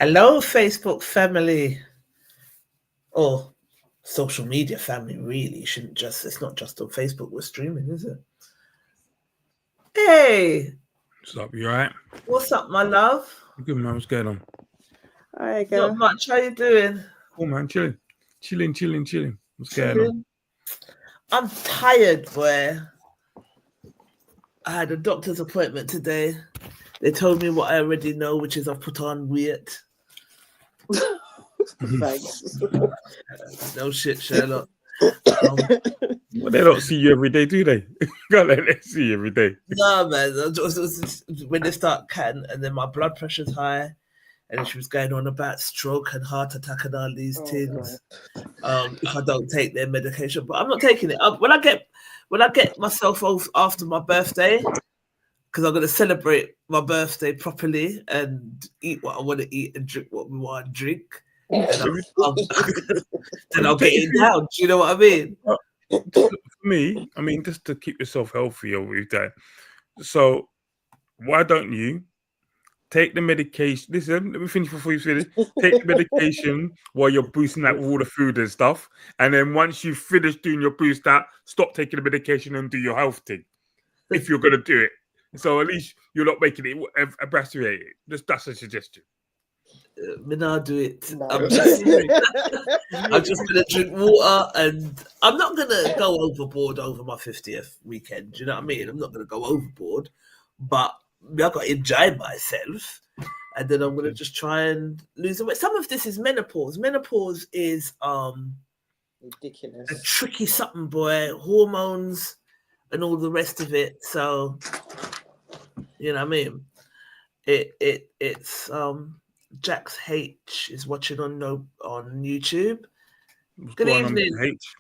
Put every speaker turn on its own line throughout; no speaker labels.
Hello, Facebook family, or social media family. Really, shouldn't just. It's not just on Facebook. We're streaming, is it? Hey,
What's up? You alright?
what's up, my love?
Good man. What's going on?
Alright,
Not
girl.
much. How you doing?
Cool man. Chilling. What's going on?
Chilling. I'm tired, boy. I had a doctor's appointment today. They told me what I already know, which is I've put on weight.
Thanks.
No shit, Sherlock.
Well, they don't see you every day, do they? Can't let them see you every day.
No, man. When they start cutting, and then my blood pressure's high, and then she was going on about stroke and heart attack and all these things. If I don't take their medication, but I'm not taking it. When I get myself off after my birthday, because I'm going to celebrate my birthday properly and eat what I want to eat and drink what we want to drink. And then I'll get it down. Do you know what I mean?
For me, I mean, just to keep yourself healthy over that. So, why don't you take the medication? Listen, let me finish before you finish. Take the medication while you're boosting that with all the food and stuff. And then once you finish doing your boost out, stop taking the medication and do your health thing. If you're going to do it. So at least you're not making it abbreviated. That's a suggestion.
Me not do it.
No.
I'm just gonna drink water, and I'm not gonna go overboard over my 50th weekend. Do you know what I mean? I'm not gonna go overboard, but I got to enjoy myself, and then I'm gonna just try and lose the weight. Some of this is menopause. Menopause is
Ridiculous.
a tricky something, boy. Hormones and all the rest of it. So you know what I mean? It's Jax H is watching on YouTube. Good evening.
H?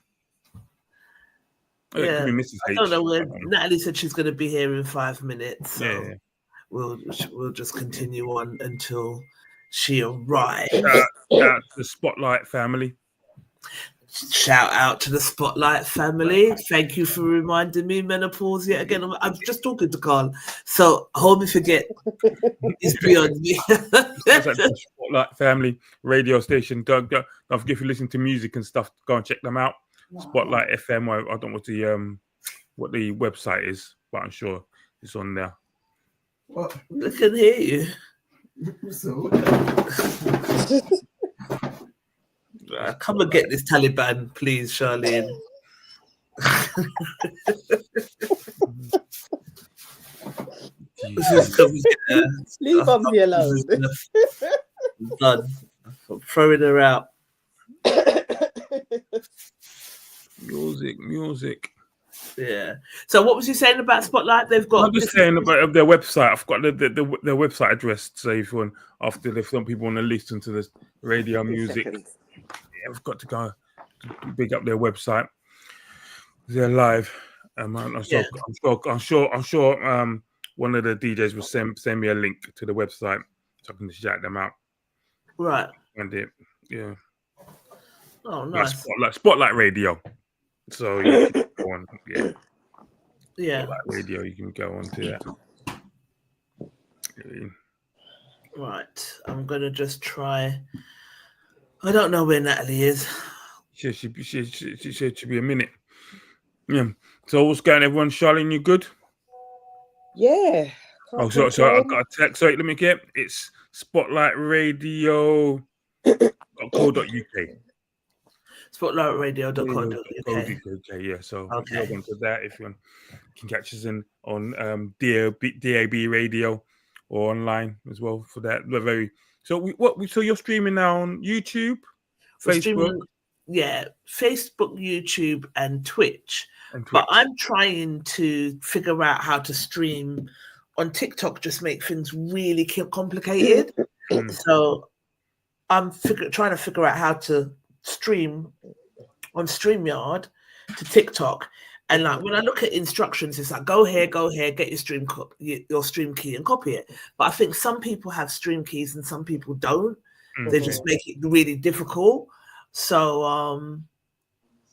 Oh,
Yeah,
Mrs.
I
H.
don't know when Natalie said she's going to be here in 5 minutes. So
Yeah.
we'll just continue on until she arrives.
Shout out to the Spotlight family.
Shout out to the Spotlight family. Thank you for reminding me menopause yet again. I'm just talking to Carl, so hold me forget. It's beyond me.
That's like the Spotlight family radio station. Don't forget if you listen to music and stuff, go and check them out. Spotlight FM. I don't know what the website is, but I'm sure it's on there.
What? I can hear you. Come and get this Taliban, please, Charlene.
Leave me alone.
Done. I'm throwing her out.
Music.
Yeah. So what was you saying about Spotlight? They've got.
I'm just saying about their website. I've got their website address. So if you want, after if some people want to listen to this radio music, I've got to go big up their website. They're live. I'm sure. One of the DJs will send me a link to the website so I can shout them out.
Right.
And yeah.
Oh, nice.
Spotlight Radio. So you can go on,
yeah.
Spotlight Radio. You can go on to that.
Right. I'm gonna just try. I don't know where Natalie is.
She should be a minute. Yeah. So what's going on, everyone? Charlene, you good?
Yeah.
Oh, so I got a text. Sorry, let me get it's spotlightradio.co.uk.
Spotlightradio.co.uk.
Yeah, so
okay.
log on to that if you can catch us on DAB radio or online as well for that. We're very so you're streaming now on YouTube, Facebook.
Yeah, Facebook, YouTube, and Twitch. But I'm trying to figure out how to stream on TikTok. Just make things really complicated. So I'm trying to figure out how to stream on StreamYard to TikTok. And like when I look at instructions, it's like go here, get your stream key and copy it. But I think some people have stream keys and some people don't. They just make it really difficult. So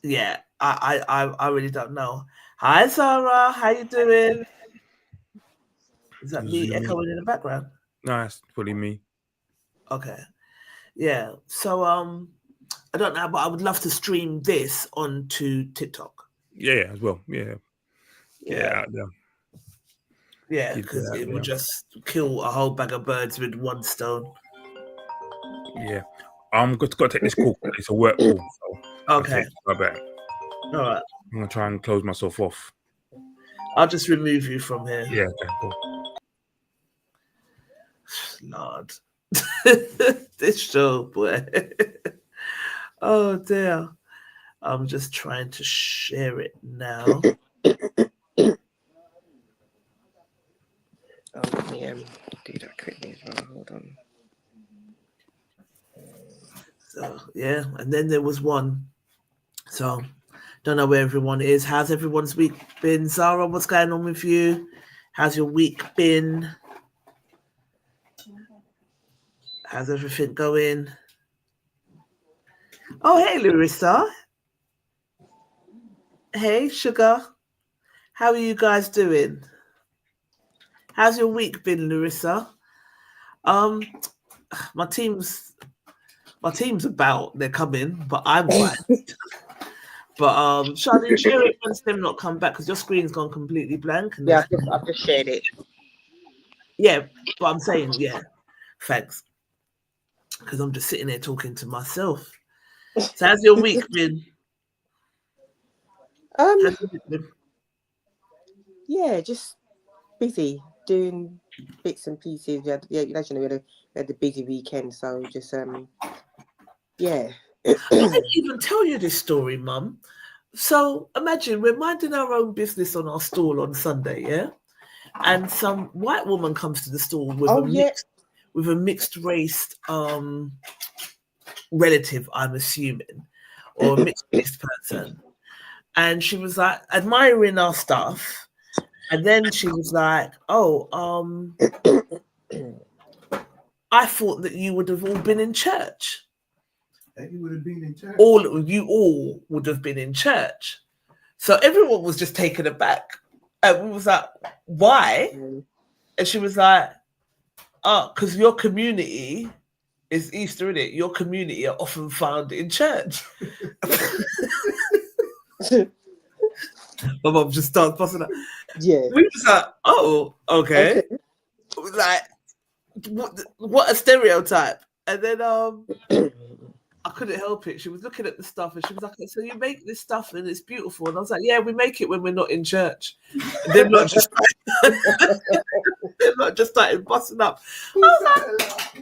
yeah, I really don't know. Hi Sarah, how you doing? Is that me echoing in the background?
No, that's probably me.
Okay. Yeah. So I don't know, but I would love to stream this onto TikTok.
Yeah, as well. Yeah.
Yeah.
Yeah, because it would just kill a whole bag of birds with one stone.
Yeah. I'm got to take this call. It's a work call. So
Okay.
I bet.
All right.
I'm gonna try and close myself off.
I'll just remove you from here.
Yeah. Okay, cool.
Lord. This show, boy. Oh dear. I'm just trying to share it now.
Let me do that quickly as well. Hold on.
So yeah, and then there was one. So don't know where everyone is. How's everyone's week been? Zara, what's going on with you? How's your week been? How's everything going? Oh, hey, Larissa. Hey, Sugar. How are you guys doing? How's your week been, Larissa? My team's about. They're coming, but I'm fine. But Charlene, share it once them not come back because your screen's gone completely blank. And
Yeah, I've just shared it.
Yeah, but I'm saying, yeah, thanks. Because I'm just sitting there talking to myself. So how's your week been?
Yeah, just busy doing bits and pieces. We had a busy weekend, so just yeah.
I didn't even tell you this story, Mum. So imagine we're minding our own business on our stall on Sunday, yeah, and some white woman comes to the stall with a mixed race relative, I'm assuming, or a mixed race person, and she was like admiring our stuff, and then she was like, "Oh, I thought that you would have all been in church."
You would have been in church.
You all would have been in church. So everyone was just taken aback. And we was like, why? And she was like, oh, because your community is Easter, innit? Your community are often found in church. My mum just starts busting up.
Yeah.
We was like, oh, okay. Like, what a stereotype. And then I couldn't help it. She was looking at the stuff and she was like, so you make this stuff and it's beautiful. And I was like, yeah, we make it when we're not in church. And they're not just started busting up. I was like,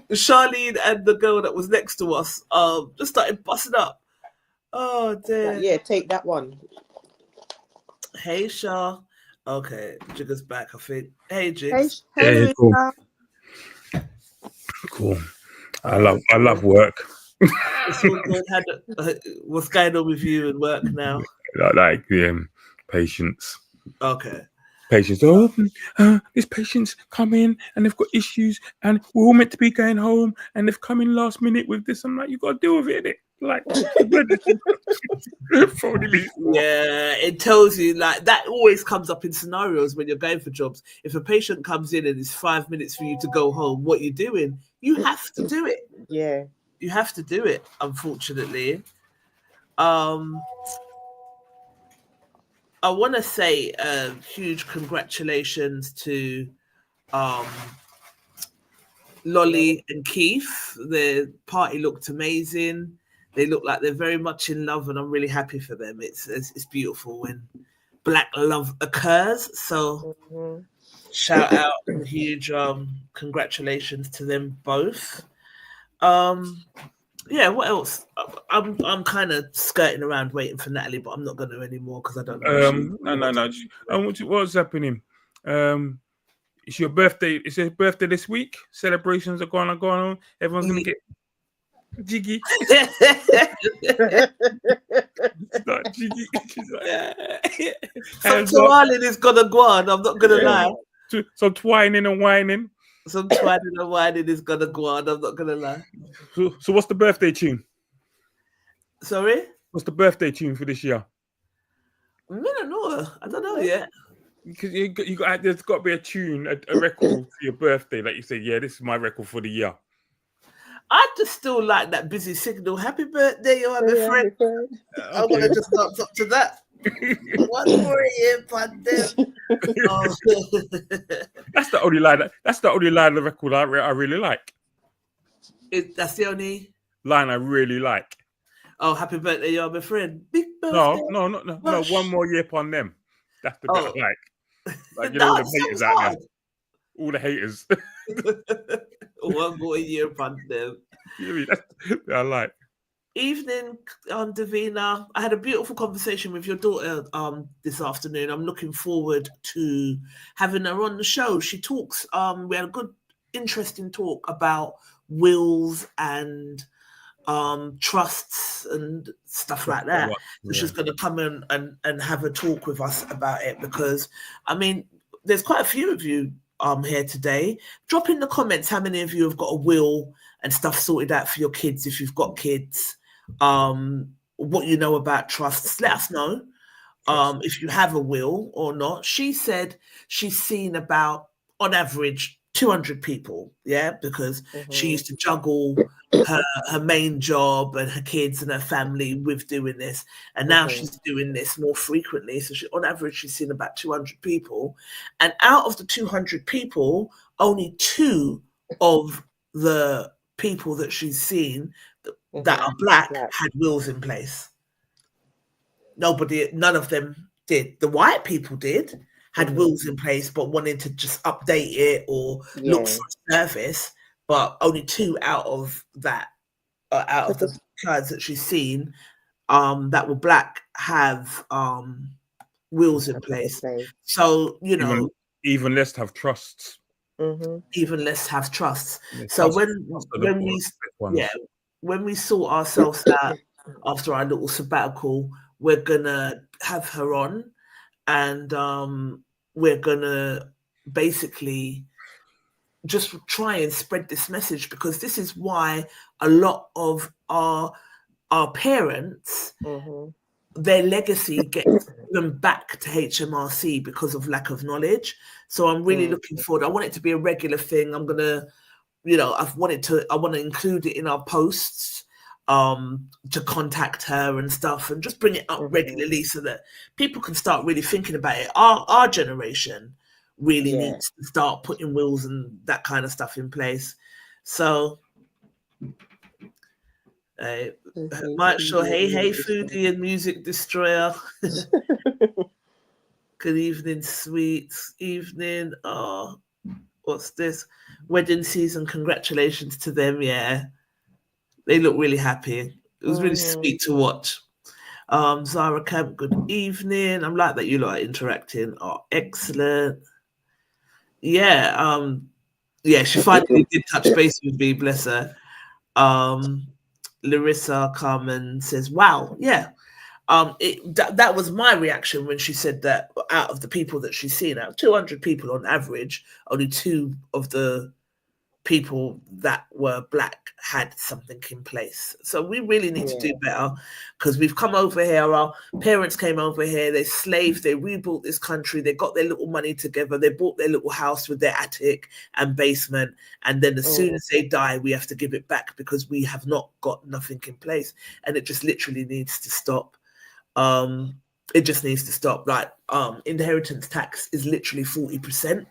Charlene and the girl that was next to us just started busting up. Oh, dear.
Yeah, take that one.
Hey, Shah. Okay, Jigger's back, I think. Hey, Jigs.
Hey,
cool. Cool. I love work.
What's going on with you and work now?
Like patients.
Okay.
Patients. Oh, these patients come in and they've got issues, and we're all meant to be going home, and they've come in last minute with this. I'm like, you got to deal with it, innit? Like,
yeah, it tells you like that always comes up in scenarios when you're going for jobs. If a patient comes in and it's 5 minutes for you to go home, what you doing? You have to do it.
Yeah.
You have to do it, unfortunately. I want to say huge congratulations to Lolly and Keith. The party looked amazing. They look like they're very much in love, and I'm really happy for them. It's beautiful when Black love occurs. So shout out and huge congratulations to them both. Yeah, what else? I'm kind of skirting around waiting for Natalie, but I'm not going to anymore because I don't know.
No. What's happening? It's your birthday. It's your birthday this week. Celebrations are going on. Everyone's going to get jiggy. It's not jiggy.
Some twirling is going to go on. I'm not going to lie.
Some twining and whining.
Some twining and whining is going to go on. I'm not going to lie.
So what's the birthday tune?
Sorry?
What's the birthday tune for this year?
I don't know. I don't know yet.
Because there's got to be a tune, a record for your birthday. Like you say, yeah, this is my record for the year.
I just still like that busy signal. Happy birthday, you are my friend. I want to just dance up to that. One more year, pandem. Oh.
That's the only line. That's the only line of the record I really like.
That's the only
line I really like.
Oh, happy birthday, you're my friend. Big birthday.
No. One more year upon them. That's the bit I like. Like, you know, all the haters out there. All the haters.
One more year upon them.
You know what I mean? That's I like.
Evening, Davina. I had a beautiful conversation with your daughter this afternoon. I'm looking forward to having her on the show. She talks. We had a good, interesting talk about wills and trusts and stuff like that. So she's going to come in and have a talk with us about it, because I mean, there's quite a few of you here today. Drop in the comments how many of you have got a will and stuff sorted out for your kids, if you've got kids. What you know about trusts, let us know. If you have a will or not. She said she's seen about, on average, 200 people, because she used to juggle her main job and her kids and her family with doing this, and now she's doing this more frequently. So on average, she's seen about 200 people, and out of the 200 people, only 2 of the people that she's seen that are black had wills in place. None of them did. The white people had wills in place, but wanted to just update it or look for a service. But only 2 out of that, out of the clients that she's seen, that were black, have wills in place. So you know,
even less have trusts.
Even less have trusts. So when we sort ourselves out after our little sabbatical, we're gonna have her on, and we're gonna basically just try and spread this message, because this is why a lot of our parents, their legacy gets them back to HMRC because of lack of knowledge. So I'm really looking forward. I want it to be a regular thing. I'm gonna, I want to include it in our posts, to contact her and stuff, and just bring it up regularly so that people can start really thinking about it. Our generation really needs to start putting wills and that kind of stuff in place. So Mike Shaw, hey foodie and music destroyer. Good evening, sweets. Evening. Oh, what's this? Wedding season. Congratulations to them. Yeah, they look really happy. It was really sweet to watch. Zara Camp, good evening. I'm like that you lot are interacting. Oh, excellent. Yeah, she finally did touch base with me, bless her. Larissa Carmen says, wow, yeah. That was my reaction when she said that out of the people that she's seen, out of 200 people on average, only 2 of the people that were black had something in place. So we really need to do better, because we've come over here, our parents came over here, they slaved, they rebuilt this country, they got their little money together, they bought their little house with their attic and basement, and then as soon as they die, we have to give it back because we have not got nothing in place, and it just literally needs to stop. It just needs to stop. Like, inheritance tax is literally 40%.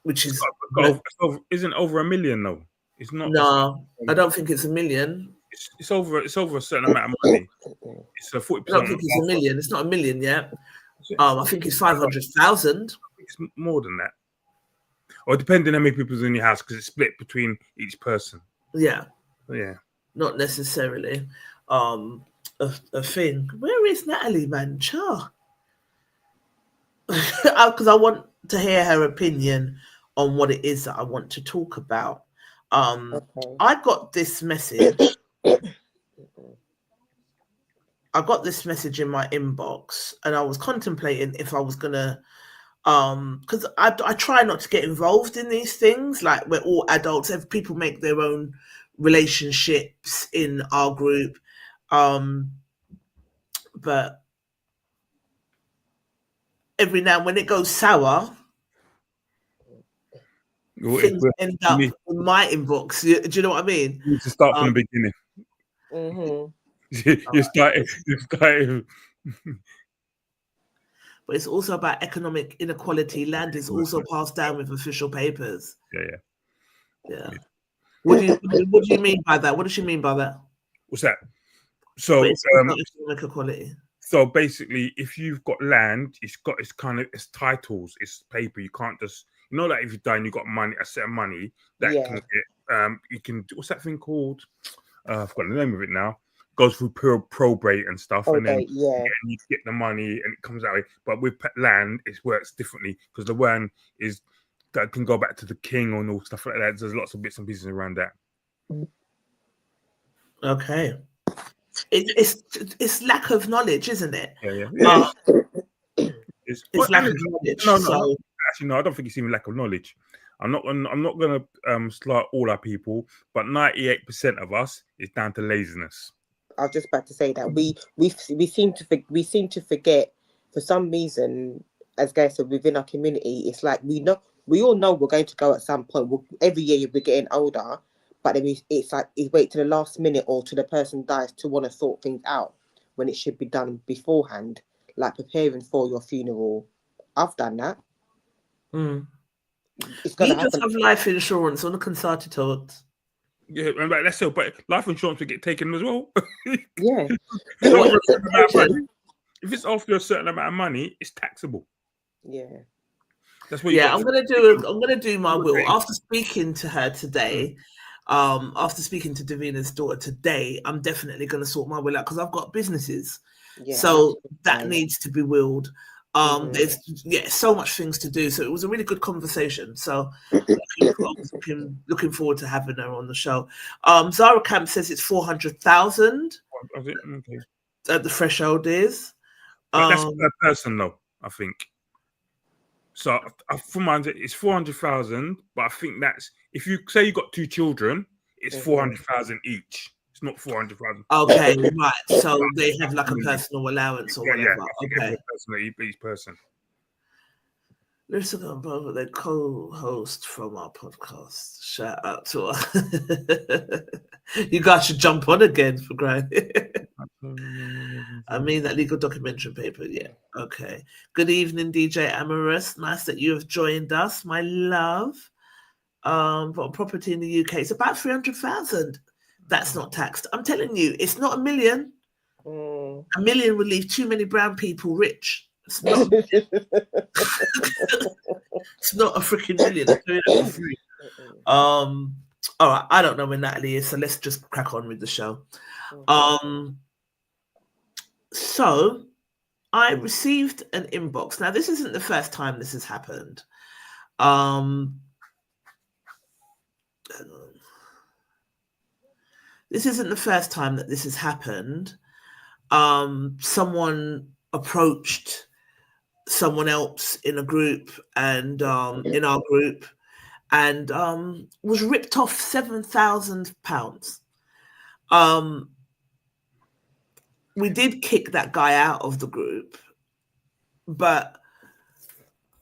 Which is
isn't over 1 million though. It's not.
No, I don't think it's 1 million.
It's over a certain amount of money. It's a 40%.
I don't think it's 1 million. It's not 1 million yet. I think it's 500,000.
It's more than that, or depending on how many people's in your house, because it's split between each person.
Yeah.
Not
necessarily. A thing. Where is Natalie, man? Because I want to hear her opinion on what it is that I want to talk about. I got this message. I got this message in my inbox, and I was contemplating if I was gonna, because I try not to get involved in these things. Like, we're all adults. People make their own relationships in our group, but every now and when it goes sour, things end up in my inbox. Do you know what I mean?
You need to start from the beginning. You started.
But it's also about economic inequality. Land is also passed down with official papers. Yeah. What do you mean by that? What does she mean by that?
What's that? So
economic equality.
So basically, if you've got land, it's titles, it's paper. You can't just like if you die and you got money, a set of money that can get you can what's that thing called? I've forgotten the name of it now. Goes through probate and stuff, and then you get the money and it comes out. But with land, it works differently because the land is that can go back to the king and all stuff like that. There's lots of bits and pieces around that.
Okay. It's lack of knowledge, isn't it?
It's
lack of knowledge.
Actually, no, I don't think it's even lack of knowledge. I'm not going to slot all our people, but 98% of us is down to laziness.
I was just about to say that we seem to forget for some reason, as guys said, within our community. It's like we all know we're going to go at some point. Every year we're getting older, but then it's like you wait to the last minute or to the person dies to want to sort things out when it should be done beforehand, like preparing for your funeral. I've done that.
It's gonna happen. Just have life insurance on the consulted talks.
Yeah, that's so. But life insurance will get taken as well.
Yeah.
If it's after a certain amount of money, it's taxable.
Yeah.
That's what.
I'm gonna do my will after speaking to her today. After speaking to Davina's daughter today, I'm definitely going to sort my will out because I've got businesses, so that needs to be willed. There's so much things to do. So it was a really good conversation. So looking forward to having her on the show. Zara Camp says it's 400,000.
Okay.
At the threshold is.
But that's per person, though. I think. So for mine, it's 400,000. But I think that's if you say you got 2 children, it's 400,000 each. It's not 400,000.
Okay, right. So they have like a personal allowance or whatever. Okay.
Each person.
Listen on both of their co-host from our podcast. Shout out to her. You guys should jump on again for crying. I mean that legal documentary paper. Yeah. Okay. Good evening, DJ Amorous. Nice that you have joined us, my love. But property in the UK, it's about 300,000. That's not taxed. I'm telling you, it's not 1 million. 1 million would leave too many brown people rich. It's not. It's not a freaking million. They're doing it for free. All right. I don't know where Natalie is, so let's just crack on with the show. So I received an inbox. Now, this isn't the first time this has happened. This isn't the first time that this has happened. Someone approached someone else in a group and in our group and was ripped off £7,000. We did kick that guy out of the group, but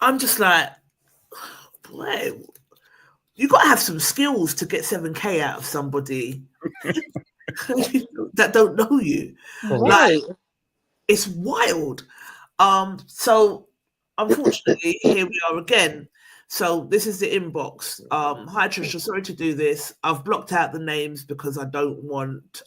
I'm just like, boy, you got to have some skills to get 7K out of somebody that don't know you.
Right.
Like, it's wild. So unfortunately, here we are again. So this is the inbox. Hi Trisha, sorry to do this. I've blocked out the names because I don't want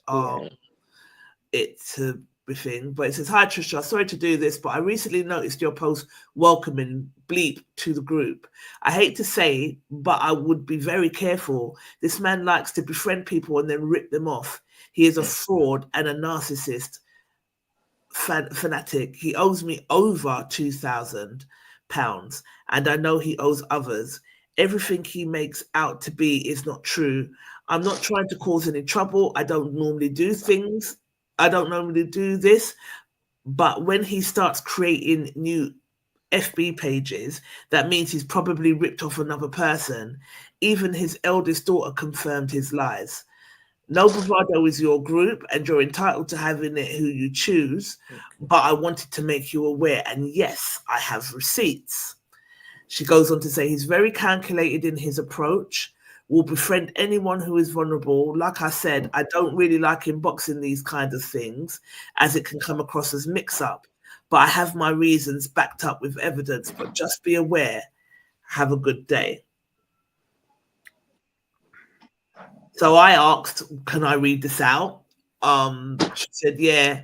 it to be thing. But it says, hi Trisha, sorry to do this, but I recently noticed your post welcoming bleep to the group. I hate to say, but I would be very careful. This man likes to befriend people and then rip them off. He is a fraud and a narcissist. Fanatic. He owes me over £2,000 and I know he owes others. Everything he makes out to be is not true. I'm not trying to cause any trouble. I don't normally do this, but when he starts creating new FB pages, that means he's probably ripped off another person. Even his eldest daughter confirmed his lies. No Bravado is your group and you're entitled to having it who you choose, but I wanted to make you aware. And yes, I have receipts. She goes on to say he's very calculated in his approach, will befriend anyone who is vulnerable. Like I said, I don't really like inboxing these kinds of things as it can come across as mix-up, but I have my reasons backed up with evidence, but just be aware. Have a good day. So I asked, can I read this out? She said, yeah,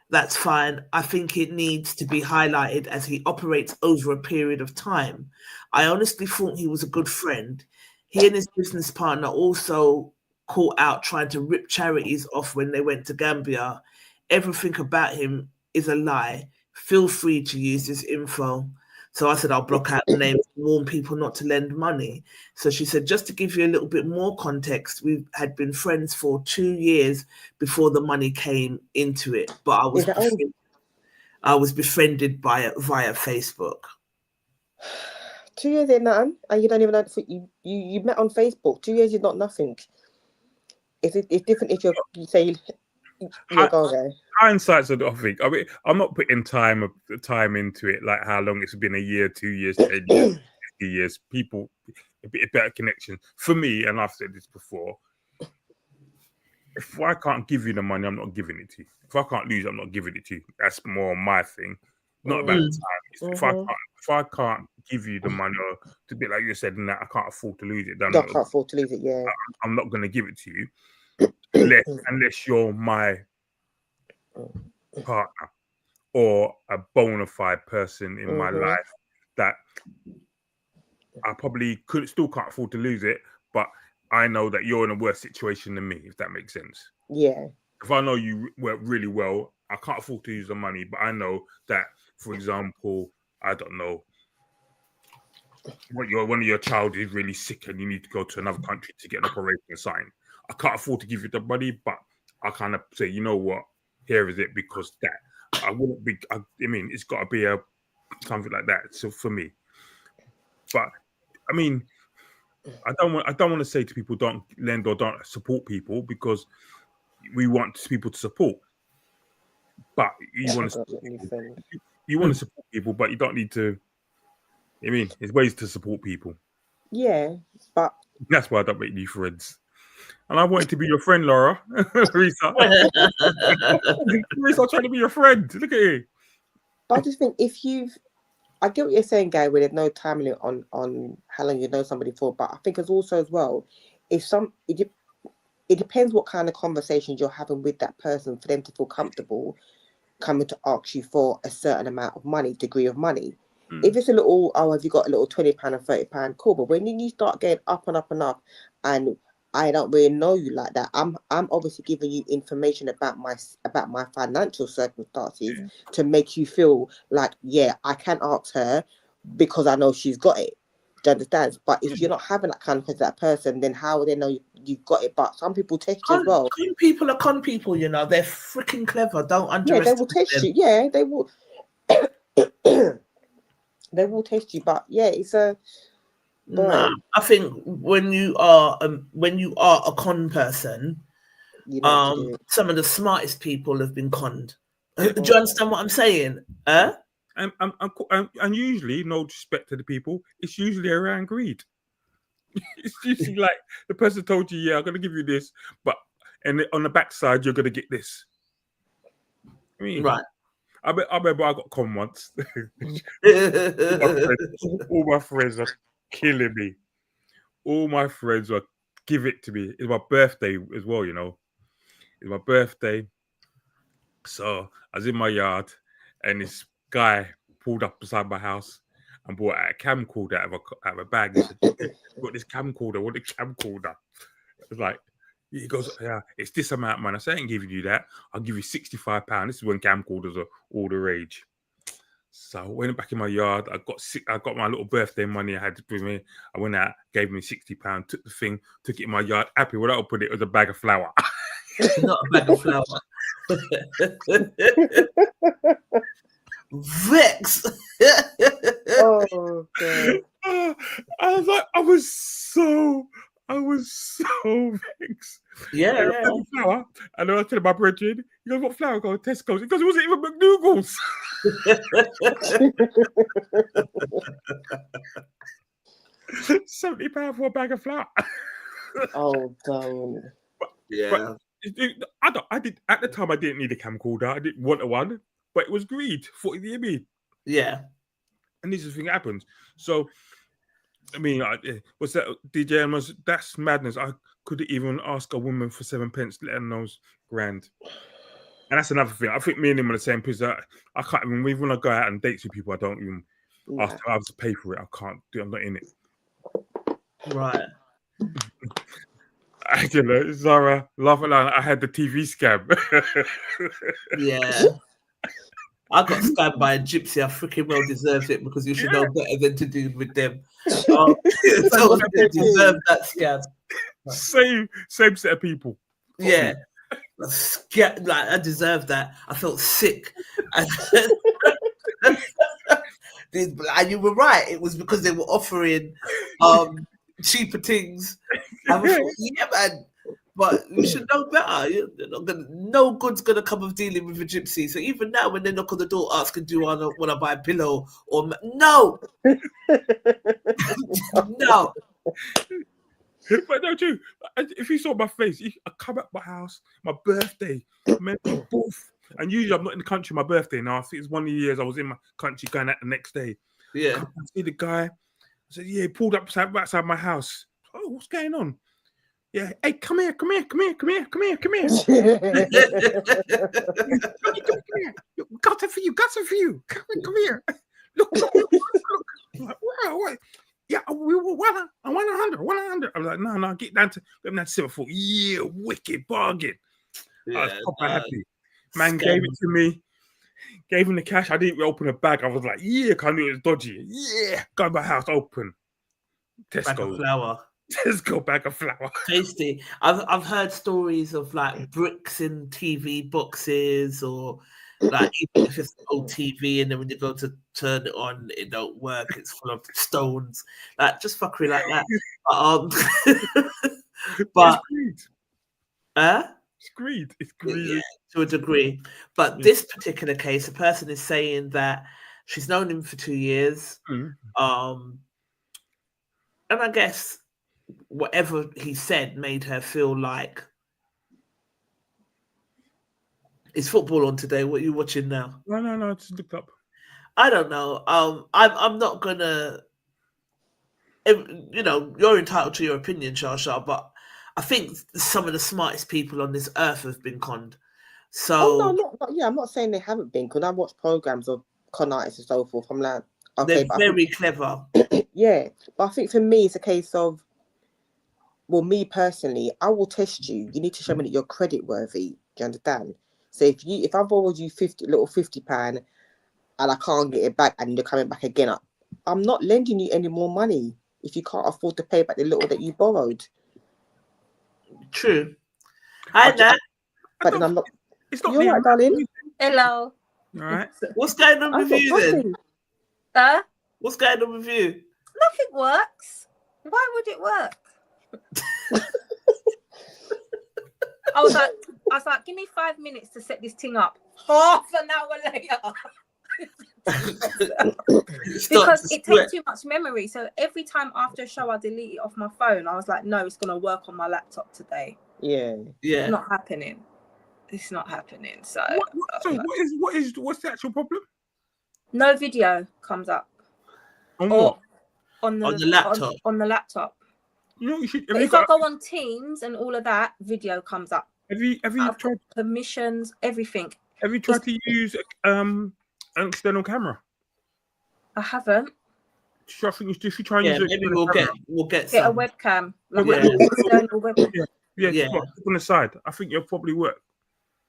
that's fine. I think it needs to be highlighted as he operates over a period of time. I honestly thought he was a good friend. He and his business partner also caught out trying to rip charities off when they went to Gambia. Everything about him is a lie. Feel free to use this info. So I said, I'll block out the names and warn people not to lend money. So she said, just to give you a little bit more context, we had been friends for 2 years before the money came into it. But I was befriended via Facebook.
2 years ain't nothing, and you don't even know you met on Facebook. 2 years is not nothing. It's different if you say you go there.
Hindsight's a thing. I mean, I'm not putting time into it, like how long it's been, a year, 2 years, 10 years, 50 years. People, a bit better connection. For me, and I've said this before, if I can't give you the money, I'm not giving it to you. If I can't lose, I'm not giving it to you. That's more my thing. Not about time. If I can't give you the money, or to be like you said, and that I can't afford to lose it, then
I can't afford to lose it. Yeah,
I'm not going to give it to you, unless you're my partner or a bona fide person in my life that I probably still can't afford to lose it, but I know that you're in a worse situation than me, if that makes sense.
Yeah.
If I know you work really well, I can't afford to use the money, but I know that, for example, I don't know, one of your child is really sick and you need to go to another country to get an operation signed. I can't afford to give you the money, but I kind of say, you know what, here is it, because that I wouldn't be. I mean, it's got to be something like that. So for me, but I mean, I don't want to say to people don't lend or don't support people, because we want people to support. But you want to support people, but you don't need to. I mean, there's ways to support people.
Yeah, but
that's why I don't make new friends. And I wanted to be your friend, Laura. Risa. Risa trying to be your friend. Look at you.
But I just think I get what you're saying, Guy, where there's no time limit on how long you know somebody for. But I think it's also as well, it depends what kind of conversations you're having with that person for them to feel comfortable coming to ask you for a certain amount of degree of money. If it's a little, have you got a little £20 and £30, cool. But when you start getting up and up and up, and I don't really know you like that, I'm obviously giving you information about my financial circumstances to make you feel like, yeah, I can ask her because I know she's got it. Do you understand? But if you're not having that kind of with that person, then how will they know you've got it? But some people test you as well.
Con people are con people, you know. They're freaking clever. Don't underestimate
them. Yeah, they will test you. Yeah, they will. They will test you. But yeah, it's a.
No, I think when you are a con person, some of the smartest people have been conned. Do you understand what I'm saying?
And usually, no disrespect to the people, it's usually around greed. It's usually like the person told you, yeah, I'm going to give you this, but and on the backside, you're going to get this. I mean,
right.
I remember I got con once. all my friends are killing me. All my friends were give it to me. It's my birthday as well, you know. It's my birthday. So I was in my yard and this guy pulled up beside my house and brought out a camcorder out of a bag. He said, got this camcorder, what a camcorder. It was like, he goes, yeah, it's this amount, man. I said, I ain't giving you that. I'll give you £65. This is when camcorders are all the rage. So I went back in my yard. I got my little birthday money I had with me. I went out, gave me £60, took the thing, took it in my yard. Happy when I opened it, it was a bag of flour.
Not a bag of flour. Vex.
Oh God.
I was like, I was so I was so vexed.
Yeah,
And I
yeah.
had the flour, and then I told my brethren, he goes, what flour? I go, Tesco's. He goes, it wasn't even McDougal's. £70 for a bag of flour.
Oh, don't.
Yeah.
I did at the time. I didn't need a camcorder. I didn't want one, but it was greed. What do you mean?
Yeah.
And this is the thing that happens. So, I mean, what's that? DJ was that's madness. I couldn't even ask a woman for 7 pence, let alone grand. And that's another thing. I think me and him are the same person. I can't even when I go out and dates with people. I don't even ask them to pay for it. I can't do. I'm not in it.
Right.
Zara, laugh aloud. I had the TV scam.
Yeah. I got scammed by a gypsy. I freaking well deserved it because you should know better than to deal with them. So I deserved that scam.
Same set of people.
Yeah. Like I deserved that. I felt sick. And you were right. It was because they were offering cheaper things. I was like, yeah, man. But you should know better. No good's gonna come of dealing with a gypsy. So even now, when they knock on the door asking, "Do you want to buy a pillow?" or no, no.
But don't you? If you saw my face, I come at my house, my birthday, man, both. And usually I'm not in the country. My birthday now. I think it's one of the years I was in my country, going out the next day.
Yeah.
I see the guy. I said, "Yeah, he pulled up outside my house." Oh, what's going on? Yeah, hey, come here. Come here. Got it for you. Come here. Look. I'm like, wow. Yeah, we were 100. I'm like, no, get down to 7 foot. Yeah, wicked bargain. I was proper happy. Man gave it to me. Gave him the cash. I didn't open a bag. I was like, yeah, I knew it was dodgy. Yeah, go to my house, open. Tesco
flour.
Tesco bag of flour.
Tasty. I've heard stories of like bricks in TV boxes, or like even if it's an old TV and then when you go to turn it on, it don't work. It's full of stones. Like just fuckery like that. But
it's greed. It's greed.
Yeah, to a degree. But this particular case, a person is saying that she's known him for 2 years. And I guess whatever he said made her feel like, is football on today? What are you watching now?
No, I just looked up.
I don't know. I'm not gonna. You're entitled to your opinion, Shasha, but I think some of the smartest people on this earth have been conned. So
I'm not saying they haven't been, because I watch programs of con artists and so forth. I'm like, okay,
they're very clever.
Yeah, but I think for me it's a case of, well, me personally, I will test you. You need to show me that you're credit worthy. Do you understand? So if I borrowed you £50 and I can't get it back and you're coming back again, I'm not lending you any more money if you can't afford to pay back the little that you borrowed.
True. Hi, Nat.
But then I'm not.
It's not.
You're right, darling.
Hello.
All right.
What's going on with you then? What's going on with you?
Nothing works. Why would it work? I was like, give me 5 minutes to set this thing up. Half an hour later. Because it takes too much memory. So every time after a show I delete it off my phone, I was like, no, it's gonna work on my laptop today.
Yeah.
It's not happening. It's not happening. So
what's the actual problem?
No video comes up.
On what?
On the laptop.
On the laptop.
You know,
if I go on Teams and all of that, video comes up.
Have you tried
permissions, everything?
Have you tried to use an external camera?
I haven't.
I think if you try and use it,
maybe we'll get
a webcam.
Yeah. On the side. I think it'll probably work.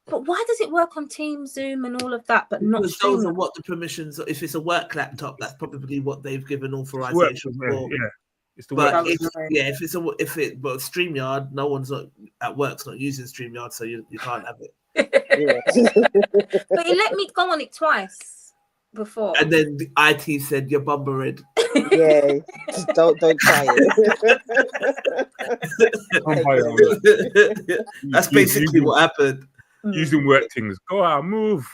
But why does it work on Teams, Zoom, and all of that, but not
because those are what the permissions? If it's a work laptop, that's probably what they've given authorization for.
Yeah. It's the
but if StreamYard, no one's at work's not using StreamYard, so you can't have it.
But it let me go on it twice before,
and then the IT said you're bumbered.
Yeah, just don't try it.
That's basically what happened.
Using work things. Go out, move.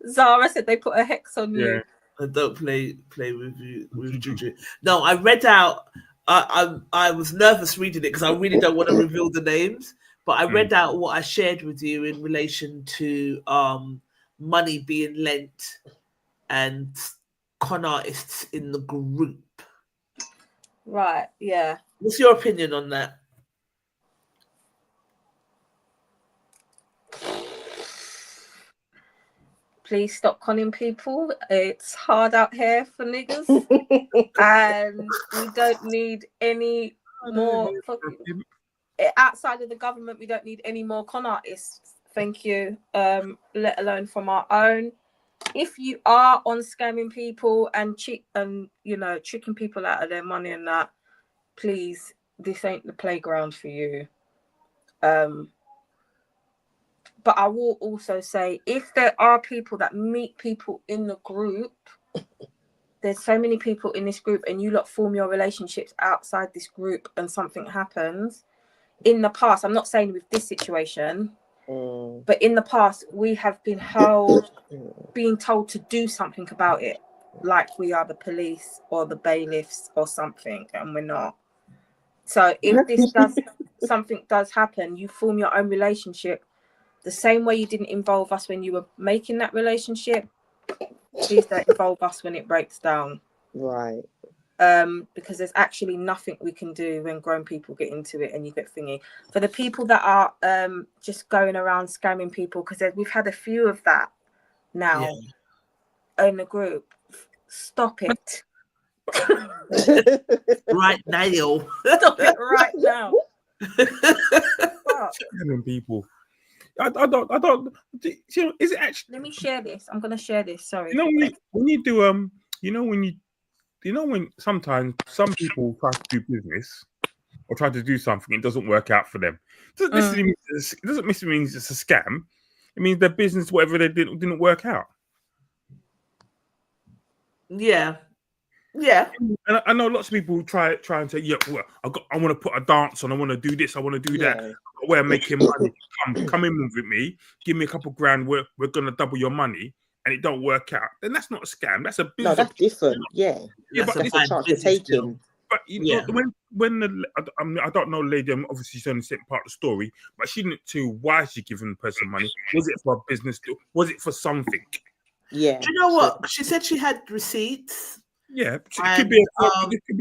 Zara said they put a hex on you.
And don't play with you with juju. No, I read out. I was nervous reading it because I really don't want to reveal the names. But I read out what I shared with you in relation to money being lent and con artists in the group.
Right. Yeah.
What's your opinion on that?
Please stop conning people. It's hard out here for niggas. And we don't need any more. Outside of the government, we don't need any more con artists. Thank you. Let alone from our own. If you are on scamming people and tricking people out of their money and that, please, this ain't the playground for you. But I will also say, if there are people that meet people in the group, there's so many people in this group and you lot form your relationships outside this group and something happens. In the past, I'm not saying with this situation, but in the past, we have been being told to do something about it, like we are the police or the bailiffs or something, and we're not. So if something does happen, you form your own relationship. The same way you didn't involve us when you were making that relationship, please don't involve us when it breaks down.
Right.
Because there's actually nothing we can do when grown people get into it and you get thingy. For the people that are just going around scamming people, because we've had a few of that now in the group, stop it.
Right now.
Stop it right now.
Scamming people. I don't. Is it actually?
Let me share this. I'm gonna share this. Sorry.
You know when you do when sometimes some people try to do business or try to do something, it doesn't work out for them. It doesn't necessarily mean it's a scam. It means their business, whatever they did, didn't work out.
Yeah. Yeah.
And I know lots of people try and say, yeah, well, I want to put a dance on, I want to do this, I want to do that. We're making money. Come in with me, give me a couple grand, we're gonna double your money, and it don't work out. Then that's not a scam, that's a business.
No, that's different. Yeah.
But
that's a chance you're taking.
But you know, when I don't know, lady, obviously she's only sent part of the story, but she didn't tell why she giving the person money. Was it for a business deal? Was it for something?
Yeah.
Do you know what? She said she had receipts.
Yeah, it could be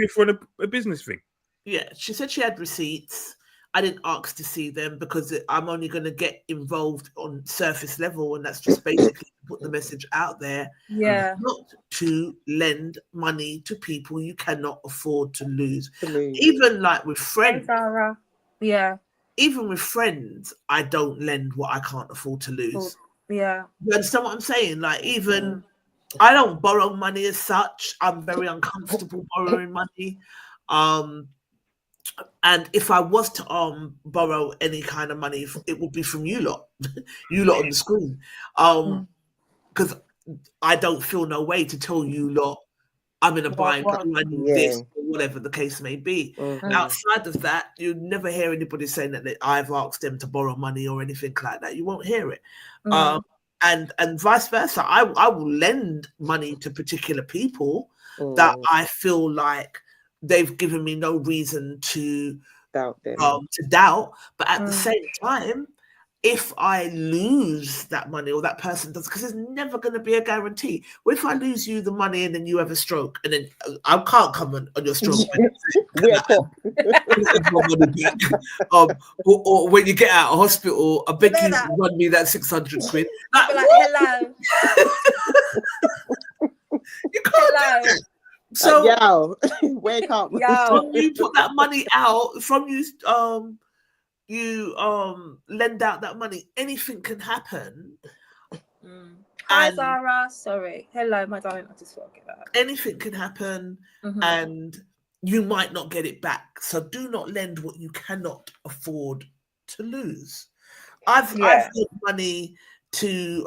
for a business thing.
Yeah, she said she had receipts. I didn't ask to see them because I'm only going to get involved on surface level, and that's just basically to put the message out there.
Yeah,
not to lend money to people you cannot afford to lose. Even like with friends.
Hey, Zara. Yeah.
Even with friends, I don't lend what I can't afford to lose.
Yeah.
You understand what I'm saying? Like even. I don't borrow money as such. I'm very uncomfortable borrowing money. And if I was to borrow any kind of money, it would be from you lot. You lot on the screen. Because I don't feel no way to tell you lot I'm in a bind because I need this or whatever the case may be. Outside of that, you never hear anybody saying that I've asked them to borrow money or anything like that. You won't hear it. And vice versa. I will lend money to particular people that I feel like they've given me no reason to doubt them. But at the same time, if I lose that money or that person does, because there's never going to be a guarantee. What if I lose you the money and then you have a stroke and then I can't come on your stroke? Or when you get out of hospital, I beg you to run me that 600 quid.
Like hello.
You can't. So
wake up.
When you put that money out from you lend out that money, anything can happen.
Hi Zara, sorry. Hello, my darling. I just thought I'd get that.
Anything can happen, and you might not get it back. So do not lend what you cannot afford to lose. I've lent money to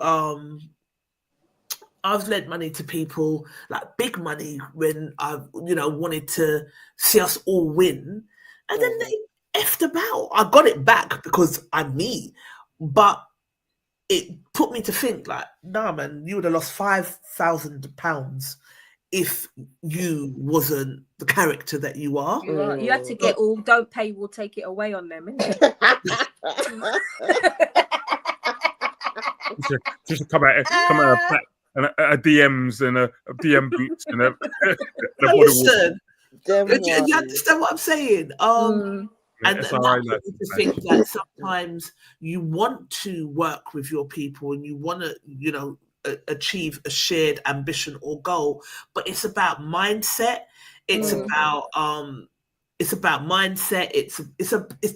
I've lent money to people, like big money, when I, wanted to see us all win, and then they effed about. I got it back because I'm me, but it put me to think, like, nah, man, you would have lost £5,000 if you wasn't the character that you are.
You had to get all, don't pay, we'll take it away on them, innit?
just come out a DMs and a DM boots and a
listen, you understand what I'm saying? And
that's
that
how I
put me to think that sometimes you want to work with your people and you want to, achieve a shared ambition or goal, but it's about mindset. It's about mindset.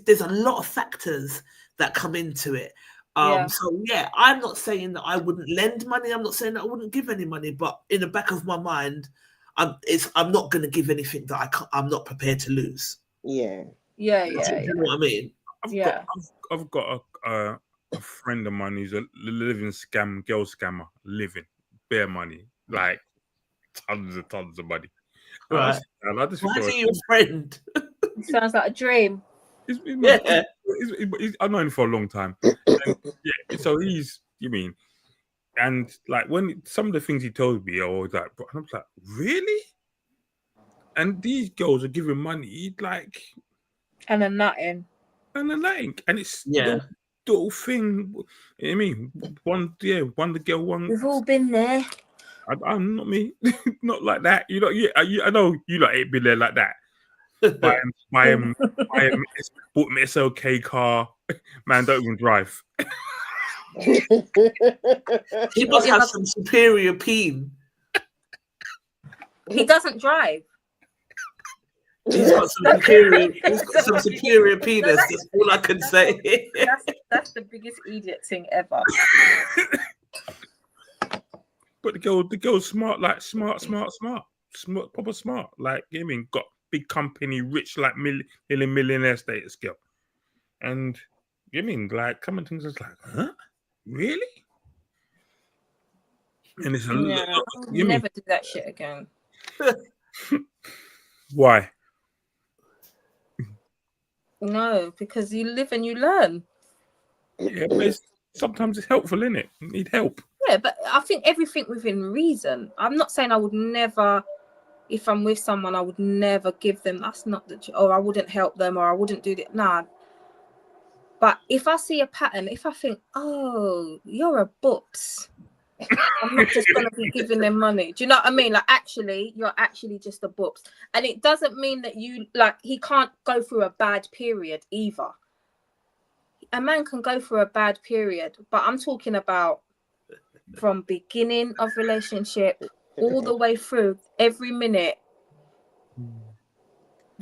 There's a lot of factors that come into it. So yeah, I'm not saying that I wouldn't lend money. I'm not saying that I wouldn't give any money, but in the back of my mind, I'm not going to give anything that I'm not prepared to lose.
Yeah.
Do you know what I mean?
I've got a friend of mine who's a living girl scammer, bare money, like tons of money.
Right. Why is he your friend?
It sounds like a dream.
I've known him for a long time. So and like when some of the things he told me, I was like, really? And these girls are giving money like,
and a nothing,
and it's the little thing. I mean, one the girl one.
We've all been there.
I'm not me, not like that. I know you like ain't been there like that. Buy him, bought me SLK car. Man, don't even drive.
He must have some superior peen.
He doesn't drive.
He's got some superior penis. That's all I can say.
That's the biggest idiot thing ever.
But the girl's smart, like smart, proper smart. Like, got big company, rich, like millionaire status girl. And like, common things is like, huh? Really? And it's
never do that shit again.
Why?
No, because you live and you learn.
Yeah, but sometimes it's helpful, isn't it? You need help.
Yeah, but I think everything within reason. I'm not saying I would never, if I'm with someone, I would never give them. That's not or I wouldn't help them, or I wouldn't do that. Nah. But if I see a pattern, if I think, oh, you're a boops, I'm not just going to be giving them money. Do you know what I mean? Like, actually, you're actually just a boops. And it doesn't mean that he can't go through a bad period either. A man can go through a bad period, but I'm talking about from beginning of relationship all the way through, every minute,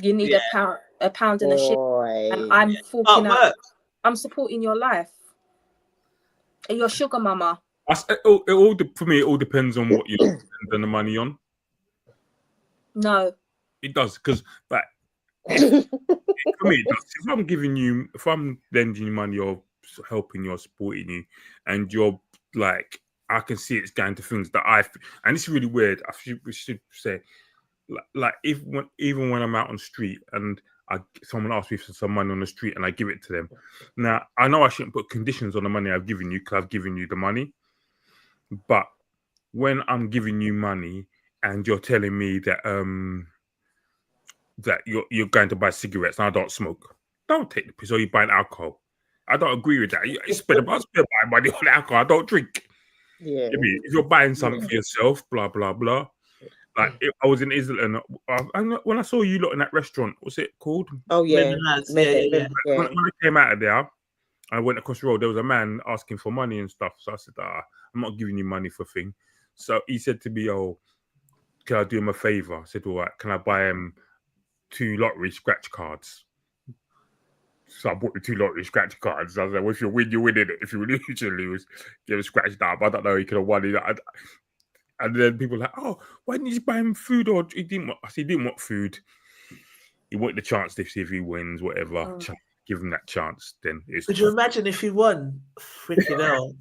you need a pound and a shit. And I'm forking out. I'm supporting your life. Your sugar mama.
For me, it all depends on what you spend the money on.
No.
It does, because for me, it does. If I'm lending you money or helping you or supporting you, and you're like, I can see it's going to things that and it's really weird. We should say, like, even when I'm out on the street and someone asks me for some money on the street and I give it to them. Now, I know I shouldn't put conditions on the money I've given you because I've given you the money. But when I'm giving you money and you're telling me that that you're going to buy cigarettes and I don't smoke, don't take the piss, or you're buying alcohol. I don't agree with that. I spend my money on alcohol. I don't drink.
Yeah.
If you're buying something for yourself, blah, blah, blah. Like, I was in Israel and when I saw you lot in that restaurant, what's it called?
Oh, yeah.
Yeah.
When I came out of there, I went across the road. There was a man asking for money and stuff. So I said, I'm not giving you money for a thing. So he said to me, oh, can I do him a favor? I said, all right, can I buy him 2 lottery scratch cards? So I bought the 2 lottery scratch cards. I was like, well, if you win, you win it. If you lose, you lose. Give a scratch up. I don't know, he could have won it. And then people were like, oh, why didn't you just buy him food? Or he didn't want food. He wanted the chance to see if he wins, whatever. Give him that chance. Then
could you imagine if he won? Freaking hell.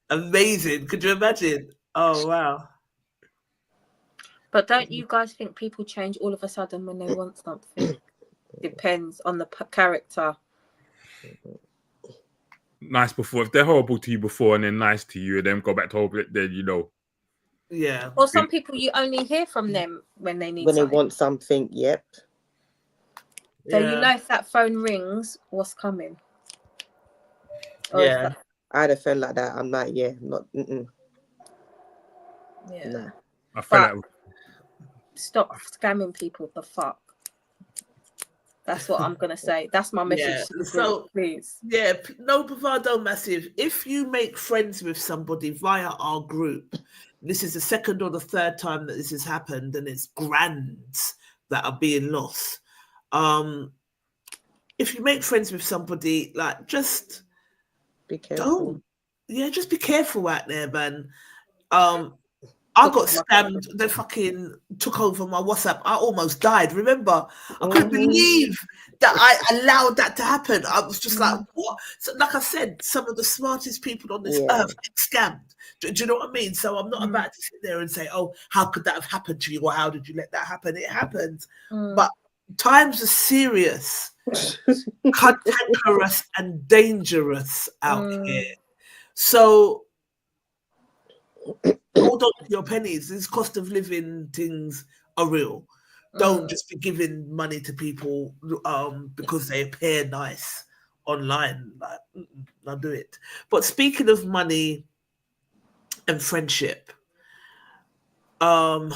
Amazing. Could you imagine? Oh wow.
But don't you guys think people change all of a sudden when they want something? Depends on the character.
Nice before. If they're horrible to you before and then nice to you and then go back to horrible, then you know.
Yeah.
Or some people you only hear from them when they need
When they
something.
want something, yep.
So you know if that phone rings, what's coming? Or
Yeah.
I had a friend like that. I'm like, yeah, not.
Yeah.
No.
I feel like
Stop scamming people. The fuck. That's what I'm gonna say. That's my message to the group, please.
Yeah, No Bravado Massive. If you make friends with somebody via our group, this is the second or the third time that this has happened, and it's grands that are being lost. If you make friends with somebody, like, just
be careful.
Just be careful out there, man. I got scammed. They fucking took over my WhatsApp. I almost died. Remember, I couldn't believe that I allowed that to happen. I was just like, what? So, like I said, some of the smartest people on this earth get scammed. Do you know what I mean? So I'm not about to sit there and say, oh, how could that have happened to you? Or how did you let that happen? It happened. But times are serious, cantankerous and dangerous out here. So hold on to your pennies. These cost of living things are real. Don't just be giving money to people because they appear nice online. Like, I'll do it. But speaking of money and friendship, let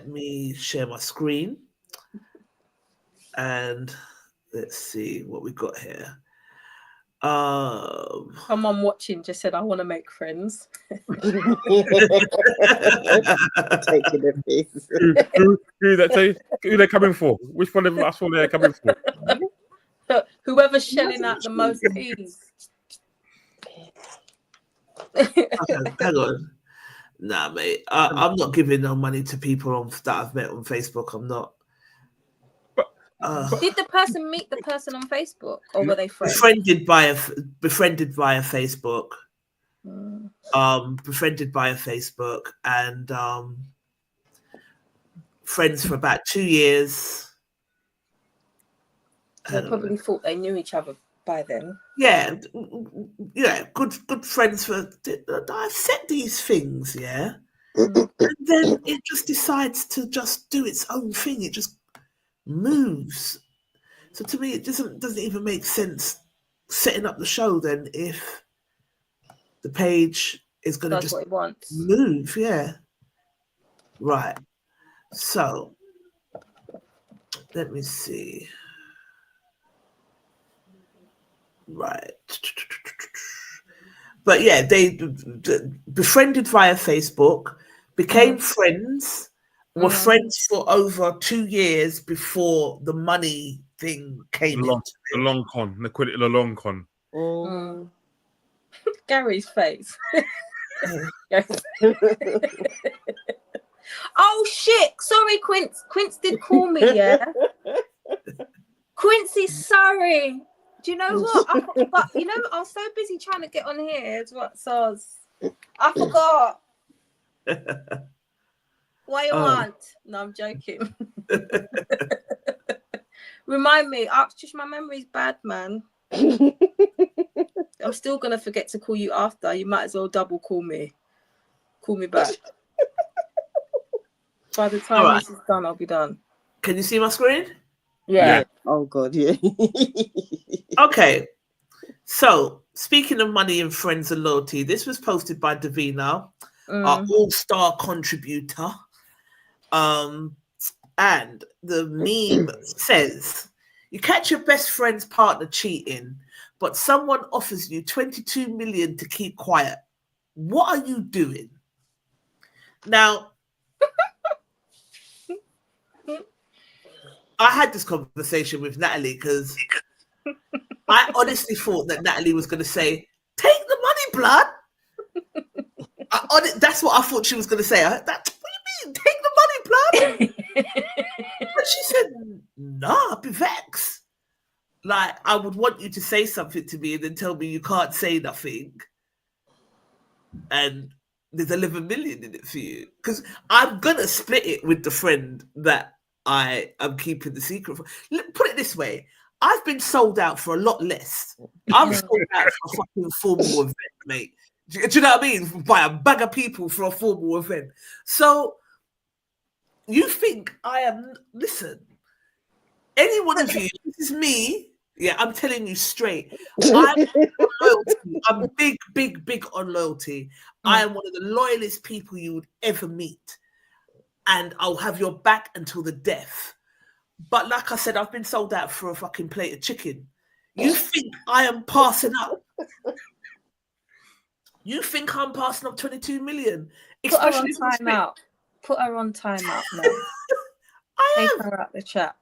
me share my screen and let's see what we got here.
Someone watching just said, I want to make friends.
Taking the piss.
Who they're coming for? Which one of us one they're coming for?
Whoever's shelling out the most fees.
Hang on. Nah, mate. I'm not giving no money to people that I've met on Facebook. I'm not.
Did the person meet the person on Facebook, or were they friends?
Befriended via Facebook. Befriended via Facebook, and friends for about 2 years.
They probably thought they knew each other by then.
Yeah, good friends for. I've said these things, and then it just decides to just do its own thing. It just moves. So to me, it doesn't even make sense setting up the show then if the page is going to just
what it wants.
Move. Yeah. Right. So let me see. Right. But yeah, they befriended via Facebook, became friends. Were friends for over 2 years before the money thing came in.
The long con. They call it the long con.
Gary's face. Oh shit! Sorry, Quince. Quince did call me, yeah. Quincy, sorry. Do you know what? I was so busy trying to get on here. It's what SARS. I forgot. What you want? No, I'm joking. Remind me. Just my memory's bad, man. I'm still gonna forget to call you after. You might as well double call me. Call me back. By the time this is done, I'll be done.
Can you see my screen?
Yeah.
Oh God, yeah.
Okay. So speaking of money and friends and loyalty, this was posted by Davina, our all-star contributor. And the meme says, you catch your best friend's partner cheating, but someone offers you 22 million to keep quiet. What are you doing? Now, I had this conversation with Natalie because I honestly thought that Natalie was going to say, take the money, blood. That's what I thought she was going to say. What do you mean? Take the money, blood. But she said, nah, I'd be vexed. Like, I would want you to say something to me and then tell me you can't say nothing. And there's 11 million in it for you, because I'm gonna split it with the friend that I am keeping the secret for. Put it this way, I've been sold out for a lot less. I'm sold out for a fucking formal event, mate. Do you know what I mean? By a bag of people for a formal event. So you think I am? Listen, any one of you, this is me. Yeah, I'm telling you straight. I'm on loyalty. I'm big on loyalty. I am one of the loyalest people you would ever meet. And I'll have your back until the death. But like I said, I've been sold out for a fucking plate of chicken. You think I am passing up? You think I'm passing up 22 million?
Put her on timeout. Put her on timeout, man. Take her out the chat.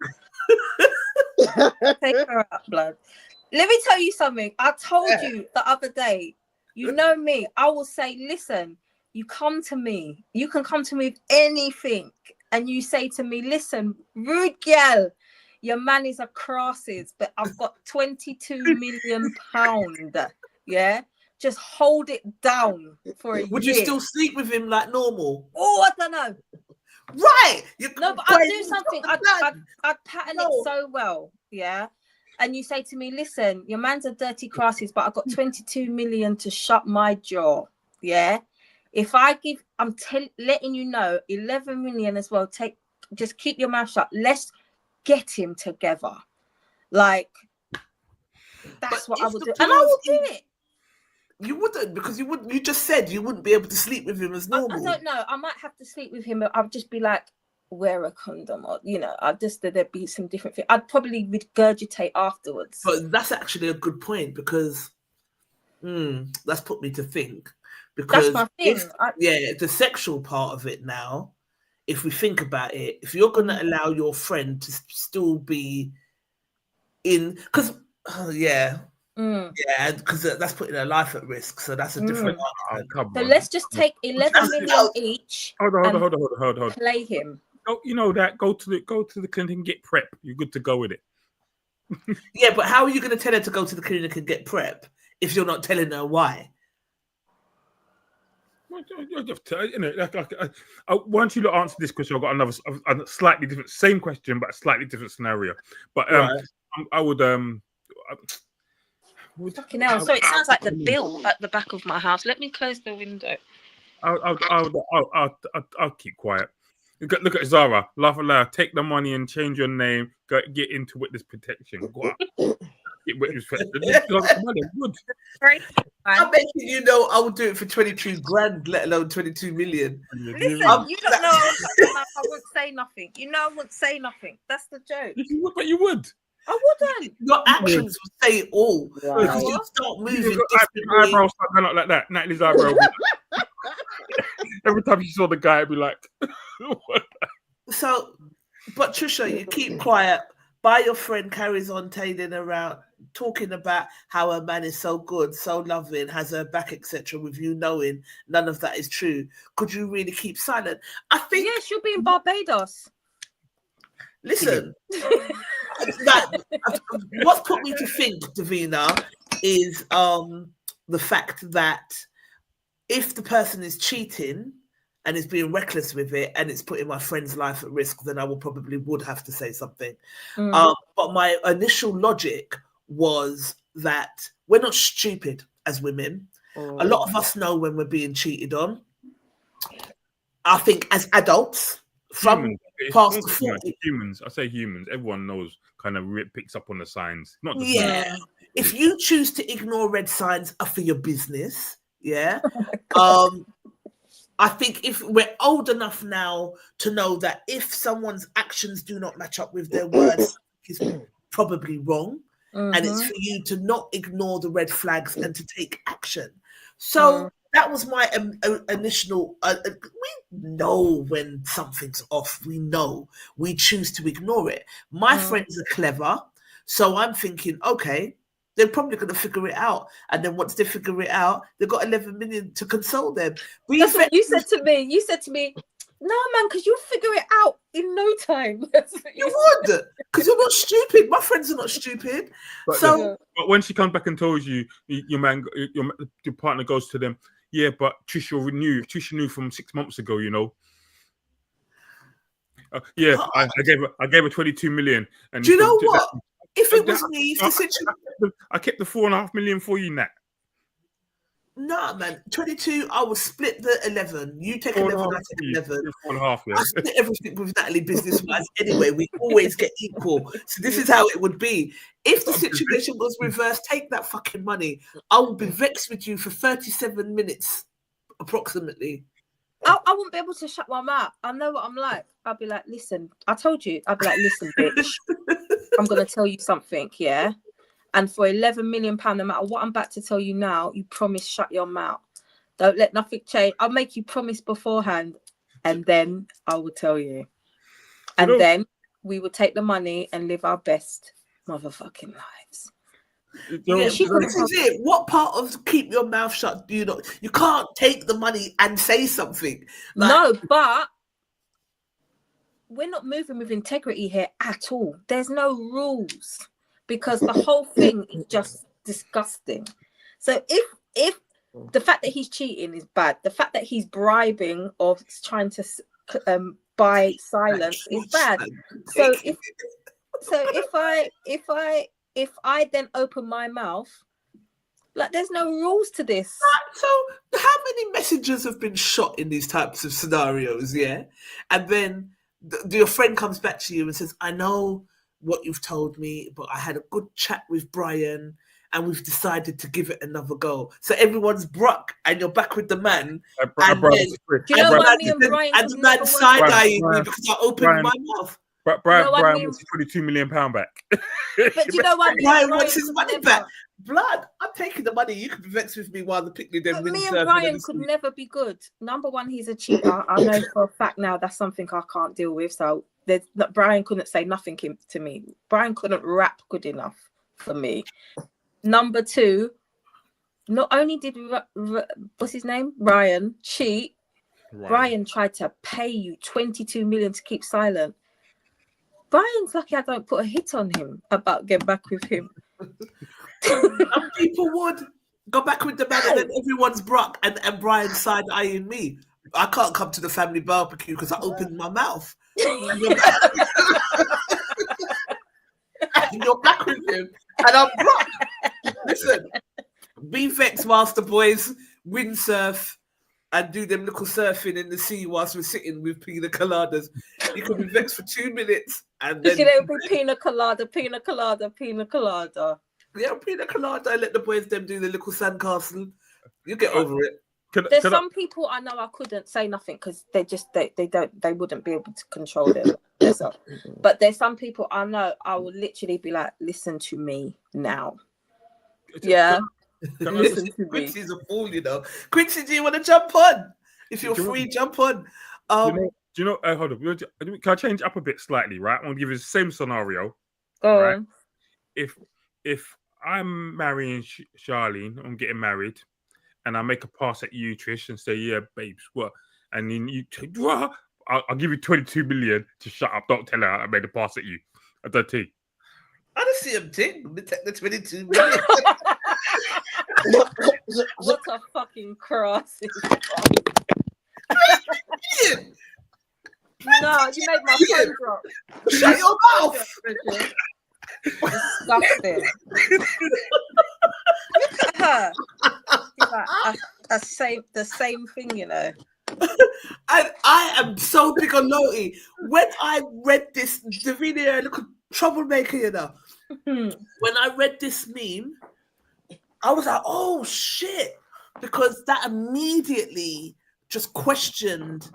Take her out, blood. Let me tell you something. I told you the other day, you know me, I will say, listen, you come to me, you can come to me with anything, and you say to me, listen, rude girl, your man is a crosses, but I've got 22 million pounds. Yeah, just hold it down for a year.
Would you still sleep with him like normal?
Oh, I don't know.
Right.
No, but I'd do something. I'd pattern it so well. Yeah. And you say to me, listen, your man's a dirty crosses, but I've got 22 million to shut my jaw. Yeah. If I give, I'm letting you know, 11 million as well. Just keep your mouth shut. Let's get him together. Like, that's what I would do. And I will do it.
You wouldn't, because you just said you wouldn't be able to sleep with him as normal.
I don't know. I might have to sleep with him. I'll just be like, wear a condom, or there'd be some different thing. I'd probably regurgitate afterwards.
But that's actually a good point, because that's put me to think. Because
that's my thing.
The sexual part of it now, if we think about it, if you're gonna allow your friend to still be in, because because that's putting her life at risk. So that's a different answer.
So let's just take 11 million each.
Hold on.
Play him.
Oh, you know that. Go to the clinic and get prep. You're good to go with it.
Yeah, but how are you going to tell her to go to the clinic and get prep if you're not telling her why?
I want you to answer this question. I've got a slightly different, same question, but a slightly different scenario. But I would
Fucking hell. So it sounds like the bill at the back of my house. Let me close the window.
I'll keep quiet. Look at Zara. Laugh aloud. Take the money and change your name. Get into witness protection. Go up. Get witness protection. Good.
I
bet I would do it for 22 grand, let alone 22 million.
Listen, you don't know I wouldn't say nothing. I wouldn't say nothing. That's the joke.
But you would.
I wouldn't.
Your actions would say it all. Wow. Because you start moving.
Eyebrows start going up like that. Natalie's eyebrow. Every time you saw the guy, I'd be like, what?
So, but Trisha, you keep quiet. But your friend carries on tailing around, talking about how her man is so good, so loving, has her back, etc., with you knowing none of that is true. Could you really keep silent? I think.
Yeah, she'll be in Barbados.
Listen, what's put me to think, Davina, is the fact that if the person is cheating and is being reckless with it and it's putting my friend's life at risk, then I would have to say something. But my initial logic was that we're not stupid as women. A lot of us know when we're being cheated on. I think as adults, from past the 40.
Humans, I say humans. Everyone knows, kind of picks up on the signs. Not just
if you choose to ignore red signs, are for your business. Yeah. I think if we're old enough now to know that if someone's actions do not match up with their words, it's probably wrong. And it's for you to not ignore the red flags and to take action. So that was my initial. We know when something's off. We know. We choose to ignore it. My friends are clever, so I'm thinking, okay, they're probably going to figure it out. And then once they figure it out, they've got 11 million to console them.
That's what you said to me. You said to me, no, man, because you'll figure it out in no time.
You would, because you're not stupid. My friends are not stupid.
But when she comes back and tells you, your partner goes to them, yeah, but Trisha knew from 6 months ago, you know. I gave her 22 million. And
do you know what? If it was me,
I kept the 4.5 million for you, Nat.
Nah, man, 22. I will split the 11. You take 11, I take 11.
4.5, yeah.
I split everything with Natalie business-wise anyway. We always get equal. So this is how it would be. If the situation was reversed, take that fucking money. I will be vexed with you for 37 minutes, approximately.
I wouldn't be able to shut my mouth. I know what I'm like. I'll be like, listen, I told you. I'll be like, listen, bitch. I'm going to tell you something, yeah? And for £11 million, no matter what I'm about to tell you now, you promise shut your mouth. Don't let nothing change. I'll make you promise beforehand, and then I will tell you. And then we will take the money and live our best motherfucking lives.
This is it. What part of keep your mouth shut do you not? You can't take the money and say something.
No, but we're not moving with integrity here at all. There's no rules. Because the whole thing is just disgusting. So if the fact that he's cheating is bad, the fact that he's bribing or trying to buy silence is bad. So if I then open my mouth, like there's no rules to this.
So how many messengers have been shot in these types of scenarios? Yeah, and then your friend comes back to you and says, "I know what you've told me, but I had a good chat with Brian and we've decided to give it another go." So everyone's bruck and you're back with the man. And then,
do you know why me and Brian
and the man side-eyeing me because I opened my mouth.
Brian wants his £22 million back.
But do you know why
Brian wants his money back? Blood, I'm taking the money. You can be vexed with me while the picnic then.
Me and Brian could never be good. Number one, he's a cheater. I know for a fact now that's something I can't deal with. So Brian couldn't say nothing to me. Brian couldn't rap good enough for me. Number two, not only did what's his name, Ryan, cheat, Brian tried to pay you 22 million to keep silent. Brian's lucky I don't put a hit on him about getting back with him.
And people would go back with the man, and then everyone's bruck and Brian's side eyeing me. I can't come to the family barbecue because I opened my mouth. And you're back with him, and I'm bruck. Listen, be vexed whilst the boys windsurf and do them little surfing in the sea whilst we're sitting with pina coladas. You can be vexed for 2 minutes and then
it'll be pina colada, pina colada, pina colada.
Yeah, pina colada. Let the boys them do the little sandcastle. You get over it.
There's some people I know I couldn't say nothing because they wouldn't be able to control them. But there's some people I know I will literally be like, listen to me now. Yeah. Listen to me.
Quincy's a fool, you know. Quincy, do you want to jump on? If you're free, jump on.
Do you know? Hold on. Can I change up a bit slightly? Right, I want to give you the same scenario.
Go
right?
on.
If I'm marrying Charlene, I'm getting married, and I make a pass at you, Trish, and say, "Yeah, babes, what?" And then you, what? I'll give you 22 million to shut up. Don't tell her I made a pass at you. I don't think.
I don't see him take the 22 million.
What a fucking cross. No, you made my phone drop.
Shut your mouth.
Disgusting. Look at her. She's like the same thing, you know.
And I am so big on loyalty. When I read this, Davina, look, troublemaker, you know. When I read this meme, I was like, oh shit, because that immediately just questioned.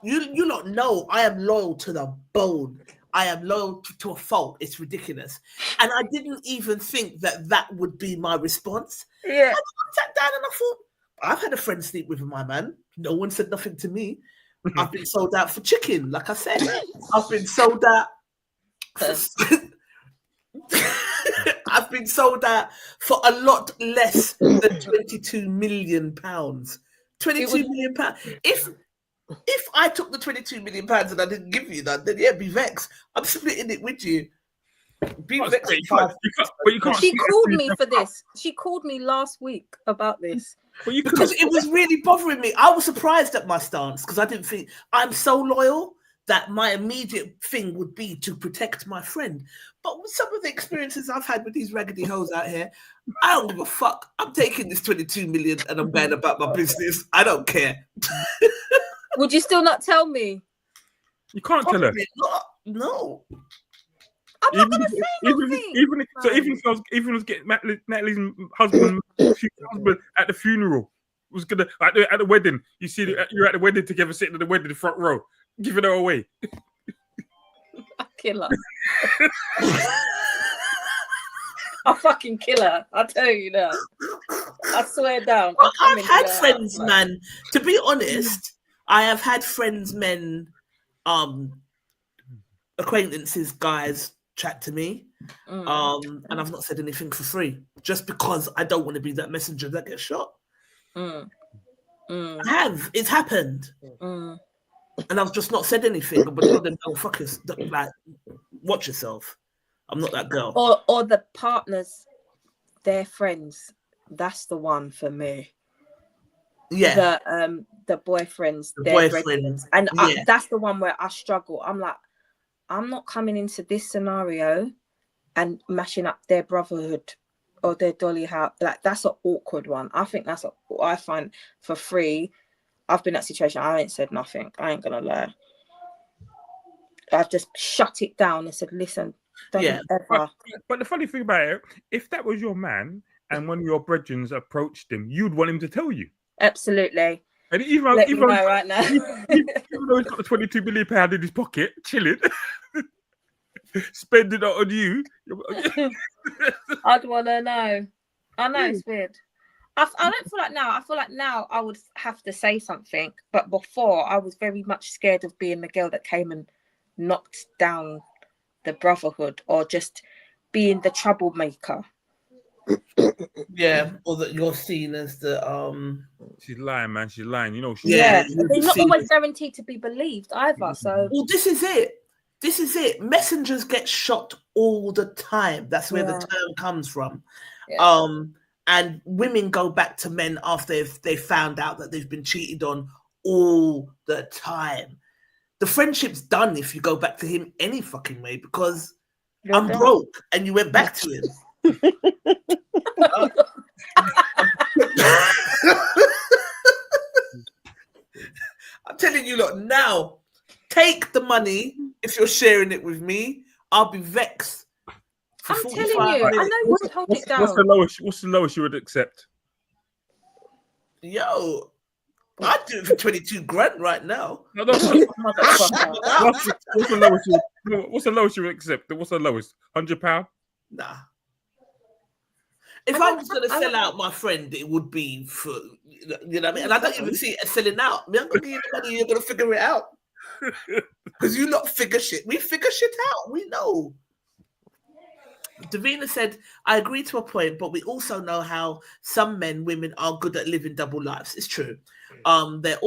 You lot know I am loyal to the bone. I am loyal to a fault. It's ridiculous. And I didn't even think that would be my response.
Yeah.
I sat down and I thought, I've had a friend sleep with my man. No one said nothing to me. I've been sold out for chicken, like I said. I've been sold out. I've been sold out for a lot less than £22 million. £22 million. If I took the £22 million and I didn't give you that, then yeah, be vexed. I'm splitting it with you. Be vexed.
She called me for this. She called me last week about this.
But you
because it was really bothering me. I was surprised at my stance because I didn't think I'm so loyal that my immediate thing would be to protect my friend. But with some of the experiences I've had with these raggedy hoes out here, I don't give a fuck. I'm taking this 22 million and I'm going about my business. I don't care.
Would you still not tell me?
You can't tell her.
Not, no.
I'm not going to say nothing.
Even if I was getting Natalie's husband at the funeral, was gonna at the wedding. You see, you're at the wedding together, sitting at the wedding, the front row, giving her away.
I'll kill her. I'll fucking kill her. I'll tell you that. I swear down.
Well, I've had friends, man. To be honest, I have had friends, men, acquaintances, guys chat to me, and I've not said anything for free just because I don't want to be that messenger that gets shot. I have. It's happened. And I've just not said anything. But then, oh, fuck us. Like, watch yourself. I'm not that girl.
Or the partners, their friends. That's the one for me.
Yeah.
The boyfriends, their boyfriends. And that's the one where I struggle. I'm like, I'm not coming into this scenario and mashing up their brotherhood or their dolly house. Like, that's an awkward one. I think that's what I find for free. I've been in that situation. I ain't said nothing. I ain't gonna lie. I've just shut it down and said, listen, don't ever.
But the funny thing about it, if that was your man and one of your brethren approached him, you'd want him to tell you.
Absolutely.
And even
Let me know right now.
even though he's got the £22 million in his pocket, chilling, spending it on you.
I'd want to know. I know it's weird. I don't feel like now. I feel like now I would have to say something, but before I was very much scared of being the girl that came and knocked down the brotherhood or just being the troublemaker.
Yeah, or that you're seen as the
She's lying, man. She's lying. You know.
They're not always guaranteed to be believed either. So,
well, this is it. This is it. Messengers get shot all the time. That's where the term comes from. Yeah. And women go back to men after they've found out that they've been cheated on all the time. The friendship's done if you go back to him any fucking way because I'm broke and you went back to him. I'm telling you, look, now take the money if you're sharing it with me. I'll be vexed.
I'm telling you, I know you would hold it down.
What's the lowest you would accept?
Yo, I'd do it for 22 grand right now.
No, what's the lowest you would accept? What's the lowest? £100?
Nah. If I was going to sell out my friend, it would be for, you know what I mean? And I don't even see it as selling out. I mean, I'm going to give you the money, you're going to figure it out. Because you not figure shit. We figure shit out. We know. Davina said, I agree to a point, but we also know how some men, women are good at living double lives. It's true. They're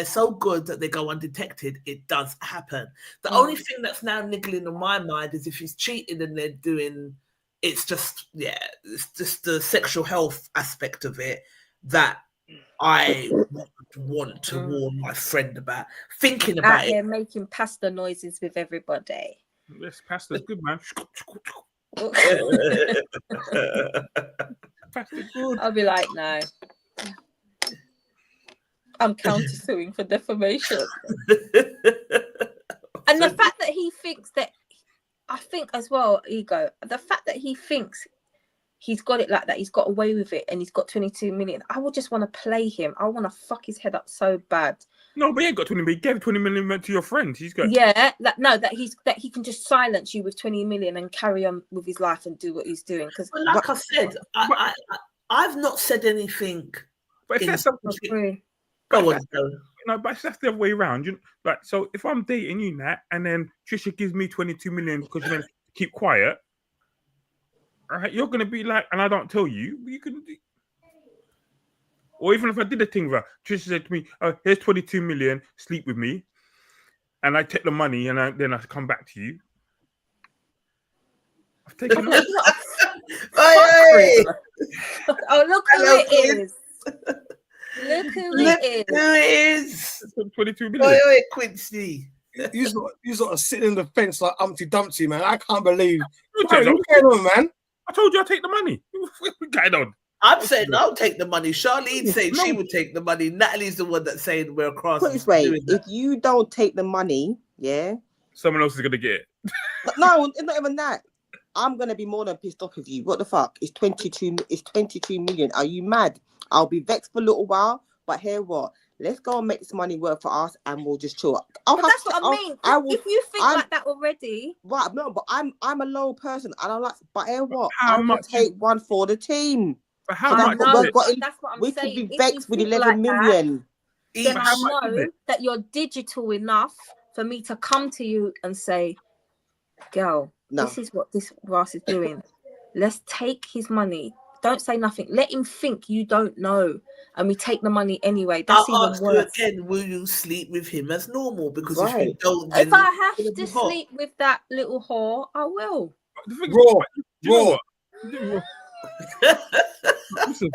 so good that they go undetected. It does happen. The only thing that's now niggling on my mind is if he's cheating and they're doing, it's just the sexual health aspect of it that I want to warn my friend about. Thinking about it.
Making pasta noises with everybody.
Yes, pasta's good, man.
I'll be like, no. I'm counter-suing for defamation. And the fact that he thinks that, I think as well, Ego, the fact that he thinks he's got it like that, he's got away with it, and he's got 22 million, I would just want to play him. I want to fuck his head up so bad.
No, but he ain't got 20 million. He gave 20 million to your friend. He's got that he can just silence you with 20 million and carry on with his life and do what he's doing. Because,
I said, I've not said anything.
But if that's something,
go on.
No, but that's the other way around. So if I'm dating you, Nat, and then Trisha gives me 22 million because you're going to keep quiet, all right, you're going to be like, and I don't tell you, you can. Or even if I did a thing with her, Trisha said to me, "Oh, here's 22 million, sleep with me," and I take the money and then I come back to you. I've taken.
Oh, look who it is. Look who
Look
it
who
is.
it is.
22 million.
Oi, Quincy.
You sort of sitting on the fence like Humpty Dumpty, man. I can't believe.
What's
What's going on, man?
I told you I'll take the money. What's going on?
I'm saying I'll take the money. Charlene's saying
No.
she would take the money. Natalie's the one that's saying we're across.
Put it this way, if you don't take the money, yeah,
Someone else is going to get it.
no, it's not even that. I'm gonna be more than pissed off with you. What the fuck? It's 22 million. Are you mad? I'll be vexed for a little while, but here what? Let's go and make this money work for us, and we'll just chill.
But that's what I mean. If you think like that already,
right? No, but I'm a low person, and I'm like, but here what?
How
I will
much
take one for the team.
But how
I
much?
know,
is it?
but that's what I'm
We
saying.
could be
If you
vexed with
think
11
like
million.
that, then
How
I
much is
know
it?
that you're digital enough for me to come to you and say, girl,
No.
this is what this Ross is doing. Let's take his money. Don't say nothing. Let him think you don't know. And we take the money anyway. That's
I'll
even
ask you
worse.
again, will you sleep with him as normal? Because if
Right.
you don't,
If
then
I
it's
have
gonna
to
be hot.
sleep with that little whore, I will.
The thing is,
Raw,
do you know
raw.
what? Do you know what? Listen,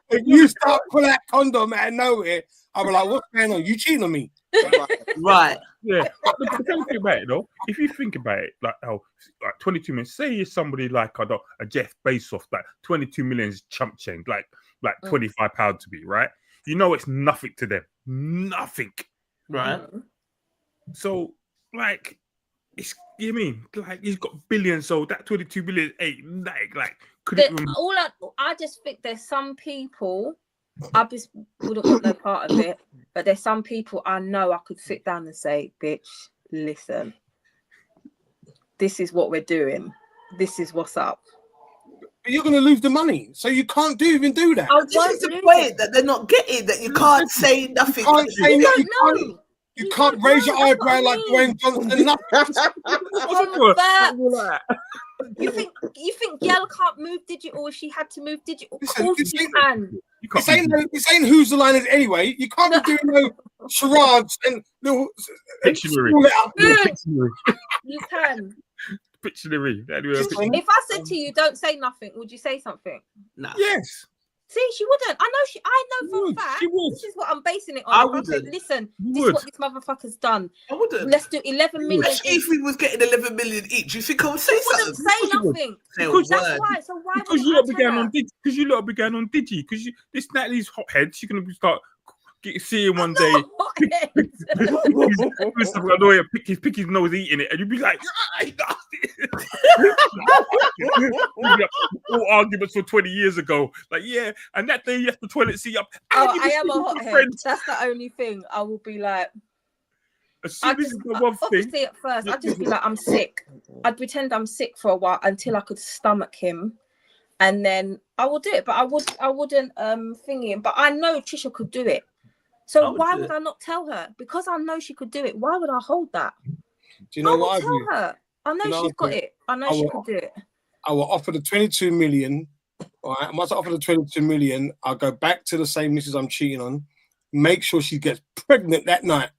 If you start pulling that condom out of nowhere, I'll be like, what's going on? You cheating on me?
Right.
yeah. But the thing about it, though, if you think about it, like 22 million, say you're somebody like a Jeff Bezos, like 22 million is chump change, like £25 to be, right? You know it's nothing to them. Nothing.
Right.
So, like, it's, you mean, like, he's got billions, so that 22 billion ain't like could it
I just think there's some people, I just wouldn't want no part of it, but there's some people I know I could sit down and say, bitch, listen, this is what we're doing. This is what's up.
But you're going to lose the money, so you can't even do that.
I
This
won't
is the
lose
point
it.
that they're not getting, that you can't say nothing.
You can't say
You
that.
don't know.
You can't raise your
know, that's what
eyebrow
I
like
mean.
Dwayne Johnson. Nothing.
You think Gail can't move digital if she had to move digital? Of
Listen,
course
this
she
ain't-
can.
This ain't who's the line is anyway. You can't be doing no charades and little
Pictionary.
You can.
Pictionary.
If I said to you, don't say nothing, would you say something?
No.
Yes.
See, she wouldn't. I know for a fact.
She would.
This is what I'm basing it
I
on. If I said,
wouldn't.
listen,
You
this
would.
is what this motherfucker's done.
I wouldn't.
Let's do 11 million.
Especially if we was getting 11 million each, you think I would say
She wouldn't
something?
say
you would.
nothing.
Say a
Because
That's
word.
why. So why
Because you
wouldn't
lot
I
began
tell
on
her?
Digi. Because you lot began on Digi. Because this Natalie's hothead, she's gonna start seeing one day. Pick his nose eating it, and you'd be like, all arguments from 20 years ago. Like, yeah, and that day you have the toilet seat up.
Oh, I am a hothead. That's the only thing. I will be like,
As soon as the one thing,
obviously at first, I'd just be like, I'm sick. I'd pretend I'm sick for a while until I could stomach him. And then I will do it, but I wouldn't thingy him. But I know Trisha could do it. So why would I not tell her? Because I know she could do it. Why would I hold that?
Do you know what I
tell
do?
her. I know she's got it. I know she could do it.
I will offer the 22 million. All right. Once I offer the 22 million, I'll go back to the same missus I'm cheating on. Make sure she gets pregnant that night.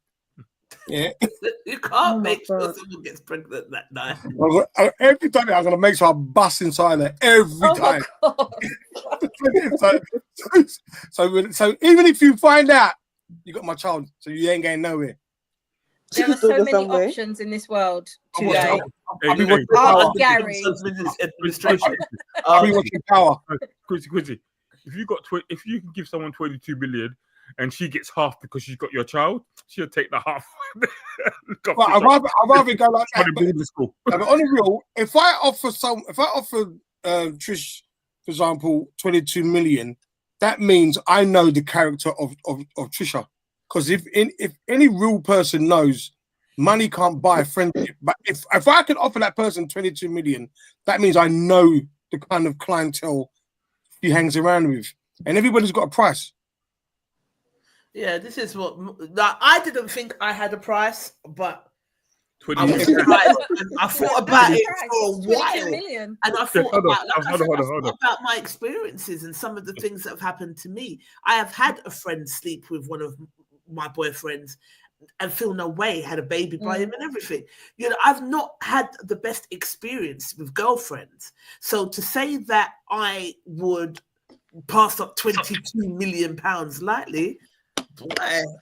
Yeah.
You can't make sure someone gets pregnant that night.
Every time I'm going to make sure I bust inside her. Every time. so even if you find out, you got my child, so you ain't going nowhere.
There are so many options in this world today.
I'll be watching
Power. Gary.
Administration.
I'll be watching Power.
Quizzy. If you can give someone 22 million and she gets half because she's got your child, she'll take the half.
Well, I'd rather go like that. But on the real, if I offer Trish, for example, 22 million, that means I know the character of Trisha. Because if any real person knows money can't buy friendship, but if I could offer that person 22 million, that means I know the kind of clientele he hangs around with, and everybody's got a price.
Yeah, this is what I didn't think I had a price, but I thought about it for a while, and I thought about my experiences and some of the things that have happened to me. I have had a friend sleep with one of my boyfriends and feel no way, had a baby by him and everything. You know, I've not had the best experience with girlfriends. So to say that I would pass up £22 million lightly, boy,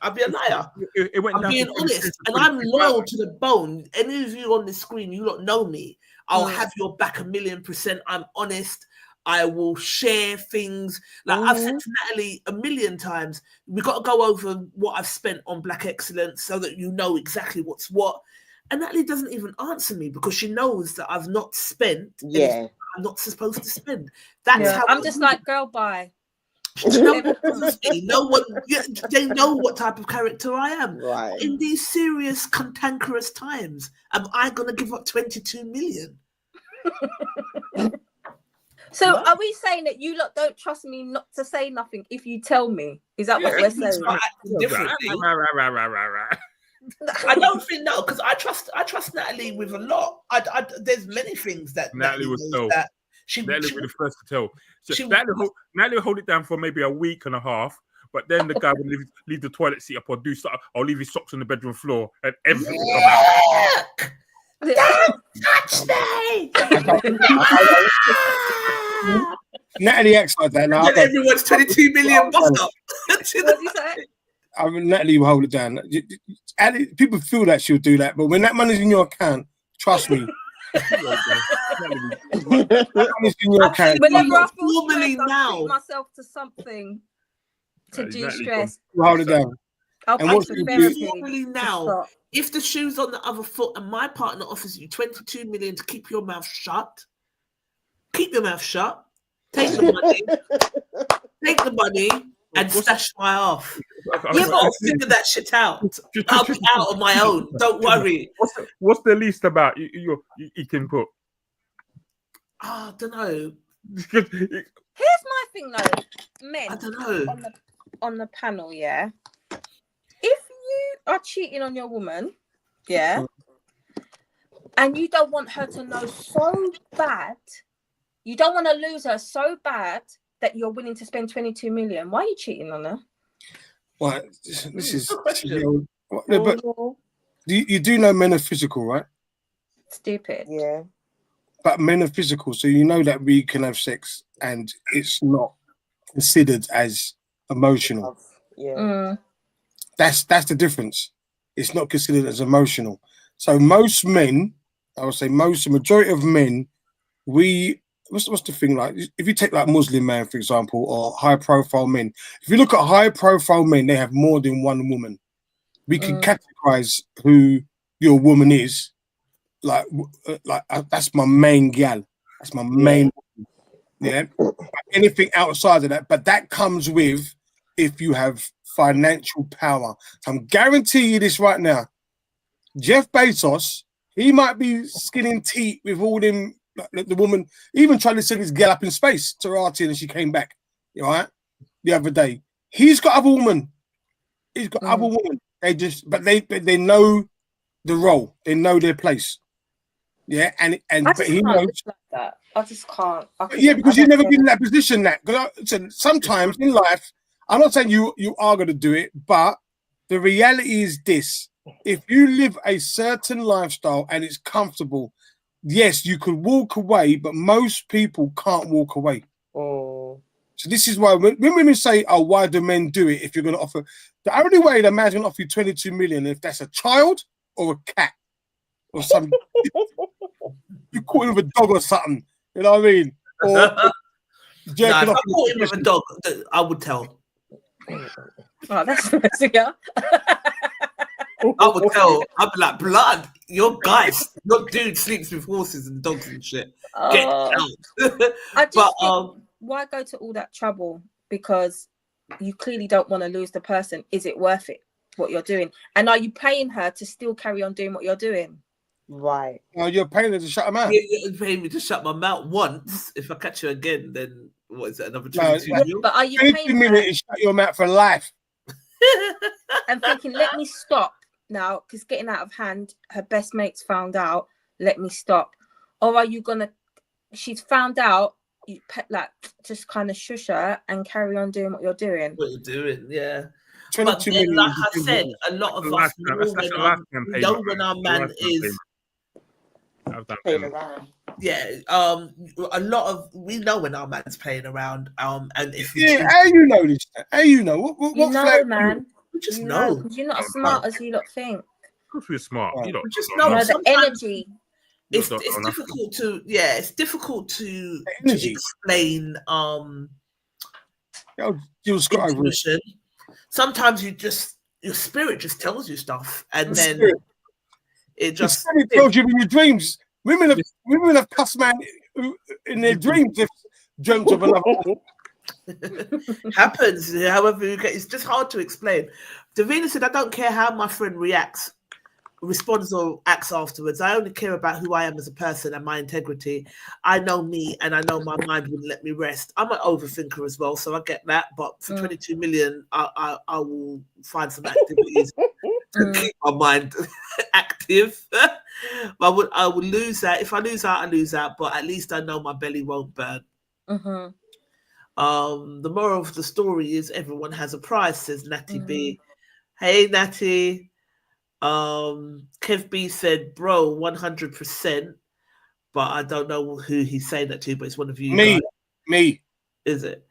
I'd be a liar.
It went
I'm
down
being
to
honest, and I'm loyal to the bone. Any of you on the screen, you don't know me. I'll have your back 1,000,000%. I'm honest. I will share things. Like I've said to Natalie 1,000,000 times, we've got to go over what I've spent on Black Excellence so that you know exactly what's what. And Natalie doesn't even answer me because she knows that I've not spent.
Yeah.
I'm not supposed to spend. That's how
I'm just like, girl, bye.
No one bothers me. No one. They know what type of character I am.
Right.
In these serious, cantankerous times, am I going to give up 22 million?
So are we saying that you lot don't trust me not to say nothing if you tell me? Is that what we're saying?
Differently. I don't think no, because I trust Natalie with a lot. There's many things that
Natalie would tell.
That
Natalie would be the first to tell. Natalie would hold it down for maybe a week and a half, but then the guy would leave the toilet seat up or do something, or leave his socks on the bedroom floor, and everything would come out.
Don't touch me!
Natalie acts like that now.
Everyone's 22 million bust up.
What did you say?
I mean, Natalie will hold it down. People feel that she'll do that, but when that money's in your account, trust me.
Whenever I feel stressed, I treat myself to something to de-stress.
Hold it down.
I'll pay for therapy.
Normally now, if the shoe's on the other foot and my partner offers you 22 million to keep your mouth shut, keep your mouth shut, take the money, and stash my off. You've got to figure that shit out. I'll be out on my own. Don't worry.
What's the least about you can put?
I don't know.
Here's my thing though, men.
I don't know.
On the panel, yeah. If you are cheating on your woman, yeah, and you don't want her to know so bad, you don't want to lose her so bad that you're willing to spend 22 million. Why are you cheating on her?
Well, this is but you do know men are physical, right?
Stupid.
Yeah.
But men are physical, so you know that we can have sex and it's not considered as emotional.
Yeah.
That's the difference. It's not considered as emotional. So most men, I would say majority of men, what's the thing, like if you take like Muslim man, for example, or high profile men, if you look at high profile men, they have more than one woman. We can categorize who your woman is. Like that's my main gal. That's my main. Yeah. Anything outside of that, but that comes with if you have financial power. So I'm guaranteeing you this right now. Jeff Bezos, he might be skinning teeth with all them. Like the woman even tried to send his girl up in space to Rati and she came back. You know, right? The other day. He's got other women. He's got other women. They know the role. They know their place. Yeah, and but he knows
like that. I just can't.
Because you've never been in that position. Sometimes in life, I'm not saying you are going to do it, but the reality is this: if you live a certain lifestyle and it's comfortable, yes, you could walk away, but most people can't walk away.
Oh.
So this is why when women say, "Oh, why do men do it?" If you're going to offer, the only way the man's going to offer you 22 million, if that's a child or a cat or some. You caught him with a dog or something, you know what I mean? Or
if I caught him with a dog, I would tell.
Oh, that's nice, yeah.
I would tell. I'd be like, blood, your dude sleeps with horses and dogs and shit. Get out.
Why go to all that trouble? Because you clearly don't want to lose the person. Is it worth it, what you're doing? And are you paying her to still carry on doing what you're doing?
Right.
Oh, you're paying her to shut her mouth.
You're paying me to shut my mouth once. If I catch you again, then what is it? Another 22 million?
But are you
22 million is shut your mouth for life?
I'm thinking, let me stop now because getting out of hand. Her best mates found out. Let me stop. Or are you gonna? She's found out. You just kind of shush her and carry on doing what you're doing.
What you're doing, yeah.
22 million.
Like I said, a lot of us know when our man is.
I've done
Playing
plenty.
around.
Yeah, a lot of we know when our man's playing around. And if we
Yeah,
choose,
how you know this? How you know? What
You know,
flag-
man.
we just
You
know.
because you're not as
Oh,
smart
no.
as you lot think.
Of course, we're smart.
Right.
You lot
We just
don't
know.
No, the
Sometimes
energy.
You
it's
lot don't know nothing.
difficult to it's difficult to
Energy.
explain
Jill Scott over it.
intuition. Sometimes your spirit just tells you stuff, and
The
then
spirit.
it
The
just
spirit tells you in your dreams. Women have cussed man in their dreams. They've dreamt of another.
happens. However, it's just hard to explain. Davina said, "I don't care how my friend responds or acts afterwards. I only care about who I am as a person and my integrity. I know me, and I know my mind wouldn't let me rest. I'm an overthinker as well, so I get that. But for 22 million, I will find some activities to keep my mind active. I would lose that. If I lose out, I lose out. But at least I know my belly won't burn."
Mm-hmm.
The moral of the story is everyone has a price, says Natty B. Hey, Natty. Kev B said, bro, 100%, but I don't know who he's saying that to, but it's one of you guys.
Me.
Is it?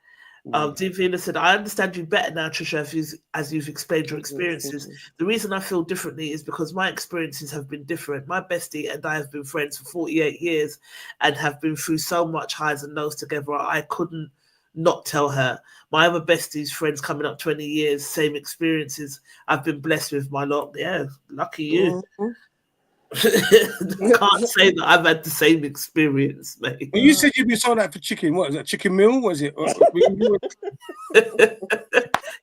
Divina said, I understand you better now, Trisha, as you've explained your experiences. The reason I feel differently is because my experiences have been different. My bestie and I have been friends for 48 years and have been through so much highs and lows together. I couldn't not tell her. My other besties, friends coming up 20 years, same experiences. I've been blessed with my lot. Yeah, lucky you. Can't say that I've had the same experience, mate.
When you said you'd be sold out for chicken, what is that? Chicken meal? Was it?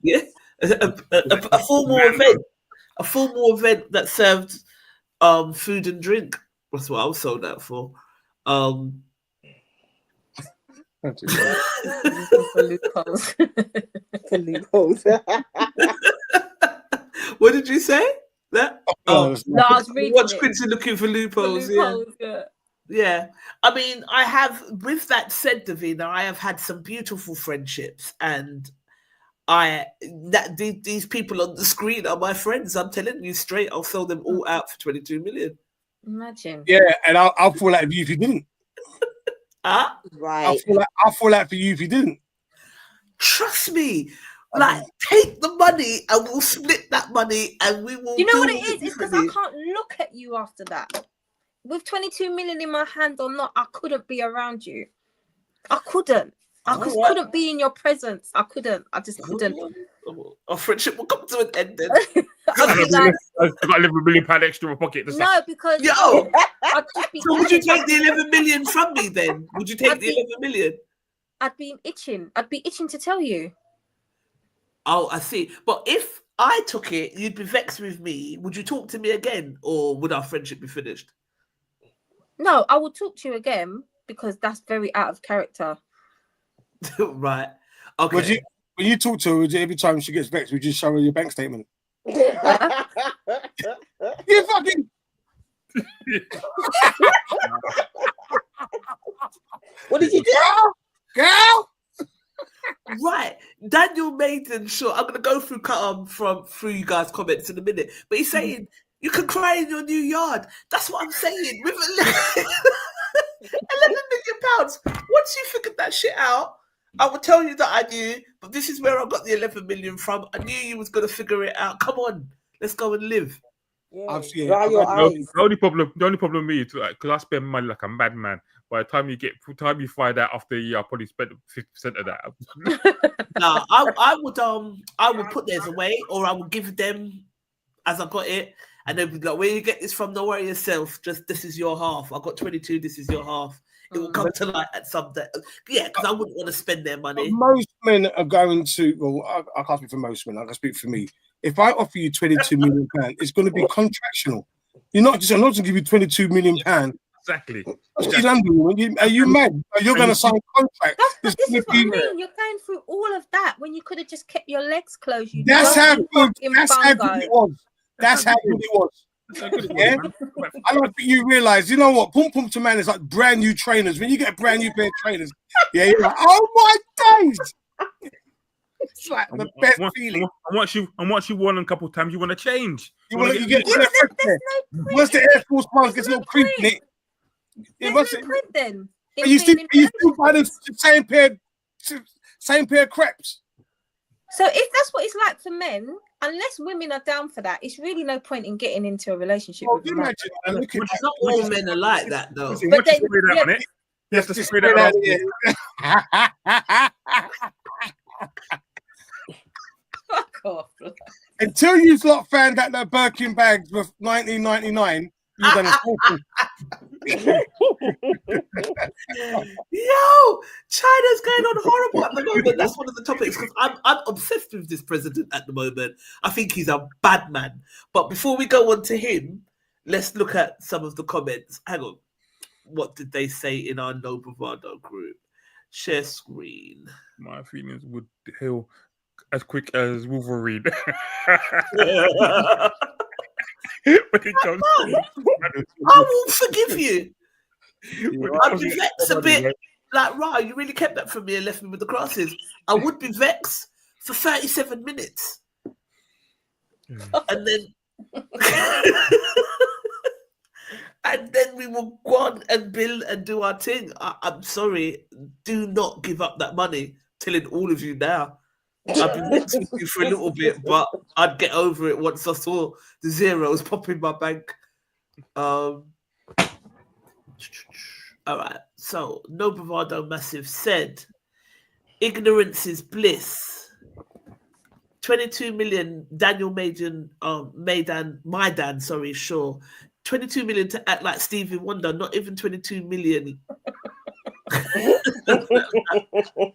Yeah, a formal event. A formal event that served food and drink. That's what I was sold out for.
For loopholes.
For loopholes.
What did you say? That?
No,
No, I was reading
Watch
it.
Quincy looking for
For
loopholes.
loopholes,
Yeah. I mean, I have, with that said, Davina, I have had some beautiful friendships, and these people on the screen are my friends. I'm telling you straight, I'll sell them all out for 22 million.
Imagine.
Yeah, and I'll fall out for you if you didn't.
Huh?
Right.
I'll fall out for you if you didn't.
Trust me. Like, take the money and we'll split that money and we will.
You know what it is? It's because I can't look at you after that. With 22 million in my hand or not, I couldn't be around you. I couldn't. I couldn't be in your presence. I couldn't. I just couldn't.
Our friendship will come to an end then.
I'd be like,
I've got £11 million extra in my pocket.
no, because I'd just be
So would you
itching.
take the 11 million from me then? Would you take the 11 million?
I'd be itching. I'd be itching to tell you.
Oh, I see. But if I took it, you'd be vexed with me. Would you talk to me again, or would our friendship be finished?
No, I will talk to you again because that's very out of character.
Right. Okay.
When you talk to her, every time she gets vexed, would you show her your bank statement? You fucking.
What did you do?
Girl?
Right, Daniel Maiden. Sure, I'm gonna go through you guys' comments in a minute. But he's saying you can cry in your new yard. That's what I'm saying. With 11 million pounds, once you figured that shit out, I will tell you that I knew. But this is where I got the 11 million from. I knew you was gonna figure it out. Come on, let's go and live.
Dry your eyes.
The only problem with me is like, because I spend money like a madman. By the time you find out after a year, I probably spent 50% of that.
Nah, I would put theirs away, or I would give them as I got it, and they'd be like, "Where you get this from? Don't worry yourself. Just this is your half. I got 22. This is your half. It will come to light at some day." Yeah, because I wouldn't want to spend their money.
Most men are going to. Well, I can't speak for most men. I can speak for me. If I offer you 22 million pounds, it's going to be contractual. I'm not just going to give you 22 million pounds.
Exactly.
Are you mad? You're going to sign a contract.
This is what I mean. You're going through all of that when you could have just kept your legs closed.
That's how good it was. That's how good it was. Yeah? I don't think you realise, you know what? Pum Pum to Man is like brand new trainers. When you get a brand new pair of trainers, yeah, you're like, oh my days. It's like the best feeling.
And once you won a couple of times, you want to change.
You get once the Air Force One gets a little creep in it,
There's no point then.
Are you still buying the same pair of crepes?
So if that's what it's like for men, unless women are down for that, it's really no point in getting into a relationship with a man.
Not all men are like that, though.
But then,
you have to spray that
fuck off.
Until you lot found out that Birkin bags were $19.99, you done a
Yo, China's going on horrible at the moment. That's one of the topics because I'm obsessed with this president at the moment. I think he's a bad man. But before we go on to him, let's look at some of the comments. Hang on. What did they say in our No Bravado group? Share screen.
My feelings would heal as quick as Wolverine. When it comes
I will forgive you. I'd be vexed a bit. Like, right, you really kept that from me and left me with the crosses. I would be vexed for 37 minutes. And then and then we will go on and bill and do our thing. I'm sorry. Do not give up that money. Telling all of you now. I've been vexed with you for a little bit, but I'd get over it once I saw the zeros pop in my bank. All right. So, No Bravado Massive said, ignorance is bliss. 22 million, Daniel Maidan, sure. 22 million to act like Stevie Wonder, not even 22 million.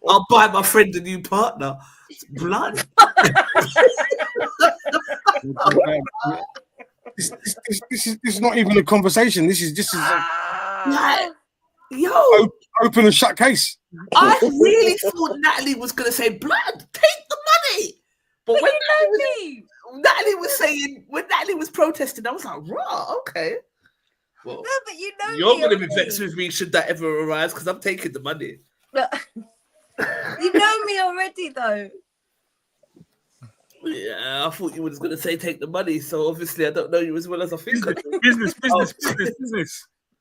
I'll buy my friend a new partner. Blood.
This is not even a conversation. This is
like, yo,
open and shut case.
I really thought Natalie was gonna say, blood, take the money. But when Natalie was saying, when Natalie was protesting, I was like, right, okay. Well,
no, but you know
you're going to be vexed with me should that ever arise because I'm taking the money.
You know me already, though.
Yeah,
I thought you were just going to say take the money, so obviously I don't know you as well as I think.
Business.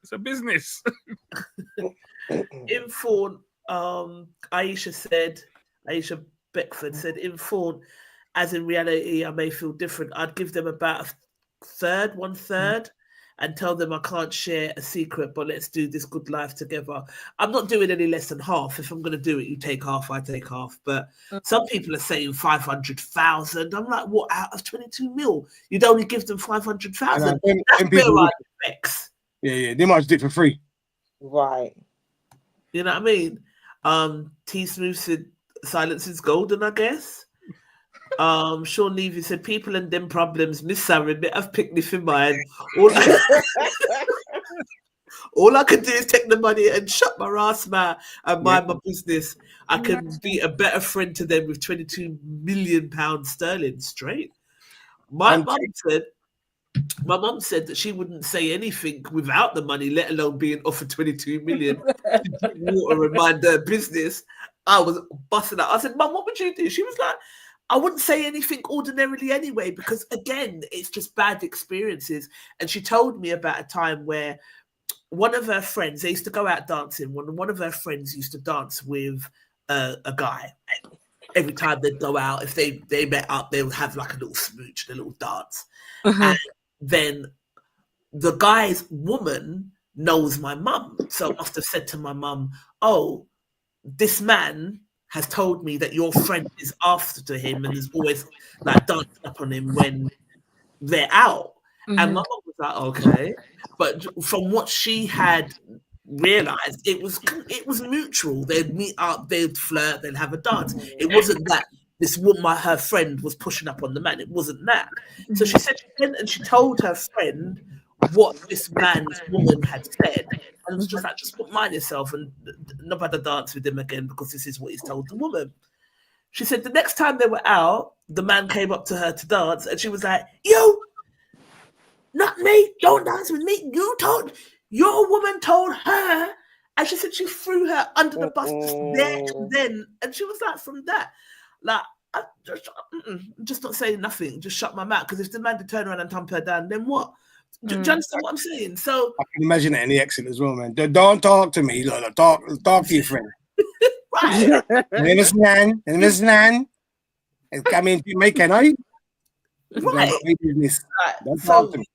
It's a business.
In Fawn, Aisha Beckford said, in Fawn, as in reality, I may feel different. I'd give them about one third, and tell them I can't share a secret, but let's do this good life together. I'm not doing any less than half. If I'm going to do it, you take half, I take half. But some people are saying 500,000. I'm like, what, out of 22 mil? You'd only give them 500,000. That's where I vex.
Yeah, they might do it for free.
Right.
You know what I mean? T Smooth said silence is golden, I guess. Sean Levy said people and them problems, Miss Sarah, bit of picnic for mine. All I can do is take the money and shut my ass mouth and mind my business. I can be a better friend to them with £22 million sterling straight. My mum said that she wouldn't say anything without the money, let alone being offered 22 million to drink water and mind their business. I was busting out. I said, Mum, what would you do? She was like, I wouldn't say anything ordinarily anyway, because again, it's just bad experiences. And she told me about a time where one of her friends, they used to go out dancing. One of her friends used to dance with a guy. Every time they'd go out, if they met up, they would have like a little smooch, a little dance. And then the guy's woman knows my mum. So I must have said to my mum, oh, this man has told me that your friend is after him and is always like dancing up on him when they're out. And my mum was like, okay. But from what she had realized, it was mutual. They'd meet up, they'd flirt, they'd have a dance. It wasn't that this woman, her friend, was pushing up on the man. It wasn't that. So she said she went and she told her friend what this man's woman had said, and it was just like, just mind yourself and not about to dance with him again because this is what he's told the woman. She said the next time they were out, the man came up to her to dance, and she was like, "You, not me, don't dance with me. Your woman told her," and she said she threw her under the bus there and then, and she was like, from that, like, I just not saying nothing, just shut my mouth, because if the man did turn around and thump her down, then what? Do you understand what I'm saying? So
I can imagine it in the accent as well, man. Don't talk to me. Look, talk to your friend.
right.
And this man is coming to make an eye.
Right.
Business.
Right.
Don't
So
talk to me.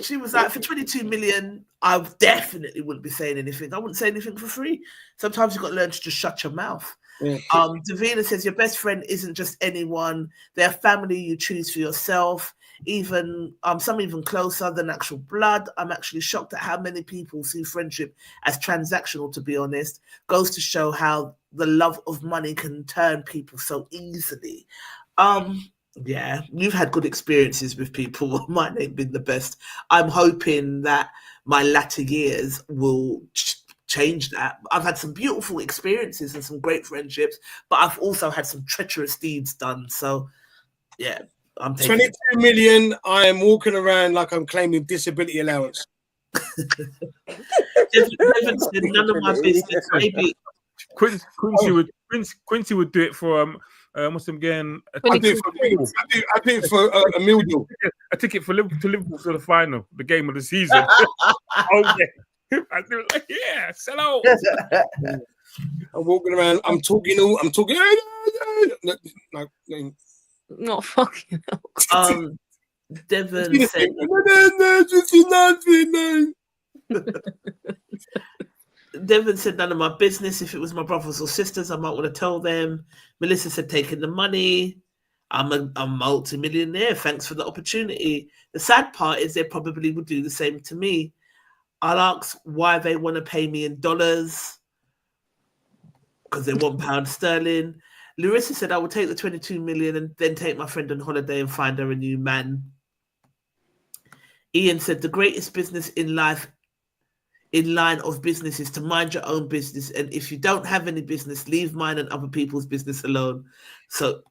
she was like, for 22 million, I definitely wouldn't be saying anything. I wouldn't say anything for free. Sometimes you've got to learn to just shut your mouth.
Yeah.
Davina says your best friend isn't just anyone. They're family you choose for yourself. Even some even closer than actual blood. I'm actually shocked at how many people see friendship as transactional, to be honest. Goes to show how the love of money can turn people so easily. Yeah, you've had good experiences with people. Mine ain't been the best. I'm hoping that my latter years will change that. I've had some beautiful experiences and some great friendships, but I've also had some treacherous deeds done. So, yeah, I'm taking
22 million. I am walking around like I'm claiming disability allowance.
None of my business. Maybe
Quincy would do it for what's him again?
I do it for a meal deal.
A ticket for Liverpool to the final, the game of the season. Oh yeah, I do it. Yeah, sell out.
I'm walking around. I'm talking. No.
Not fucking.
Devon said. Devon said none of my business. If it was my brothers or sisters, I might want to tell them. Melissa said taking the money. I'm a multi-millionaire. Thanks for the opportunity. The sad part is they probably would do the same to me. I'll ask why they want to pay me in dollars because they want pound sterling. Larissa said I will take the 22 million and then take my friend on holiday and find her a new man. Ian said the greatest business in life, in line of business, is to mind your own business, and if you don't have any business, leave mine and other people's business alone. So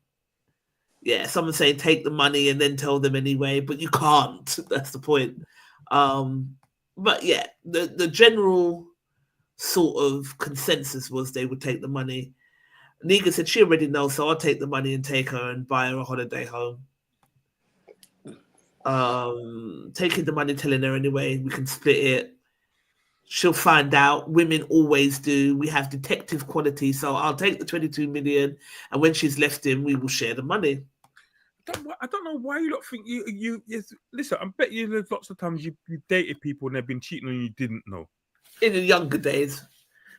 yeah, someone's saying take the money and then tell them anyway, but you can't. That's the point. But yeah, the general sort of consensus was they would take the money. Negan said she already knows, so I'll take the money and take her and buy her a holiday home. Taking the money, telling her anyway, we can split it. She'll find out. Women always do. We have detective quality, so I'll take the 22 million, and when she's left him, we will share the money.
I don't know why you don't think you listen. I bet you there's lots of times you dated people and they've been cheating on you didn't know.
In the younger days,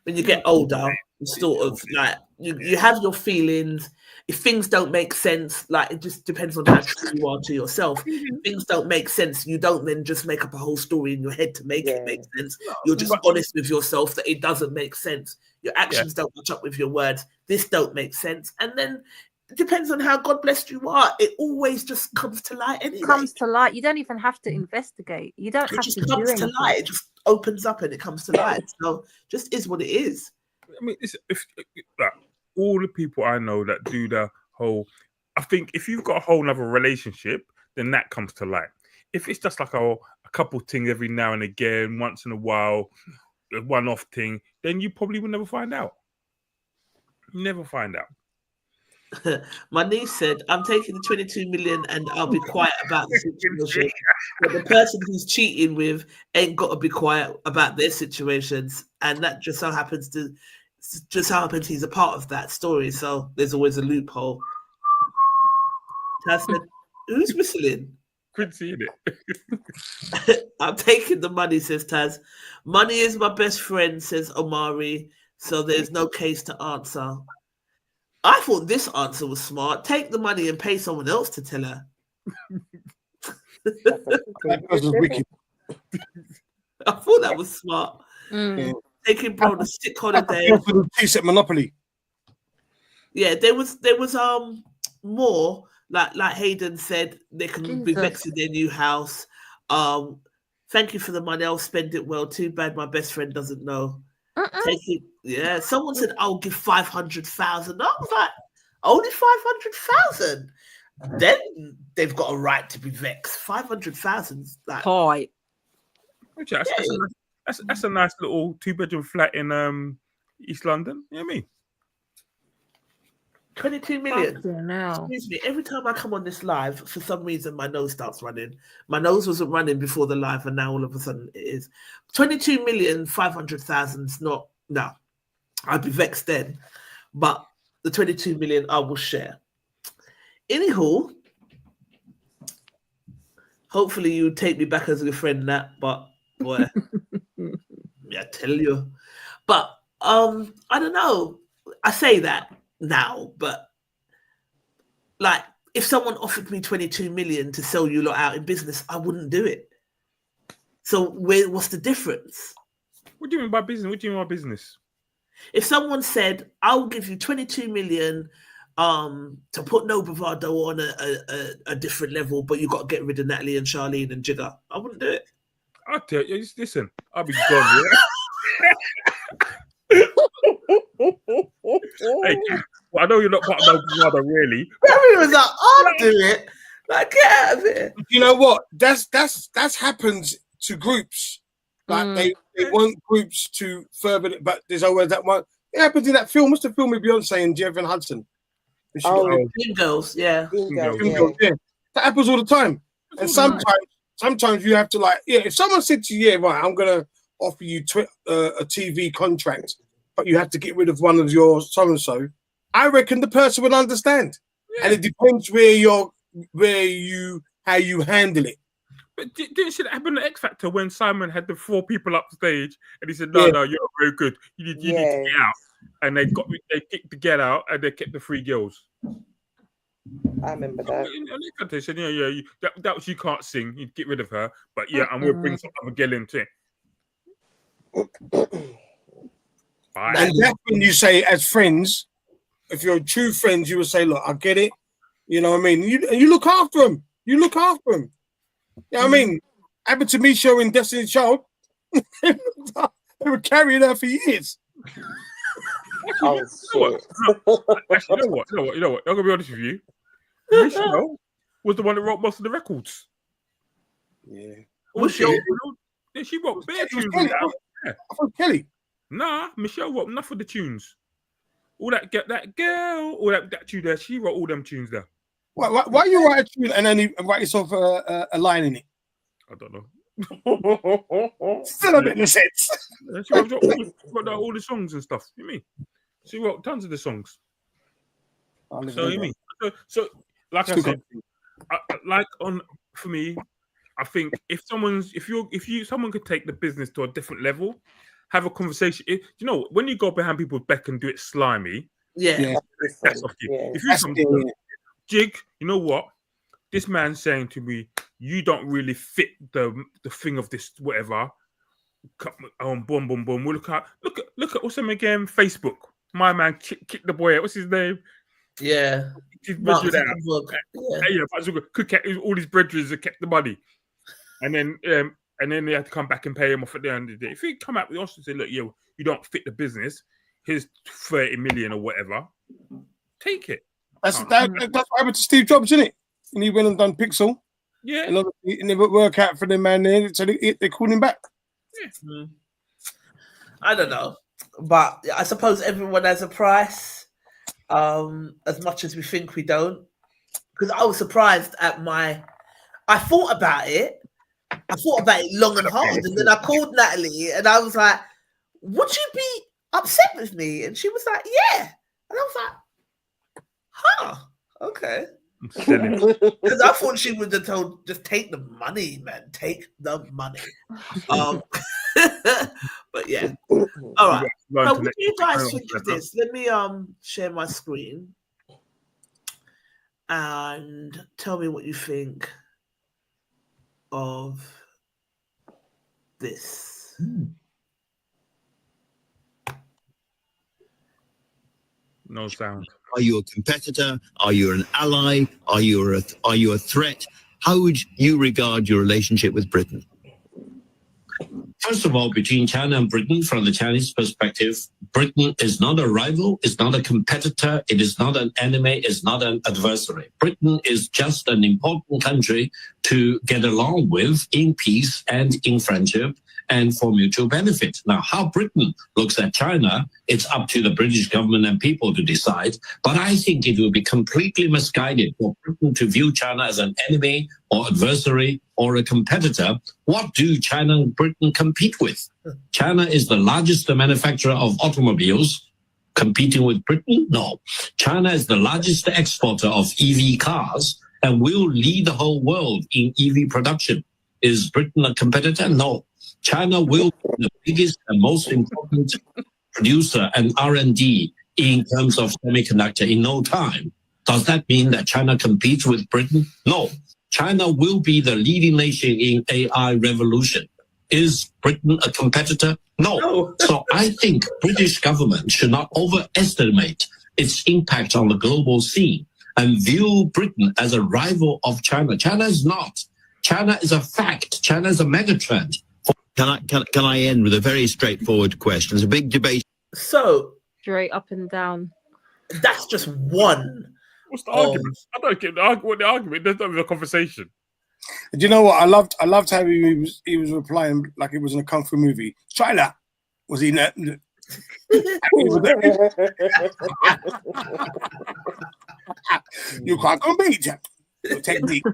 when you get older, sort of like you have your feelings. If things don't make sense, like it just depends on how true you are to yourself. If things don't make sense, you don't then just make up a whole story in your head to make it make sense. You're just honest with yourself that it doesn't make sense. Your actions don't match up with your words. This don't make sense. And then it depends on how God blessed you are. It always just comes to light anyway.
It comes to light. You don't even have to investigate. You don't have to do anything.
Light. It just opens up and it comes to light. So just is what it is.
I mean, if all the people I know that do the whole, I think if you've got a whole other relationship, then that comes to light. If it's just like a couple things every now and again, once in a while, a one-off thing, then you probably will never find out. Never find out.
My niece said, I'm taking the 22 million and I'll be quiet about the situation. But the person who's cheating with ain't got to be quiet about their situations. And that just so happens he's a part of that story. So there's always a loophole. Taz said, who's whistling?
Quincy, innit?
I'm taking the money, says Taz. Money is my best friend, says Omari. So there's no case to answer. I thought this answer was smart. Take the money and pay someone else to tell her.
That was wicked.
I thought that was smart. Taking bro on a sick holiday.
For the two-set monopoly.
Yeah, there was more. Like Hayden said, they can be vexed in their new house. Thank you for the money. I'll spend it well. Too bad my best friend doesn't know. Take it. Yeah, someone said I'll give 500,000. I was like, only 500,000. Then they've got a right to be vexed. 500,000. Like,
Hi.
That's a nice little 2-bedroom flat in East London. You know what I mean?
22 million.
Now.
Excuse me. Every time I come on this live, for some reason, my nose starts running. My nose wasn't running before the live, and now all of a sudden it is. 22,500,000 is not. No, I'd be vexed then. But the 22 million I will share. Anywho, hopefully you take me back as a friend, Nat. But boy, I tell you. But I don't know. I say that now, but like if someone offered me 22 million to sell you lot out in business, I wouldn't do it. So what's the difference?
What do you mean by business? What do you mean by business?
If someone said, I'll give you 22 million to put No Bravado on a different level, but you got to get rid of Natalie and Charlene and Jigger, I wouldn't do it.
I'll tell you, listen, I'll be gone, yeah? Hey, well, I know you're not part of No Bravado, really.
Barry was like, I'll do it. Like, get out of here.
You know what? That's happens to groups. Like they want groups to further it, but there's always that one. It happens in that film. What's the film with Beyonce and Jevon Hudson?
Dream Girls, yeah.
Dream Girls, yeah. That happens all the time. And sometimes you have to if someone said to you, yeah, right, I'm gonna offer you a TV contract, but you have to get rid of one of your so-and-so, I reckon the person would understand. Yeah. And it depends how you handle it.
But didn't shit happen at X Factor when Simon had the 4 people up stage and he said, no, you're not very good. You need to get out. And they kicked the get out and they kept the 3 girls.
I remember that.
And they said, that was, you can't sing. You'd get rid of her. But yeah, I'm going to bring some other girl into it.
And that's when you say, as friends, if you're true friends, you will say, look, I get it. You know what I mean? You look after them. You look after them. You know what I mean? Happened to me showing Destiny's Child. They were carrying her for years.
Oh, shit.
Actually, you know what? I'm going to be honest with you. Michelle was the one that wrote most of the records.
Yeah.
Michelle, she wrote bare tunes.
I thought Kelly.
Nah, Michelle wrote enough of the tunes. All that girl, all that tune there, she wrote all them tunes there.
Why you write a tune and then you write yourself a line in it?
I don't know.
Still a bit of sense.
She wrote all the songs and stuff. You mean? She wrote tons of the songs. So you mean? So like I said, for me, I think if someone could take the business to a different level, have a conversation. When you go behind people's back and do it slimy, that's off you. If you come to Jig, you know what? This man's saying to me, you don't really fit the thing of this whatever. Boom, boom, boom. We'll look at what's him again? Facebook. My man kicked the boy out. What's his name?
Yeah.
All his brethren have kept the money. And then they had to come back and pay him off at the end of the day. If he come out with us and say, look, you don't fit the business, here's 30 million or whatever, take it.
That's what happened to Steve Jobs, isn't it? And he went and done Pixel.
Yeah.
And it never worked out for the man there, so they called him back.
Yeah.
I don't know. But I suppose everyone has a price, as much as we think we don't. Because I was surprised at I thought about it long and hard, and then I called Natalie and I was like, would you be upset with me? And she was like, yeah. And I was like, huh, okay. Because I thought she would have told, just take the money, man. Take the money. But yeah. All right. So what do you guys think of this? Let me share my screen and tell me what you think of this.
No sound.
Are you a competitor? Are you an ally? Are you a threat? How would you regard your relationship with Britain?
First of all, between China and Britain, from the Chinese perspective, Britain is not a rival, it's not a competitor, it is not an enemy, it's not an adversary. Britain is just an important country to get along with in peace and in friendship and for mutual benefit. Now, how Britain looks at China, it's up to the British government and people to decide. But I think it will be completely misguided for Britain to view China as an enemy or adversary or a competitor. What do China and Britain compete with? China is the largest manufacturer of automobiles. Competing with Britain? No. China is the largest exporter of EV cars and will lead the whole world in EV production. Is Britain a competitor? No. China will be the biggest and most important producer and R&D in terms of semiconductor in no time. Does that mean that China competes with Britain? No. China will be the leading nation in AI revolution. Is Britain a competitor? No. So I think British government should not overestimate its impact on the global scene and view Britain as a rival of China. China is not. China is a fact. China is a megatrend.
Can I end with a very straightforward question? There's a big debate.
So
Straight up and down.
that's just one.
What's the argument? I don't get the argument. There's not even a conversation.
Do you know what? I loved how he was replying like it was in a kung fu movie. China, was he not? You can't compete. Technique.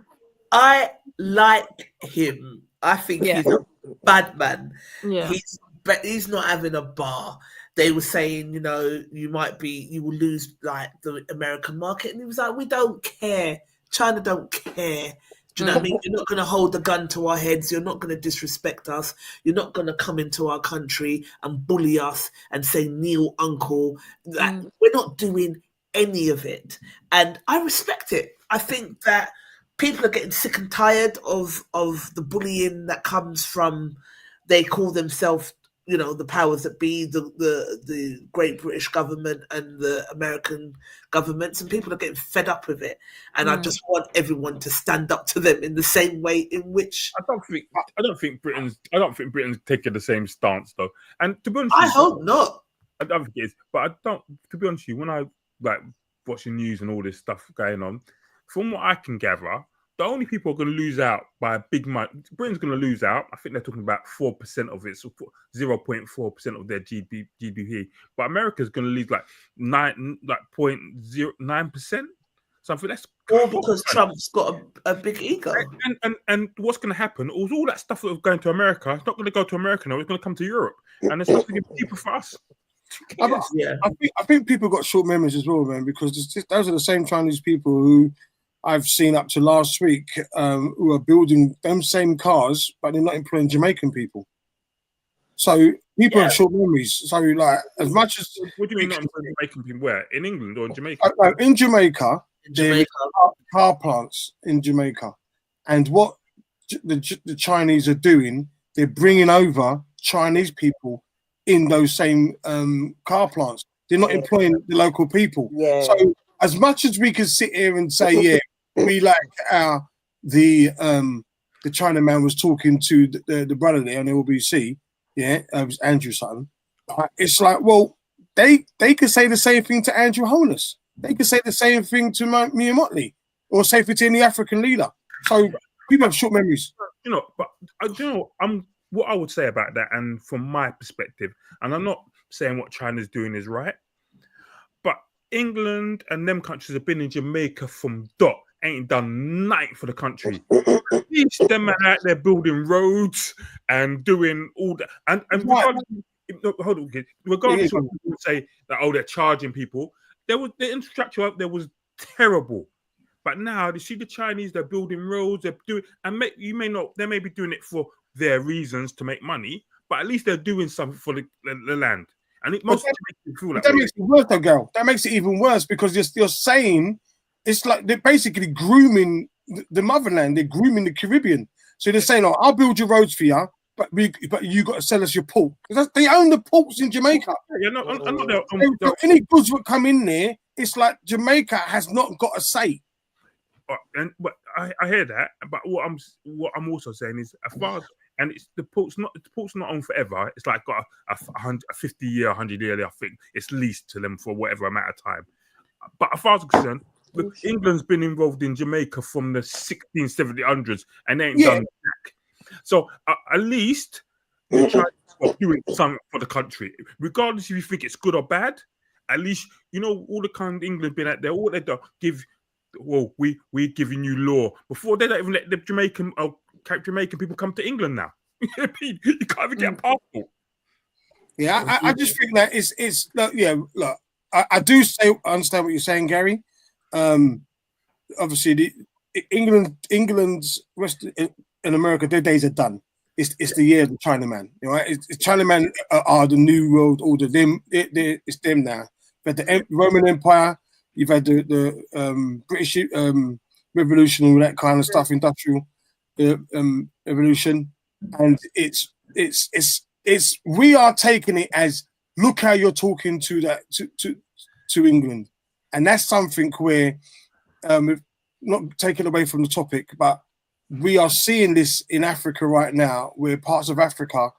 I like him. I think he's a bad man.
Yeah.
He's not having a bar. They were saying, you will lose like the American market, and he was like, we don't care. China don't care. Do you know what I mean? You're not going to hold the gun to our heads. You're not going to disrespect us. You're not going to come into our country and bully us and say, kneel, uncle. We're not doing any of it. And I respect it. I think that people are getting sick and tired of the bullying that comes from, they call themselves, the powers that be, the Great British government and the American governments, and people are getting fed up with it. And I just want everyone to stand up to them in the same way in which
I don't think Britain's taking the same stance though. And to be honest,
I hope not.
I don't think it is, but I don't. To be honest with you, when I like watching news and all this stuff going on, from what I can gather, the only people who are going to lose out by a big money, Britain's going to lose out. I think they're talking about 4% of it, so 0.4% of their GDP. But America's going to lose like 0.09%. Something that's
all because Trump's got a big ego.
And what's going to happen? All that stuff that was going to America, it's not going to go to America now. It's going to come to Europe, and it's not going to be cheaper for us.
I think people got short memories as well, man, because those are the same Chinese people who I've seen up to last week who are building them same cars, but they're not employing Jamaican people. So people have short memories. So like, as much as
what do you mean not employing Jamaican people? Where, in England or in Jamaica?
In Jamaica, there are car plants in Jamaica, and what the Chinese are doing, they're bringing over Chinese people in those same car plants. They're not employing the local people. Yeah. So as much as we can sit here and say, we like how the Chinaman was talking to the brother there on the LBC, it was Andrew Sutton. It's like, well, they could say the same thing to Andrew Holness. They could say the same thing to Mia Motley, or say for any African leader. So people have short memories.
But what I would say about that, and from my perspective, and I'm not saying what China's doing is right, but England and them countries have been in Jamaica from dot, ain't done nothing for the country. At least them are out there building roads and doing all that. And regardless of what people say that, they are charging people, the infrastructure up there was terrible. But now you see the Chinese, they're building roads, they're doing, and they may be doing it for their reasons to make money, but at least they're doing something for the land. And it must make feel
that makes it worse, though, girl. That makes it even worse because you're saying it's like they're basically grooming the motherland. They're grooming the Caribbean. So they're saying, "Oh, I'll build your roads for you, but you got to sell us your pork." Because they own the ports in Jamaica. So any goods that come in there, it's like Jamaica has not got a say.
But I hear that. But what I'm also saying is, as far as, and it's the port's not on forever. It's like got a 50-year, 100-year. I think it's leased to them for whatever amount of time. But as far as I'm concerned, England's been involved in Jamaica from the 1600s, 1700s, and they ain't done back. So at least the Chinese are doing something for the country, regardless if you think it's good or bad. At least you know all the kind of England been out there. All they do give. Well, we're giving you law before they don't even let the Jamaican people come to England now. You can't even get a passport.
Yeah, I just think that it's look, I do understand what you're saying, Gary. Obviously, England's West in America, their days are done. It's the year of the Chinaman. You know, Chinaman are the new world order. It's them now. But the Roman Empire, you've had the British Revolution and all that kind of stuff, Industrial Revolution, and it's we are taking it as look how you're talking to England, and that's something where not taken away from the topic, but we are seeing this in Africa right now, where parts of Africa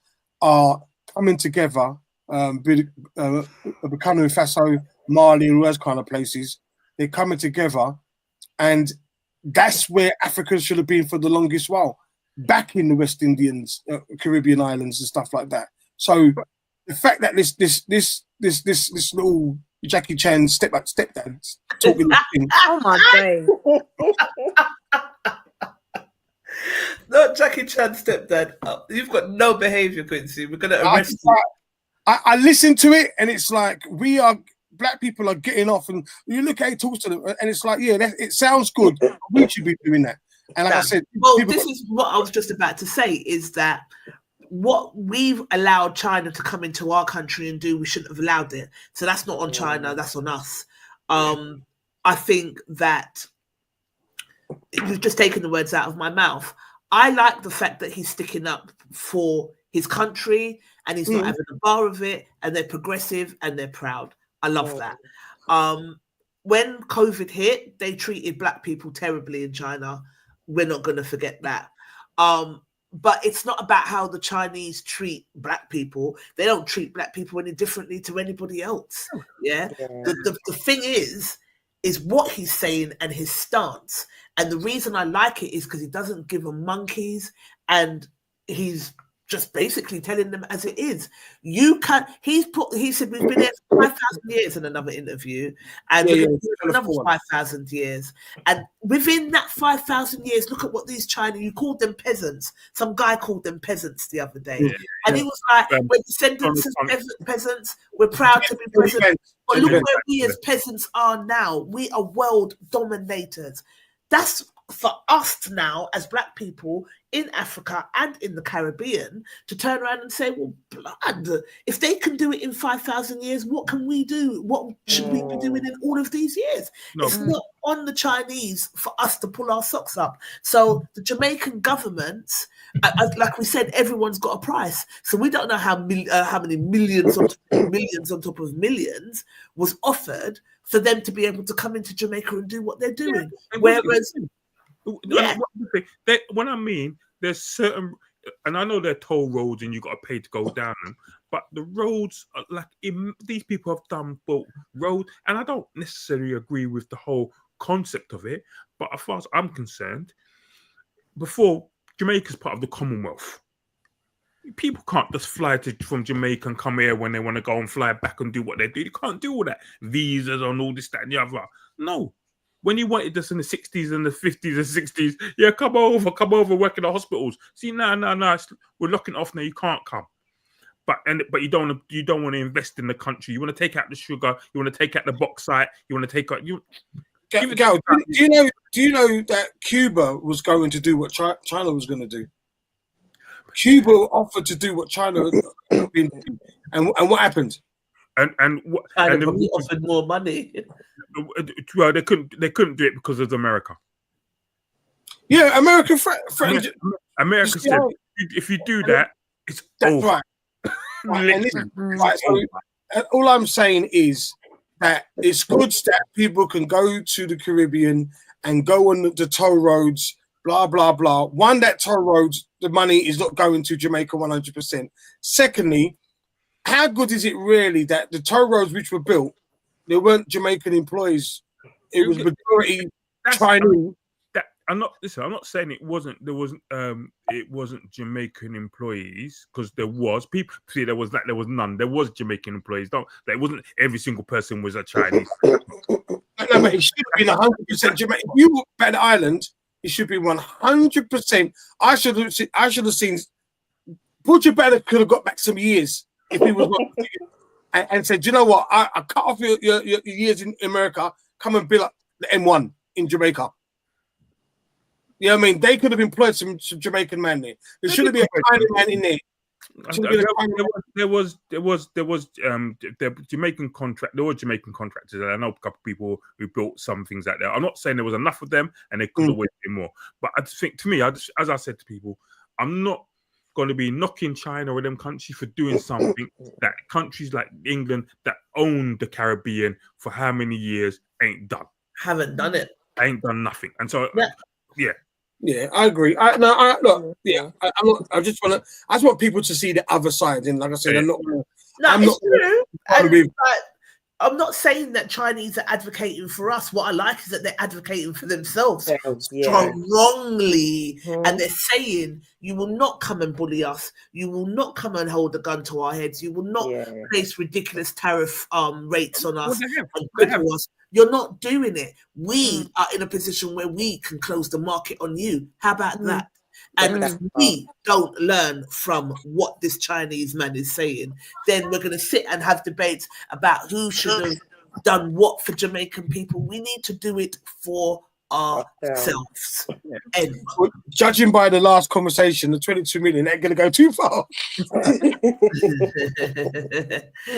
are coming together, Burkina Faso, Mali, and all those kind of places. They're coming together, and that's where Africa should have been for the longest while, back in the West Indians, Caribbean islands, and stuff like that. So the fact that this little Jackie Chan stepdad talking this thing.
Oh my god!
Not Jackie Chan stepdad. You've got no behaviour, Quincy. We're gonna arrest you.
I listen to it, and it's like black people are getting off, and you look at it, talk to them, and it's like, yeah, it sounds good. We should be doing that. And like I said,
this is what I was just about to say, is that what we've allowed China to come into our country and do, we shouldn't have allowed it. So that's not on China, that's on us. I think that you've just taken the words out of my mouth. I like the fact that he's sticking up for his country and he's not having a bar of it, and they're progressive and they're proud. I love that. When COVID hit, they treated black people terribly in China. We're not going to forget that. But it's not about how the Chinese treat black people. They don't treat black people any differently to anybody else. Yeah. The thing is what he's saying and his stance. And the reason I like it is because he doesn't give them monkeys, and he's just basically telling them as it is. You can't. He said we've been here for 5,000 years in another interview, and we're going to do another 5,000 years. And within that 5,000 years, look at what these Chinese. You called them peasants. Some guy called them peasants the other day, and he was like, "We're descendants of peasants. We're proud to be peasants. But look where we as peasants are now. We are world dominators." That's for us now as black people in Africa and in the Caribbean to turn around and say, well, blood, if they can do it in 5,000 years, what can we do? What should we be doing in all of these years? It's not on the Chinese for us to pull our socks up. So the Jamaican government, like we said, everyone's got a price. So we don't know how many millions on top of millions was offered for them to be able to come into Jamaica and do what they're doing. Whereas...
when I mean there's certain, and I know they're toll roads and you got to pay to go down them, but the roads are like these people have built road, and I don't necessarily agree with the whole concept of it, but as far as I'm concerned, before, Jamaica's part of the Commonwealth. People can't just fly from Jamaica and come here when they want to go and fly back and do what they do. You can't do all that. Visas and all this, that, and the other. No. When you wanted this in the 60s and the 50s and 60s, yeah, come over, work in the hospitals. See, no, we're locking off now. You can't come. But you don't want to invest in the country. You want to take out the sugar. You want to take out the bauxite. You want to take out you.
Gal, do you know that Cuba was going to do what China was going to do? Cuba offered to do what China was going to do, and what happened?
And they offered more money.
Well, they couldn't do it because of America.
Yeah, America
said if you do that, it's over.
Right. And listen, right, so all I'm saying is that it's good that people can go to the Caribbean and go on the toll roads, blah, blah, blah. One, that toll roads, the money is not going to Jamaica 100%. Secondly, how good is it really that the toll roads which were built, they weren't Jamaican employees? It was majority Chinese.
I'm not saying it wasn't Jamaican employees, because there was people. See, there was none. There was Jamaican employees. It wasn't every single person was a Chinese.
No, but it should have been 100% Jamaican. If you look at the island, it should be 100%. I should have seen. Butcher Better could have got back some years if he was and said, you know what, I cut off your years in America, come and build up the M1 in Jamaica. You know what I mean? They could have employed some Jamaican man there. There should have been a Chinese man in there.
There was Jamaican contract. There were Jamaican contractors, and I know a couple of people who built some things out there. I'm not saying there was enough of them, and there could always be more. But I think, to me, as I said to people, I'm not going to be knocking China or them countries for doing something that countries like England that own the Caribbean for how many years ain't done.
Haven't done it.
Ain't done nothing. And so, yeah.
Yeah, I agree. I just want people to see the other side. And like I said,
I'm not saying that Chinese are advocating for us. What I like is that they're advocating for themselves strongly. And they're saying, you will not come and bully us. You will not come and hold a gun to our heads. You will not place ridiculous tariff rates on us and cripple us. You're not doing it. We are in a position where we can close the market on you. How about that? And if we don't learn from what this Chinese man is saying, then we're going to sit and have debates about who should have done what for Jamaican people. We need to do it for ourselves.
Well, judging by the last conversation, the 22 million ain't going to go too far.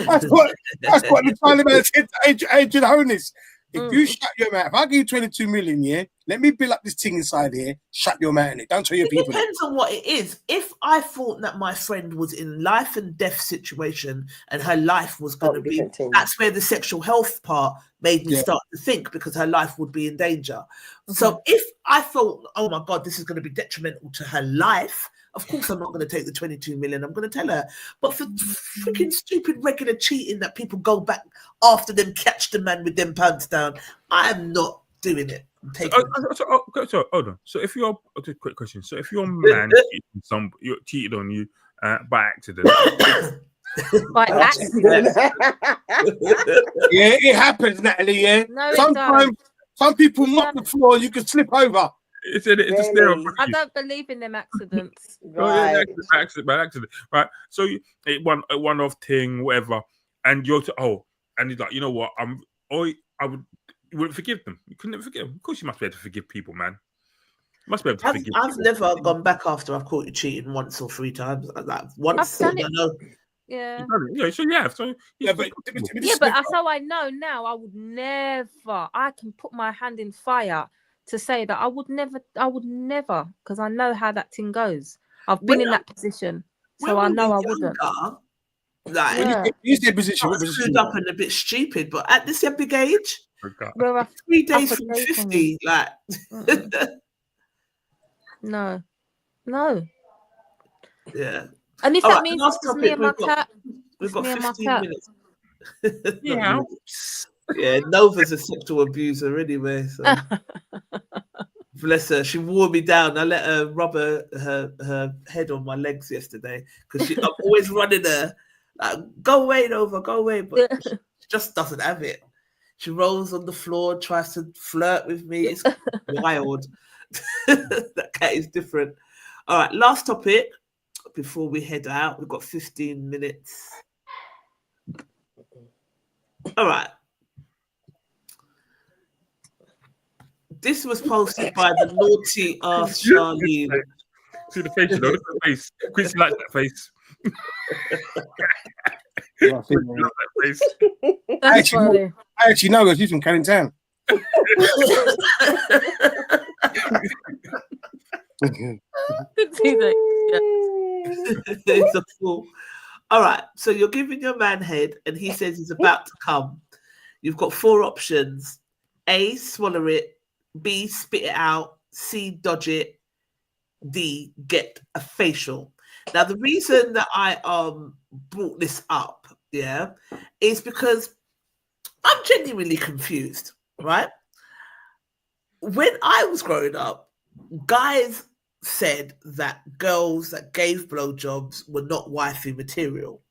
That's what the Taliban said to Adrian Honis. If you shut your mouth, if I give you 22 million, let me build up this thing inside here, shut your mouth in it. Don't tell your people.
It depends on what it is. If I thought that my friend was in life and death situation and her life was going to be, that's where the sexual health part made me start to think, because her life would be in danger. So if I thought, oh my God, this is going to be detrimental to her life, of course I'm not going to take the 22 million. I'm going to tell her. But for freaking stupid regular cheating that people go back after them, catch the man with them pants down, I am not doing it. I'm taking
so hold on. So if you're, quick question. So if your man cheated on you by accident.
By accident.
It happens, Natalie. Yeah.
No,
sometimes some people mop the floor and you can slip over.
It's a stereotype.
I don't believe in them accidents.
By accident, right? So a one-off thing, whatever, and you're and he's like, you know what? You wouldn't forgive them. You couldn't forgive them. Of course, you must be able to forgive people, man. You must be able to forgive.
I've never gone back after I've caught you cheating once or 3 times. Like once,
I've done it.
I know.
Yeah.
So you have. So
but
that's how I know now. I would never. I can put my hand in fire to say that I would never, because I know how that thing goes. I've been in that position, so I know I wouldn't.
Like,
use their position.
Screwed up and a bit stupid, but at this big age,
we're
3 days from 50, like.
No.
Yeah.
And if that means it's me and my cat,
we've got 15 minutes.
Yeah.
Yeah, Nova's a sexual abuser anyway. So. Bless her. She wore me down. I let her rub her head on my legs yesterday because I'm always running her. Like, go away, Nova, go away. But she just doesn't have it. She rolls on the floor, tries to flirt with me. It's wild. That cat is different. All right, last topic before we head out. We've got 15 minutes. All right. This was posted by the naughty ass Charlene.
See the face, look at the face. Quincy likes that face.
I actually know because he's from Canning Town.
It's a fool. All right, so you're giving your man head and he says he's about to come. You've got 4 options. A, swallow it. B, spit it out. C, dodge it. D, get a facial. Now, the reason that I brought this up, is because I'm genuinely confused, right? When I was growing up, guys said that girls that gave blowjobs were not wifey material.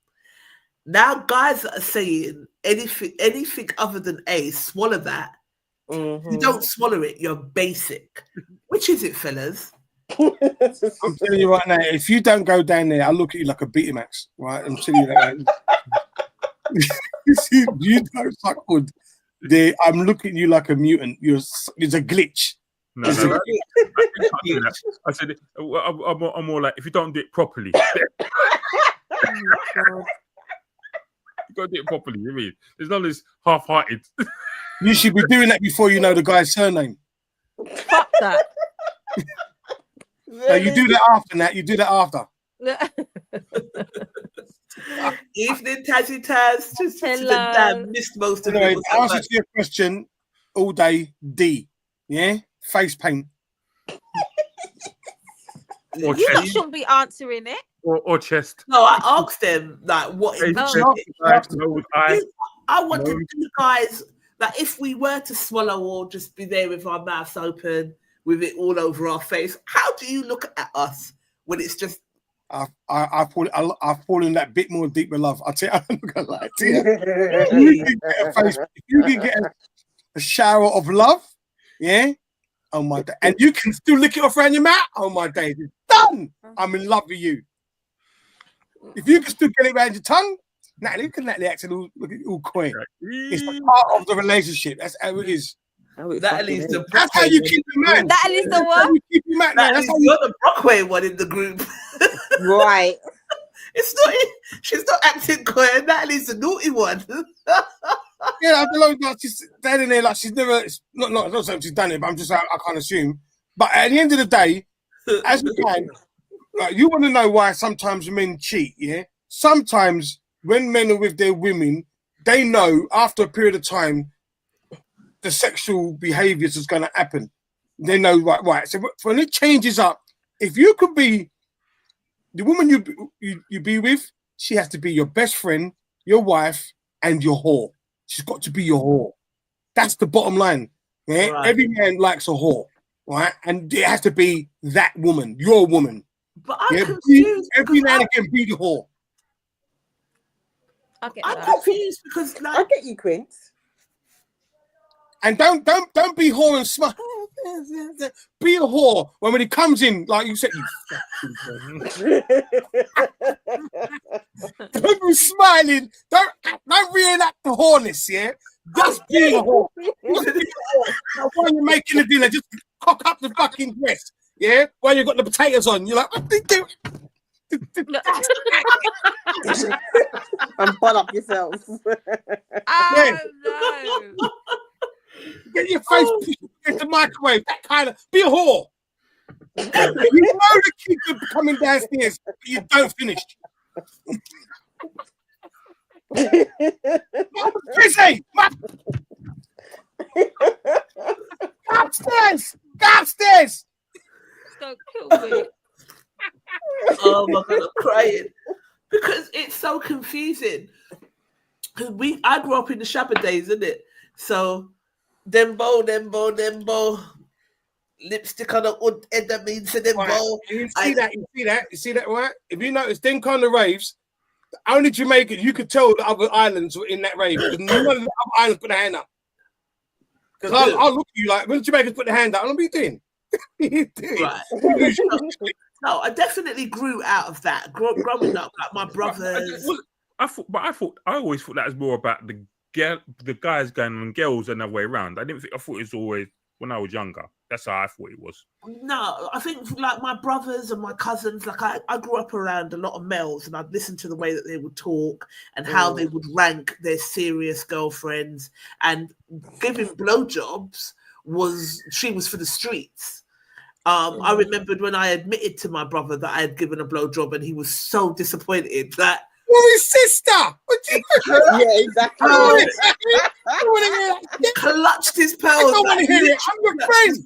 Now guys that are saying anything other than A, swallow that. You don't swallow it, you're basic. Which is it, fellas?
I'm telling you right now, if you don't go down there, I'll look at you like a Betamax, right? I'm telling you that. You don't suck good. I'm looking at you like a mutant. There's a glitch.
No, I said, I'm more like, if you don't do it properly. You got to do it properly, you mean? There's none of this half-hearted.
You should be doing that before you know the guy's surname.
Fuck that.
No, you do that after that. You do that after.
Evening, Tazzy Taz. Just damn, missed most of
anyway,
it.
Answer to your question all day, D. Yeah? Face paint.
You lot shouldn't be answering it.
Or chest.
No, I asked them, like, what... I wanted you guys, like, if we were to swallow or just be there with our mouths open, with it all over our face, how do you look at us when it's just...
I fall in that bit more deeper love. I tell you, I'm not gonna lie to you. If you can get a shower of love, yeah, oh my day, and you can still lick it off around your mouth, oh my days, it's done. I'm in love with you. If you can still get it around your tongue, Natalie, you can let the accent all coy. It's a part of the relationship. That's how it is. That's how you keep your man.
That is the one.
That's how you're the Brockway one in the group.
Right.
It's not. She's not acting coy. Natalie's the naughty one.
Yeah, I don't know. Like she's standing there like she's never. It's not something she's done it, but I'm just. I can't assume. But at the end of the day, as a man, like, you want to know why sometimes men cheat. Yeah, sometimes when men are with their women, they know after a period of time the sexual behaviors is going to happen. They know right. So when it changes up, if you could be the woman you be with, she has to be your best friend, your wife, and your whore. She's got to be your whore. That's the bottom line. Yeah? Right. Every man likes a whore, right? And it has to be that woman, your woman.
But I'm confused.
Every man can be the whore.
I'm confused because, like,
I get you, Quince.
And don't be whore and smile. Be a whore when he comes in, like you said. Don't be smiling. Don't reenact the whoreness, yeah. Just be a whore. While you're making the dinner, just cock up the fucking dress, yeah. While you got the potatoes on, you're like, what they do?
And butt up yourself.
Yeah.
No.
Get your face pushed against the microwave. That kind of be a whore. You know the kids are coming downstairs, but you don't finish. Chrissy, go upstairs. Go upstairs.
Don't kill me.
Oh my God, I'm crying because it's so confusing. I grew up in the Shabba days, isn't it? So. Dembo, lipstick on the hood, and that means to Dembo.
Right. You see that, right? If you notice, them kind of raves, only Jamaica, you could tell the other islands were in that rave because none of the other islands put their hand up. Because I'll look at you like, when the Jamaicans put their hand up, what are you doing?
Right. No, I definitely grew out of that. Growing up, like my brothers.
I always thought that was more about the guys going on girls and the other way around. I thought it was always when I was younger. That's how I thought it was.
No, I think like my brothers and my cousins, like I grew up around a lot of males and I'd listen to the way that they would talk and how they would rank their serious girlfriends, and giving blowjobs she was for the streets. I remembered when I admitted to my brother that I had given a blowjob and he was so disappointed that
his sister.
Yeah, exactly.
Clutched his pearls.
I don't want to hear it. I'm your friend.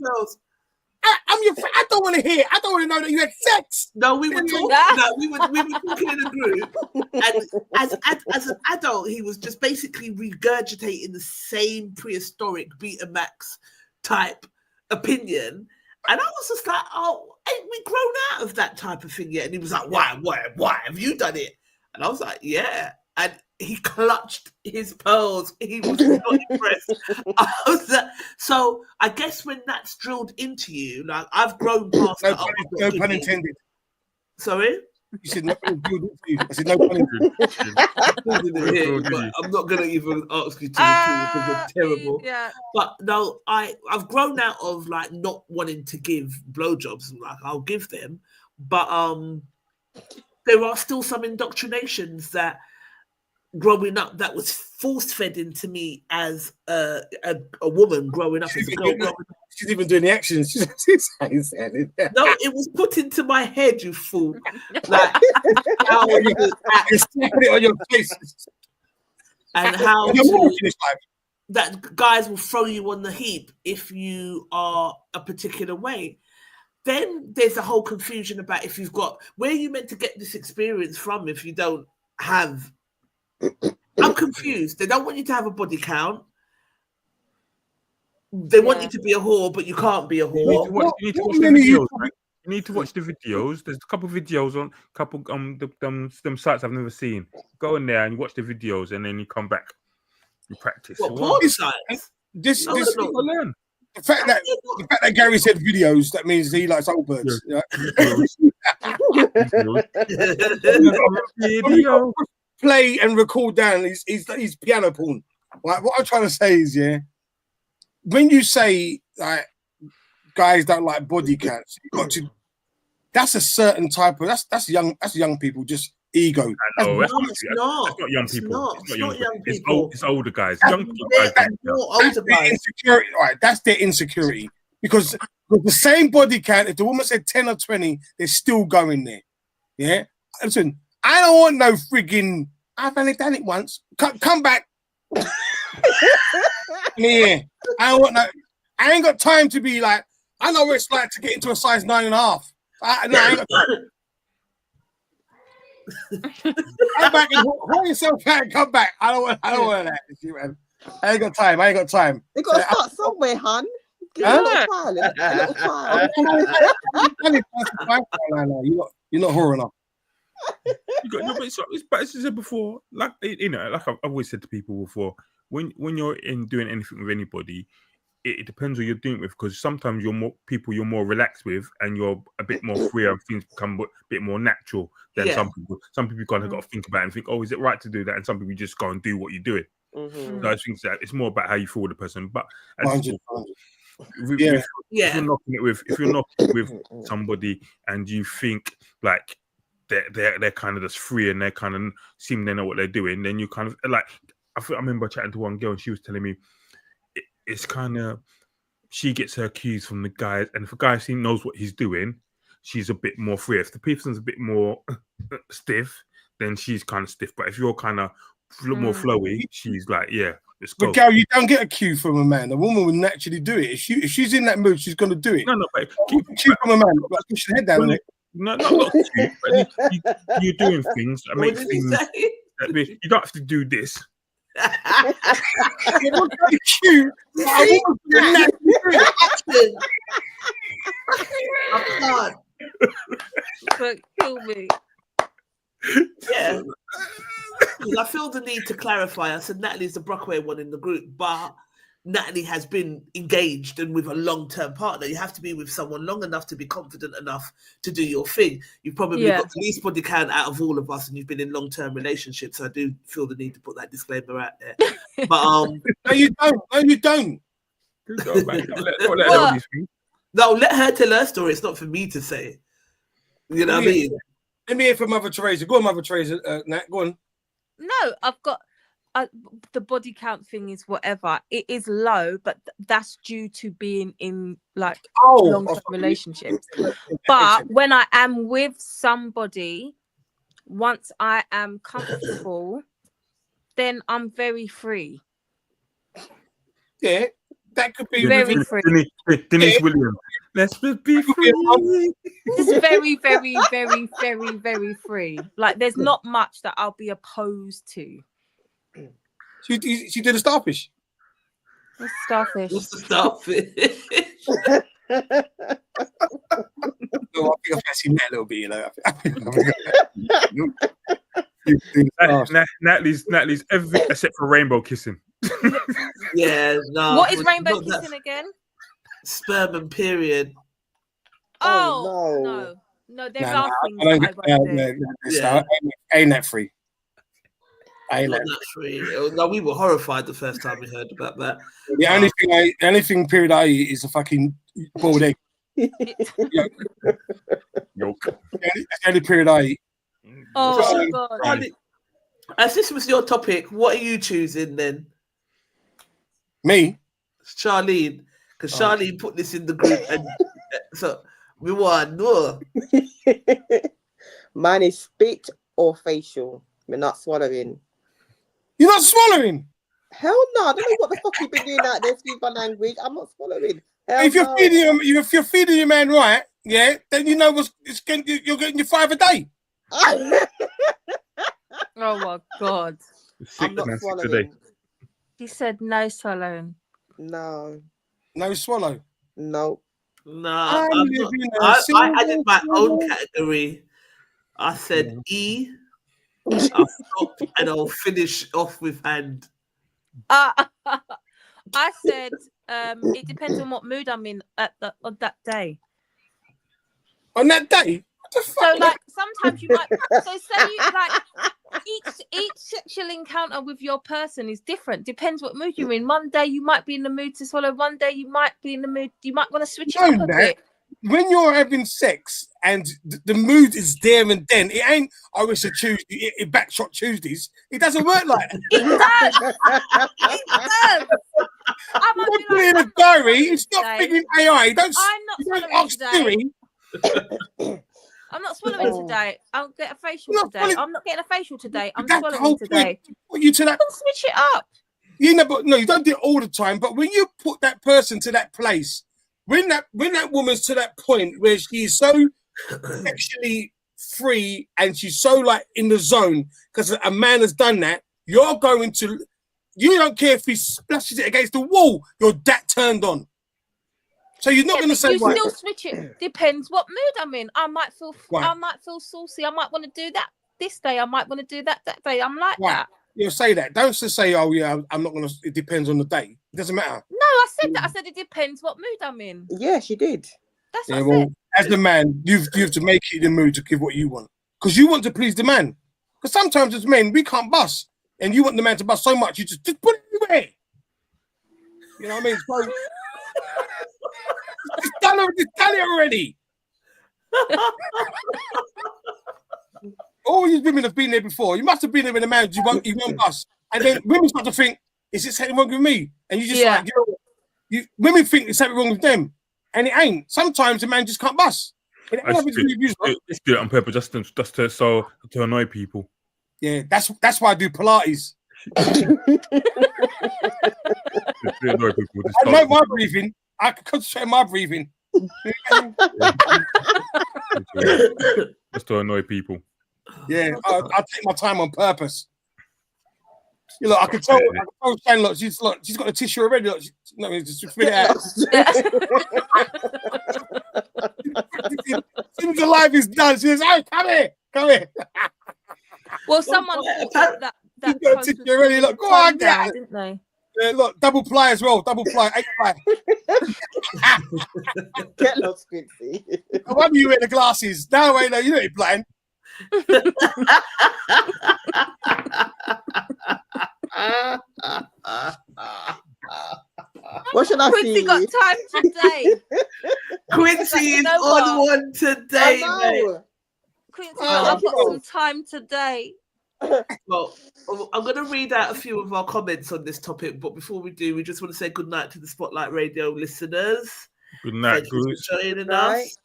I'm your friend. I don't want to hear it. I don't want to know that you had sex.
No, we were talking. No, we were talking in a group, and as an adult, he was just basically regurgitating the same prehistoric Betamax type opinion. And I was just like, oh, ain't we grown out of that type of thing yet? And he was like, why? Have you done it? And I was like, yeah. And he clutched his pearls. He was not impressed. So I guess when that's drilled into you, like I've grown past
no pun intended.
Sorry?
You said no pun intended. I said no pun intended.
I'm not going to even ask you to repeat because it's terrible.
Yeah.
But no, I've grown out of like not wanting to give blowjobs. Like I'll give them, but there are still some indoctrinations that growing up that was force fed into me as a woman growing up as a girl.
She's even doing the actions.
No, it was put into my head, you fool. Like how
you're slapping it on your face.
And how that guys will throw you on the heap if you are a particular way. Then there's a whole confusion about if you've got where you meant to get this experience from if you don't have. I'm confused. They don't want you to have a body count. They want you to be a whore, but you can't be a whore.
You need to watch the videos. Right? You need to watch the videos. There's a couple of videos on them sites I've never seen. Go in there and watch the videos, and then you come back. You practice.
What porn sites?
This learn. The fact that Gary said videos, that means he likes old birds. Yeah.
Video.
Play and record down he's piano porn. Like what I'm trying to say is, yeah, when you say like guys don't like body counts, you got to. That's a certain type of that's young people just ego.
It's not young people. It's older guys. Young guys.
Older guys. Insecurity. Right, that's their insecurity because with the same body count, if the woman said 10 or 20, they're still going there. Yeah, listen. I don't want no frigging. I've only done it once. Come back. Yeah, I don't want no. I ain't got time to be like. I know what it's like to get into a size 9.5. I ain't got time. Come back and hold yourself back and come back. I don't want that. Man. I ain't got time.
You got to start somewhere, hun. Give a little trial.
You're not whore enough.
But as I said before, like like I've always said to people before, when you're in doing anything with anybody, it depends what you're doing with, because sometimes you're more relaxed with, and you're a bit more free, and things become a bit more natural than some people. Some people kind of got to think about it and think, oh, is it right to do that? And some people just go and do what you're doing. So I think that it's more about how you feel with the person. But if you're knocking with somebody and you think like they're kind of just free and they're kind of seem they know what they're doing, then you kind of like. I remember chatting to one girl and she was telling me it's kind of she gets her cues from the guys, and if a guy knows what he's doing, she's a bit more free. If the person's a bit more stiff, then she's kind of stiff. But if you're kind of more flowy, she's like, yeah, let's go.
But Gary, you don't get a cue from a man. A woman would naturally do it. If she's in that mood, she's going to do it.
No, but
keep a cue from a man. Like, push your head down on it.
No, not cute, but you're doing things that make things. You don't have to do this.
You're not very cute. I
can't.
But kill me.
Yeah. I feel the need to clarify. I said Natalie's the Brockway one in the group, but Natalie has been engaged and with a long-term partner. You have to be with someone long enough to be confident enough to do your thing. You've probably got the least body count out of all of us, and you've been in long-term relationships. So I do feel the need to put that disclaimer out there. But
no, you don't.
No, let her tell her story. It's not for me to say. You know what I mean?
Let me hear from Mother Teresa. Go on, Mother Teresa. Nat, go on.
No, I've got the body count thing is whatever. It is low, but that's due to being in like long-term relationships. But when I am with somebody, once I am comfortable, then I'm very free.
Yeah, that could be
very free.
Denise Williams. Let's be free.
It's very, very, very, very, very free. Like there's not much that I'll be opposed to.
She did a starfish.
What's starfish?
What's the starfish?
No, I think I've actually met a little bit, you know.
Natalie's everything except for rainbow kissing.
Yeah, no.
What is
but
rainbow
not that
kissing again?
Sperm and period.
Oh, no, there are things that I won't do.
Yeah. Ain't that free? Ain't
Not
that
that free. No, we were horrified the first time we heard about that.
the only thing period I eat is a fucking boiled egg.
Yolk.
That's the only period I eat.
Oh my God.
As this was your topic, what are you choosing then?
Me?
Charlene. Because Charlene put this in the group and so we want no.
Mine is spit or facial. We're not swallowing.
You're not swallowing?
Hell no. I don't know what the fuck you've been doing out there, speak my language. I'm not swallowing. Hell
If you're
no.
if you're feeding your man right, yeah, then you know you're getting your 5 a day.
Oh my God.
I'm not swallowing.
He said no swallowing.
No.
No swallow.
No.
No, I added my own category. I said E. I'll stop and I'll finish off with hand.
I said it depends on what mood I'm in on that day.
On that day?
So like sometimes you might say you like each sexual encounter with your person is different. Depends what mood you're in. One day you might be in the mood to swallow. One day you might be in the mood. You might want to switch it up a bit.
When you're having sex and the mood is there and then, it ain't, I wish a Tuesday, it backshot Tuesdays. It doesn't work like that.
It does. It does. I might
put it in a diary. It's not thinking AI.
I'm not swallowing today. I'm not swallowing today. I'll get a facial today. I'm not getting a facial today. I'm swallowing today.
Put you to that.
Switch it up.
You know, but no, you don't do it all the time. But when you put that person to that place, when that woman's to that point where she's so sexually free and she's so like in the zone because a man has done that, you're going to. You don't care if he splashes it against the wall. You're that turned on. So you're not going to say
you still switch it. Depends what mood I'm in. I might feel saucy. I might want to do that this day. I might want to do that day. I'm like that.
You'll say that. Don't just say, "Oh yeah, I'm not going to." It depends on the day. It doesn't matter.
No, I said that. I said it depends what mood I'm in.
Yes, you did.
That's what I said.
As the man, you have to make it in the mood to give what you want because you want to please the man. Because sometimes as men, we can't bust, and you want the man to bust so much, you just put it away. You know what I mean? So, Just done it already. All these women have been there before. You must have been there with a man you won't bust. And then women start to think, is it something wrong with me? And you just like, women think it's something wrong with them. And it ain't. Sometimes a man just can't bust.
Let's do it on purpose just to annoy people.
Yeah, that's why I do Pilates. I know my breathing. I can concentrate on my breathing.
Just to annoy people.
Yeah, I take my time on purpose. You look, I can tell Shane, look, she's got a tissue already. Look, just spit it out. Since the life is done, she says, "Hey, come here."
Well, someone thought that
got a tissue already. Look, go on,
down, didn't they?
Yeah, look, double ply as well. Double ply, 8 ply.
Get lost, Quincy.
I wonder you wear the glasses. No, wait, no, you know you're blind.
What should I
Quincy
see?
got time today.
Quincy is on one today, mate.
Quincy, I've got some time today.
Well, I'm going to read out a few of our comments on this topic, but before we do, we just want to say good night to the Spotlight Radio listeners.
Good night,
Thank you for joining us.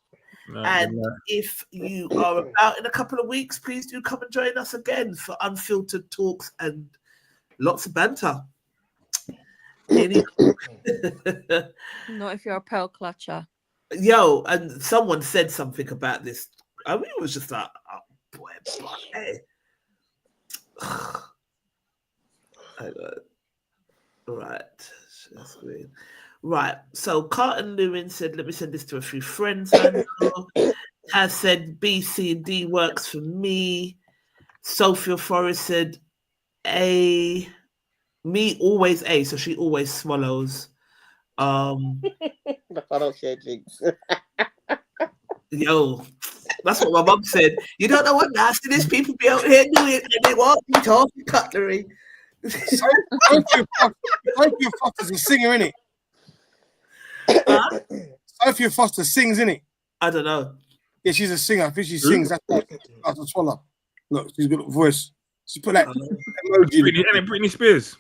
And if you are about in a couple of weeks, please do come and join us again for unfiltered talks and lots of banter.
Not if you're a pearl clutcher.
Yo, and someone said something about this. I mean, it was just like, oh boy. Hang on. Right. Right. So Carlton Lewin said, let me send this to a few friends I know. Has said B, C, and D works for me. Sophia Forrest said A. Me, always A. So she always swallows.
I don't share drinks.
Yo, that's what my mum said. You don't know what nastiness people be out here doing, and they won't be talking cutlery.
Sophia Foster's a singer, innit? Sophia Foster sings, innit?
I don't know.
Yeah, she's a singer. I think she sings. That's a swallow. Look, she's got a voice. She put that emoji.
Britney Spears.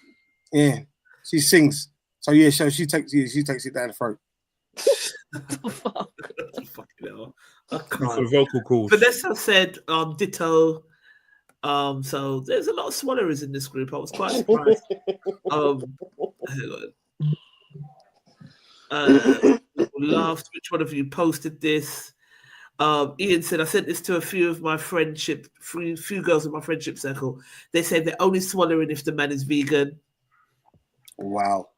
Yeah, she sings. So yeah, so she takes it down the throat.
Fucking hell. I can't.
For vocal cords.
Vanessa said ditto. So there's a lot of swallowers in this group. I was quite surprised. Laughed. Which one of you posted this? Ian said, I sent this to a few of my few girls in my friendship circle. They say they're only swallowing if the man is vegan.
Wow.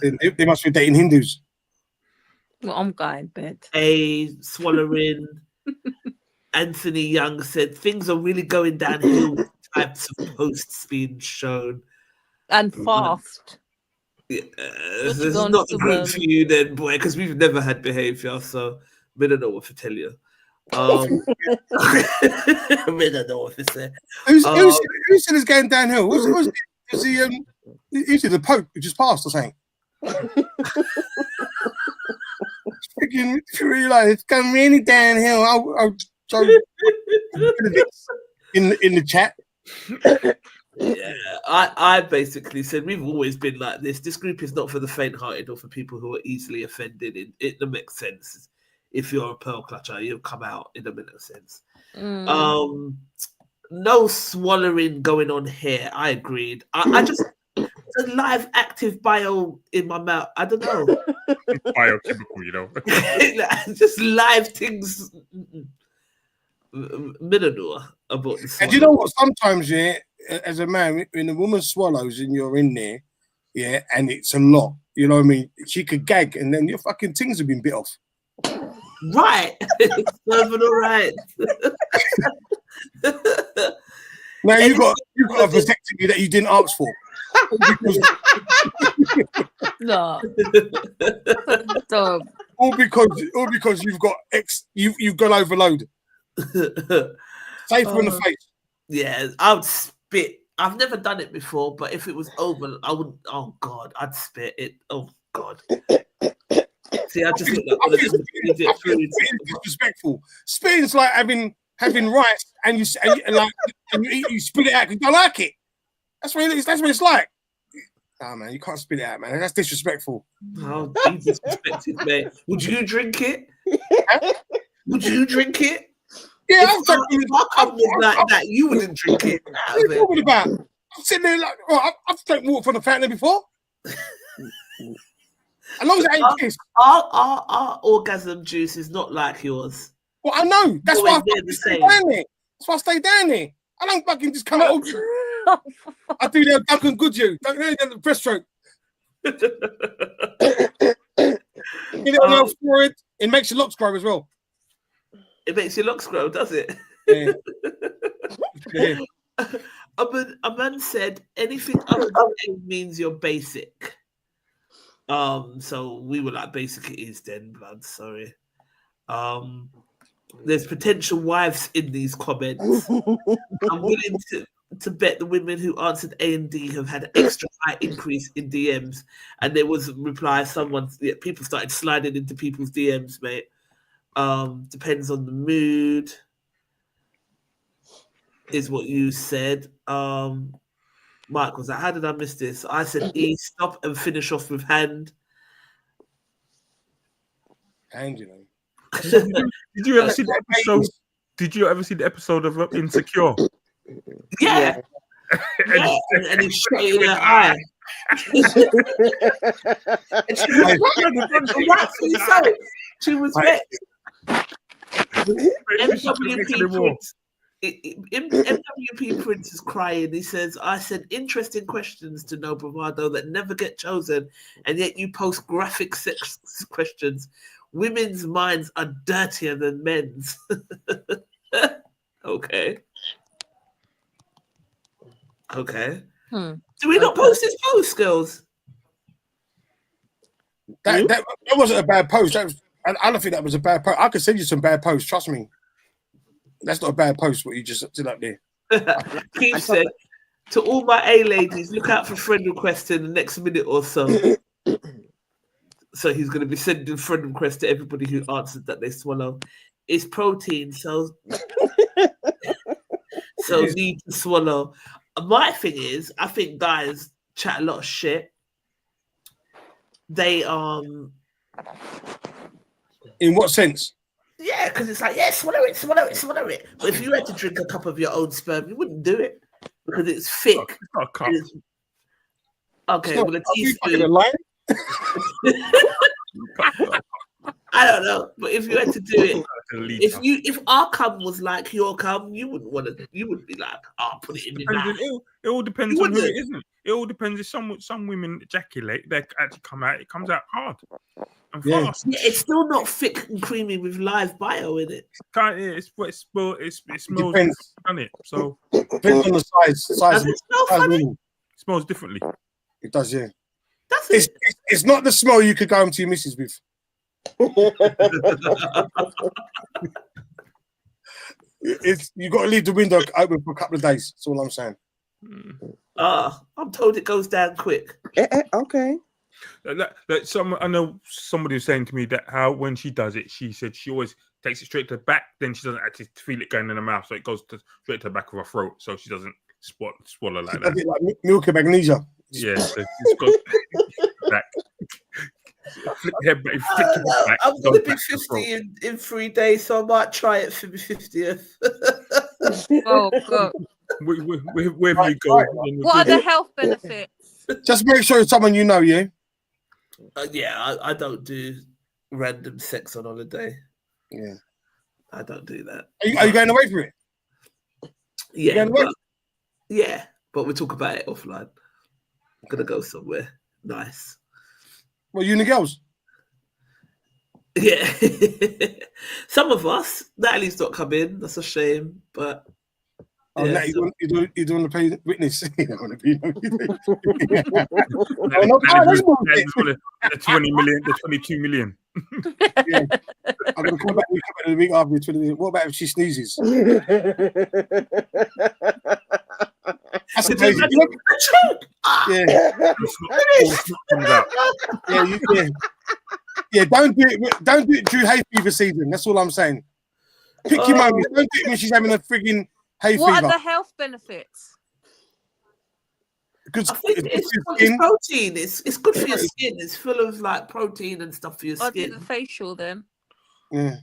They must be dating Hindus.
Well, I'm going bed.
A swallowing. Anthony Young said things are really going downhill with types of posts being shown.
And fast.
Yeah, this is not the group for you then, boy, because we've never had behaviour, so we don't know what to tell you. We don't know what to say.
Who said it's going downhill? Who's the Pope who just passed or something? Freaking realize it's going really downhill. I'll in the chat.
Yeah, I basically said we've always been like this. This group is not for the faint-hearted or for people who are easily offended. It makes sense. If you're a pearl clutcher, you'll come out in a minute of sense. No swallowing going on here. I agreed. I just a live active bio in my mouth. I don't know.
Biochemical, you know.
Just live things. Minimal about this.
And you know what? Sometimes, yeah, as a man, when a woman swallows and you're in there, yeah, and it's a lot, you know what I mean? She could gag and then your fucking things have been bit off.
Right. Serving all right.
Now you got a vasectomy that you didn't ask for.
No.
All because you've got you've gone overload. Safe on the face.
Yeah, I would spit. I've never done it before, but if it was over, I would. Oh God, I'd spit it. Oh God. See, I just look like
it's disrespectful. Spitting's like having rice and you spit it out because you don't like it. That's what it's like. Nah, man, you can't spit it out, man. That's disrespectful.
Oh, disrespected, mate. Would you drink it? Would you drink it?
Yeah,
if I come with like that, you wouldn't drink it.
What are you talking about? I'm sitting there like, I've drank water from the fountain before. As long as I ain't pissed.
Our orgasm juice is not like yours.
Well, I know. That's why I stay down there. That's why I stay down there. I don't fucking just come out. I do the Duncan Goodyear. Don't know the breaststroke. Get it on the forehead. It makes your locks grow as well.
It makes your locks grow, does it?
Yeah. Yeah.
A man said anything other than A means you're basic. So we were like, basic it is then, blood. Sorry. There's potential wives in these comments. I'm willing to bet the women who answered A and D have had an extra high increase in DMs. And there was a reply, people started sliding into people's DMs, mate. Depends on the mood, is what you said. Mike was like, how did I miss this? I said E, stop and finish off with hand.
Hand, you know.
Did you ever see the episode? Did you ever see the episode of Insecure?
Yeah. Yeah. And he shot you in the eye. And she was vexed. MWP MWP Prince is crying. He says, I sent interesting questions to No Bravado that never get chosen, and yet you post graphic sex questions. Women's minds are dirtier than men's. Okay. Okay. Do we not post this post, girls?
That wasn't a bad post. I don't think that was a bad post. I could send you some bad posts. Trust me. That's not a bad post. What you just did up there.
Keith said, to all my A ladies, look out for friend requests in the next minute or so. So he's going to be sending friend requests to everybody who answered that they swallow. It's protein, so need to swallow. My thing is, I think guys chat a lot of shit. They
In what sense?
Yeah, because it's like, swallow it. But if you had to drink a cup of your own sperm, you wouldn't do it because it's thick.
It's not a cup.
Okay, well, a teaspoon. I don't know, but if you had to do it, if our cum was like your cum, you wouldn't want to. You wouldn't be like, put it in your mouth.
It all depends on who it isn't. It all depends. If some women ejaculate, they actually come out. It comes out hard and fast.
Yeah, it's still not thick and creamy with live bio in it.
It smells.
Depends.
Done it. So
depends on the size.
Does it smell funny?
It smells differently.
It does, yeah. It's not the smell you could go home to your missus with. You got to leave the window open for a couple of days. That's all I'm saying.
I'm told it goes down quick.
Okay.
I know somebody was saying to me that how when she does it, she said she always takes it straight to the back, then she doesn't actually feel it going in her mouth, so it goes straight to the back of her throat, so she doesn't swallow like that.
Like milk and magnesia.
Yeah, so it's got back. Flip your head back.
I'm going to be 50 in 3 days, so I might try it for my 50th.
Oh, God.
Wherever you go.
What are the health benefits?
Just make sure it's someone you know, yeah?
I don't do random sex on holiday.
Yeah.
I don't do that.
Are you going away for it?
Yeah, but we'll talk about it offline. I'm going to go somewhere nice.
Well, you and the girls?
Yeah. Some of us. Natalie's not come in. That's a shame, but...
Oh, yeah, you don't want to pay witness. You don't want to be.
The 20 million, the 22 million.
Yeah. I'm going to come back the week after. 20 million. What about if she sneezes? That's amazing. Yeah. Don't do it during hay fever season. That's all I'm saying. Pick your moment. Don't do it when she's having a frigging hay fever.
What are the health benefits?
I think it's protein. It's good for your skin. It's full of like protein and stuff for your skin.
Do the facial then.
Yeah.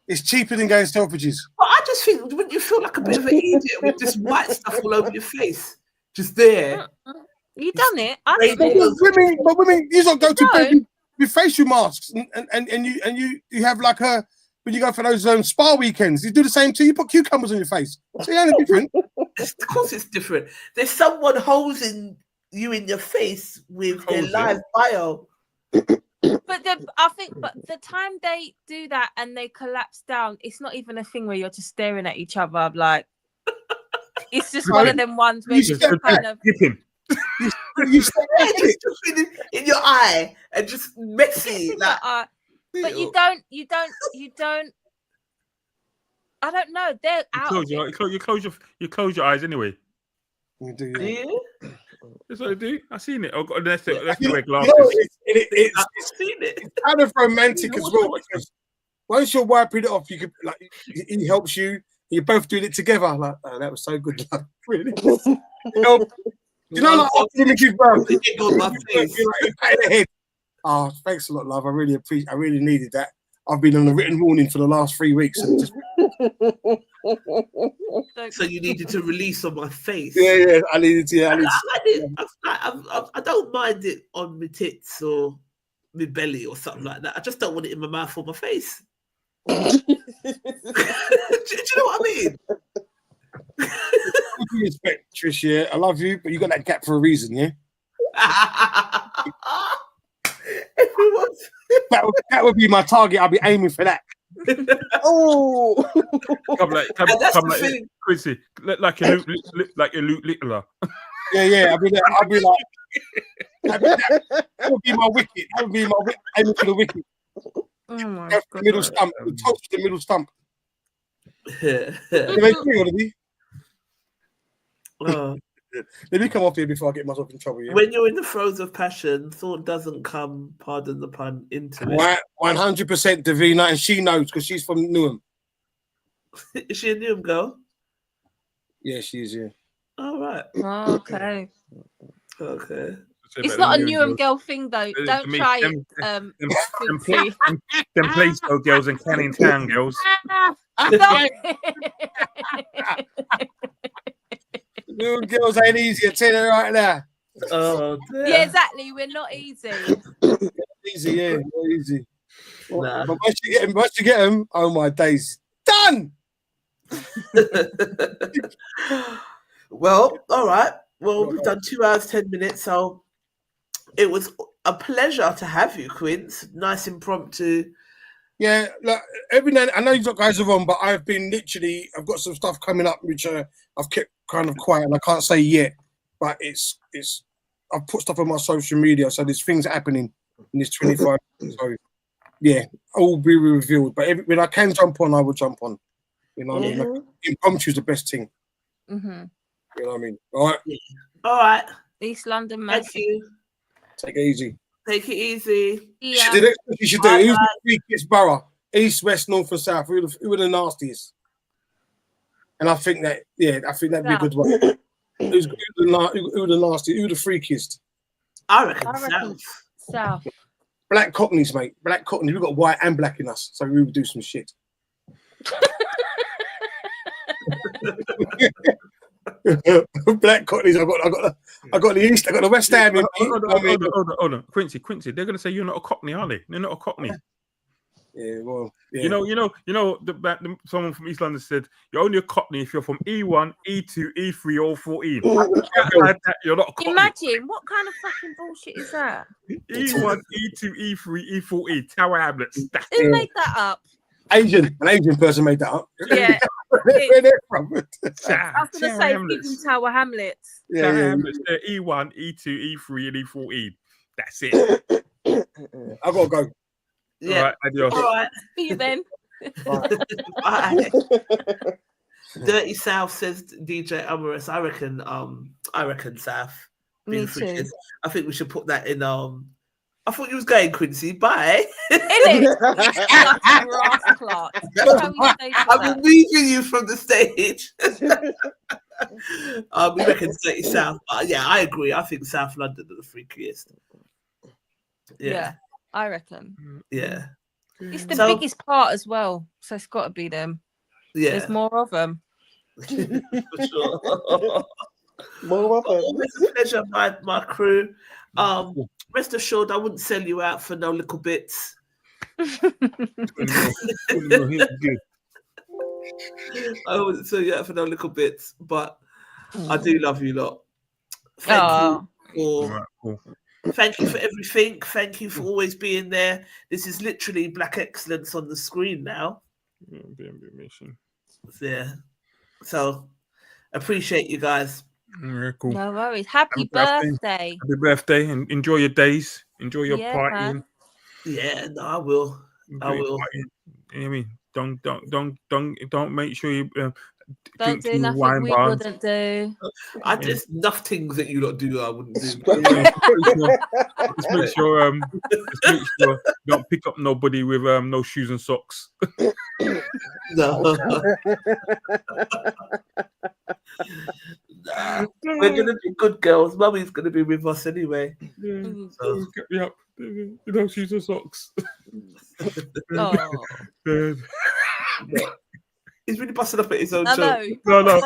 It's cheaper than going Selfridges.
But I just think, wouldn't you feel like a bit of an idiot with this white stuff all over your face, just there?
You done it.
But women, you don't go to bed with facial masks, and you have like when you go for those spa weekends, you do the same too. You put cucumbers on your face. So it ain't different.
Of course, it's different. There's someone hosing you in your face with their live bio.
But I think, the time they do that and they collapse down, it's not even a thing where you're just staring at each other. I'm like, it's just one of them ones where you just kind of.
You stare
in your eye and just messy.
But you don't. I don't know. They're out.
You close your eyes anyway.
You do.
Yeah.
That's what I do. I've seen it. That's the way glasses.
It's kind of romantic as well. Because once you're wiping it off, you could he helps you. You're both doing it together. Like, oh, that was so good. Really. You know, like after you give birth, you're like patting the head. Oh, thanks a lot, love. I really appreciate. I really needed that. I've been on a written warning for the last 3 weeks. And just...
So you needed to release on my face.
Yeah, I needed to.
I don't mind it on my tits or my belly or something like that. I just don't want it in my mouth or my face. Do you know what I mean?
With respect, Trish, yeah, I love you, but you got that gap for a reason, yeah? That would be my target. I'll be aiming for that.
Oh,
Come like Quincy, like a Luke Littler.
Yeah. I'll be like, that would be my wicket. That would be my aiming for the wicket.
Oh my
That's the middle stump. The touch the middle stump. Let me come off here before I get myself in trouble. Yeah?
When you're in the throes of passion, thought doesn't come, pardon the pun, into it.
100% Davina, and she knows because she's from Newham.
Is she a Newham girl?
Yeah, she is, yeah.
All right.
Oh, okay.
Okay.
It's not a Newham girl thing, though. Don't try it.
Them Plaistow girls and Canning Town girls.
New girls ain't easy. I tell you right now.
Oh, dear.
Yeah, exactly. We're not easy.
Easy, yeah, not easy.
Nah.
But once you get them, oh my days, done.
Well, all right. Well, we've done 2 hours, 10 minutes, so it was a pleasure to have you, Quince. Nice impromptu.
Yeah, look, every night I know you guys are on, but I've got some stuff coming up which I've kept kind of quiet and I can't say yet. But I've put stuff on my social media, so there's things happening in this 25. So yeah, all will be revealed. But when I can jump on, I will jump on. You know what I mean? Like, impromptu is the best thing.
Mm-hmm.
You know what I mean? All right.
Yeah. All right.
East London,
Thank you.
Take it easy.
Take it easy.
Yeah.
You should do it. Who's the weakest borough? East, west, north, and south. Who are the nastiest? And I think that'd be a good one. Who's the nastiest? Who the freakiest?
I reckon
South.
Black Cockneys, mate. Black Cockneys. We've got white and black in us, so we would do some shit. Black Cockneys. I got the East. I got the West Ham.
Hold on, Quincy. They're gonna say you're not a Cockney, are they? They're not a Cockney.
Yeah, well, yeah.
You know. Someone from East London said you're only a Cockney if you're from E1, E2, E3, or 14. You're not a Cockney.
Imagine what kind of fucking bullshit is that?
E1, E2, E3, E14, Tower Hamlets.
Who made that up?
An Asian person made that up.
Yeah.
Where they're from?
I was going to say even Tower Hamlets.
Tower Hamlets. They're E1, E2, E3, and E14. That's it.
I gotta go.
Yeah.
All right, adios.
All right.
See you then.
Bye. Dirty South, says DJ Amorous. I reckon South.
Me too.
I think we should put that in. I thought you was going, Quincy. Bye.
I'm
removing you from the stage. We reckon Dirty South. Yeah, I agree. I think South London are the freakiest.
Yeah, I reckon.
Yeah.
It's the biggest part as well, so it's got to be them.
Yeah.
There's more of them.
For sure. More of them. Always a pleasure, my crew. Rest assured, I wouldn't sell you out for no little bits. I wouldn't sell you out for no little bits, but I do love you lot. Thank you for everything. Thank you for always being there. This is literally Black Excellence on the screen now. Yeah. So appreciate you guys.
Yeah, cool.
No worries. Happy birthday.
Happy birthday, and enjoy your days. Enjoy your partying.
Yeah, no, I will. I will.
You know what I mean? Don't make sure you
don't do nothing we wouldn't do.
I just enough things that you don't do I wouldn't do.
Just make sure don't pick up nobody with no shoes and socks.
No. Nah. We're gonna be good girls. Mummy's gonna be with us anyway. So.
Get me up. No shoes and socks.
He's really busting up at his own joke.
No.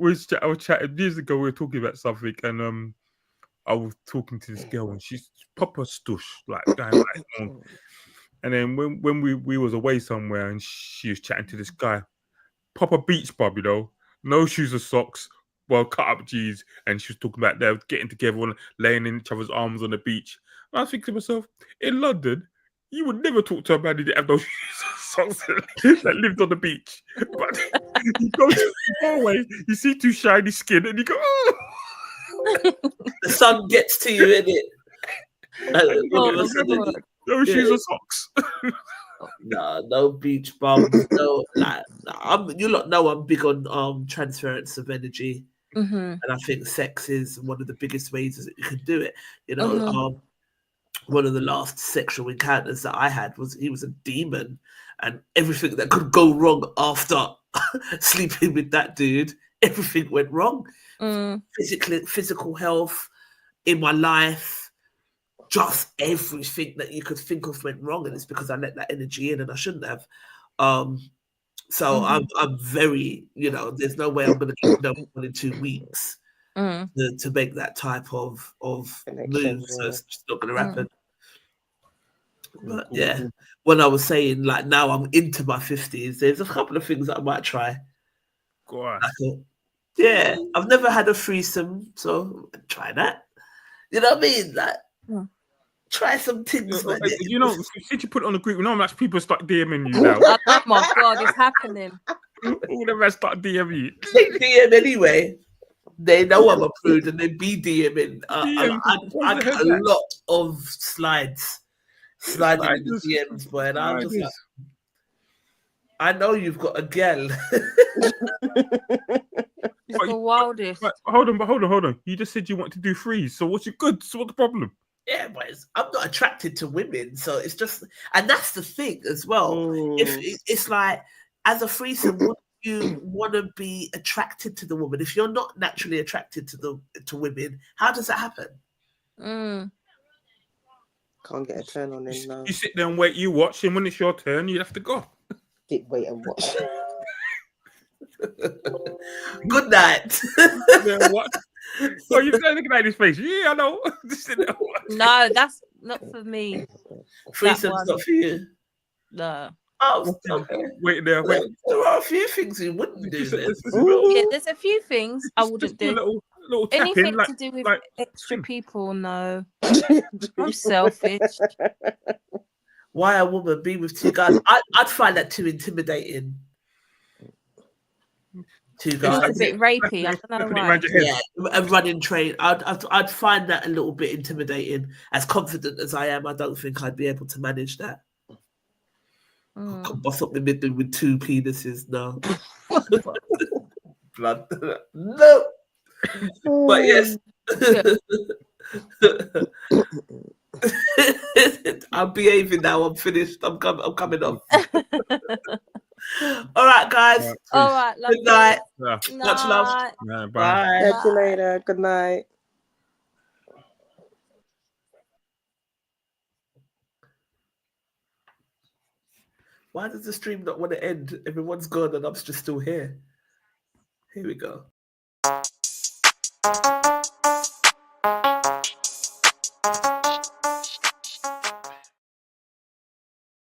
I was chatting years ago. We were talking about something, and I was talking to this girl, and she's proper stush, like going like, And then when we was away somewhere and she was chatting to this guy, proper beach bub, you know, no shoes or socks, well cut up jeans, and she was talking about them getting together and laying in each other's arms on the beach. And I think to myself, in London, you would never talk to a man who didn't have no shoes or socks that lived on the beach. But you go too far away, you see too shiny skin, and you go, oh.
The sun gets to you, innit?
No shoes or socks.
No beach bums. No, like, you lot know I'm big on transference of energy, and I think sex is one of the biggest ways that you can do it. You know, one of the last sexual encounters that I had was he was a demon, and everything that could go wrong after sleeping with that dude, everything went wrong. Physical health in my life, just everything that you could think of went wrong, and it's because I let that energy in and I shouldn't have. So I'm very, you know, there's no way I'm going to keep no one in 2 weeks to make that type of move. So it's just not going to happen. But yeah, when I was saying like now I'm into my 50s, there's a couple of things that I might try.
Go on.
Yeah, I've never had a threesome, so try that. You know what I mean? Like, try some things.
Yeah, you know, since you put it on the group, you know how much people start DMing you now.
Oh my God, it's happening.
All the rest start DMing you.
They DM anyway. They know I'm a prude and they be DMing. I get a lot of sliding in the DMs, boy, and I'm just like, I know you've got a girl.
It's the wildest.
Hold on. You just said you want to do threes. So what's what's the problem?
Yeah, but I'm not attracted to women, so it's just, and that's the thing as well. If it's like, as a threesome, would you want to be attracted to the woman? If you're not naturally attracted to women, how does that happen?
Can't get a turn on him now.
You sit there and wait. You watch, and when it's your turn, you have to go.
Sit, wait, and watch.
Good night.
What? Oh, you're looking at his face. Yeah, I know.
No, that's not for me.
Threesome's not for you.
No.
Oh, okay.
Wait there.
There are a few things you wouldn't do.
Yeah, there's a few things I wouldn't do.
Little
anything to do with extra people, no. I'm selfish.
Why a woman be with 2 guys? I'd find that too intimidating. 2 guys.
It's a bit rapey. I don't know why.
Yeah, a running train. I'd find that a little bit intimidating. As confident as I am, I don't think I'd be able to manage that. I could bust up the middle with 2 penises. No. Blood. No. But yes. I'm behaving now. I'm finished. I'm coming off. All right, guys.
All right.
Good night.
Yeah.
Much love.
Yeah,
bye.
Catch you later. Good night.
Why does the stream not want to end? Everyone's gone and I'm just still here. Here we go.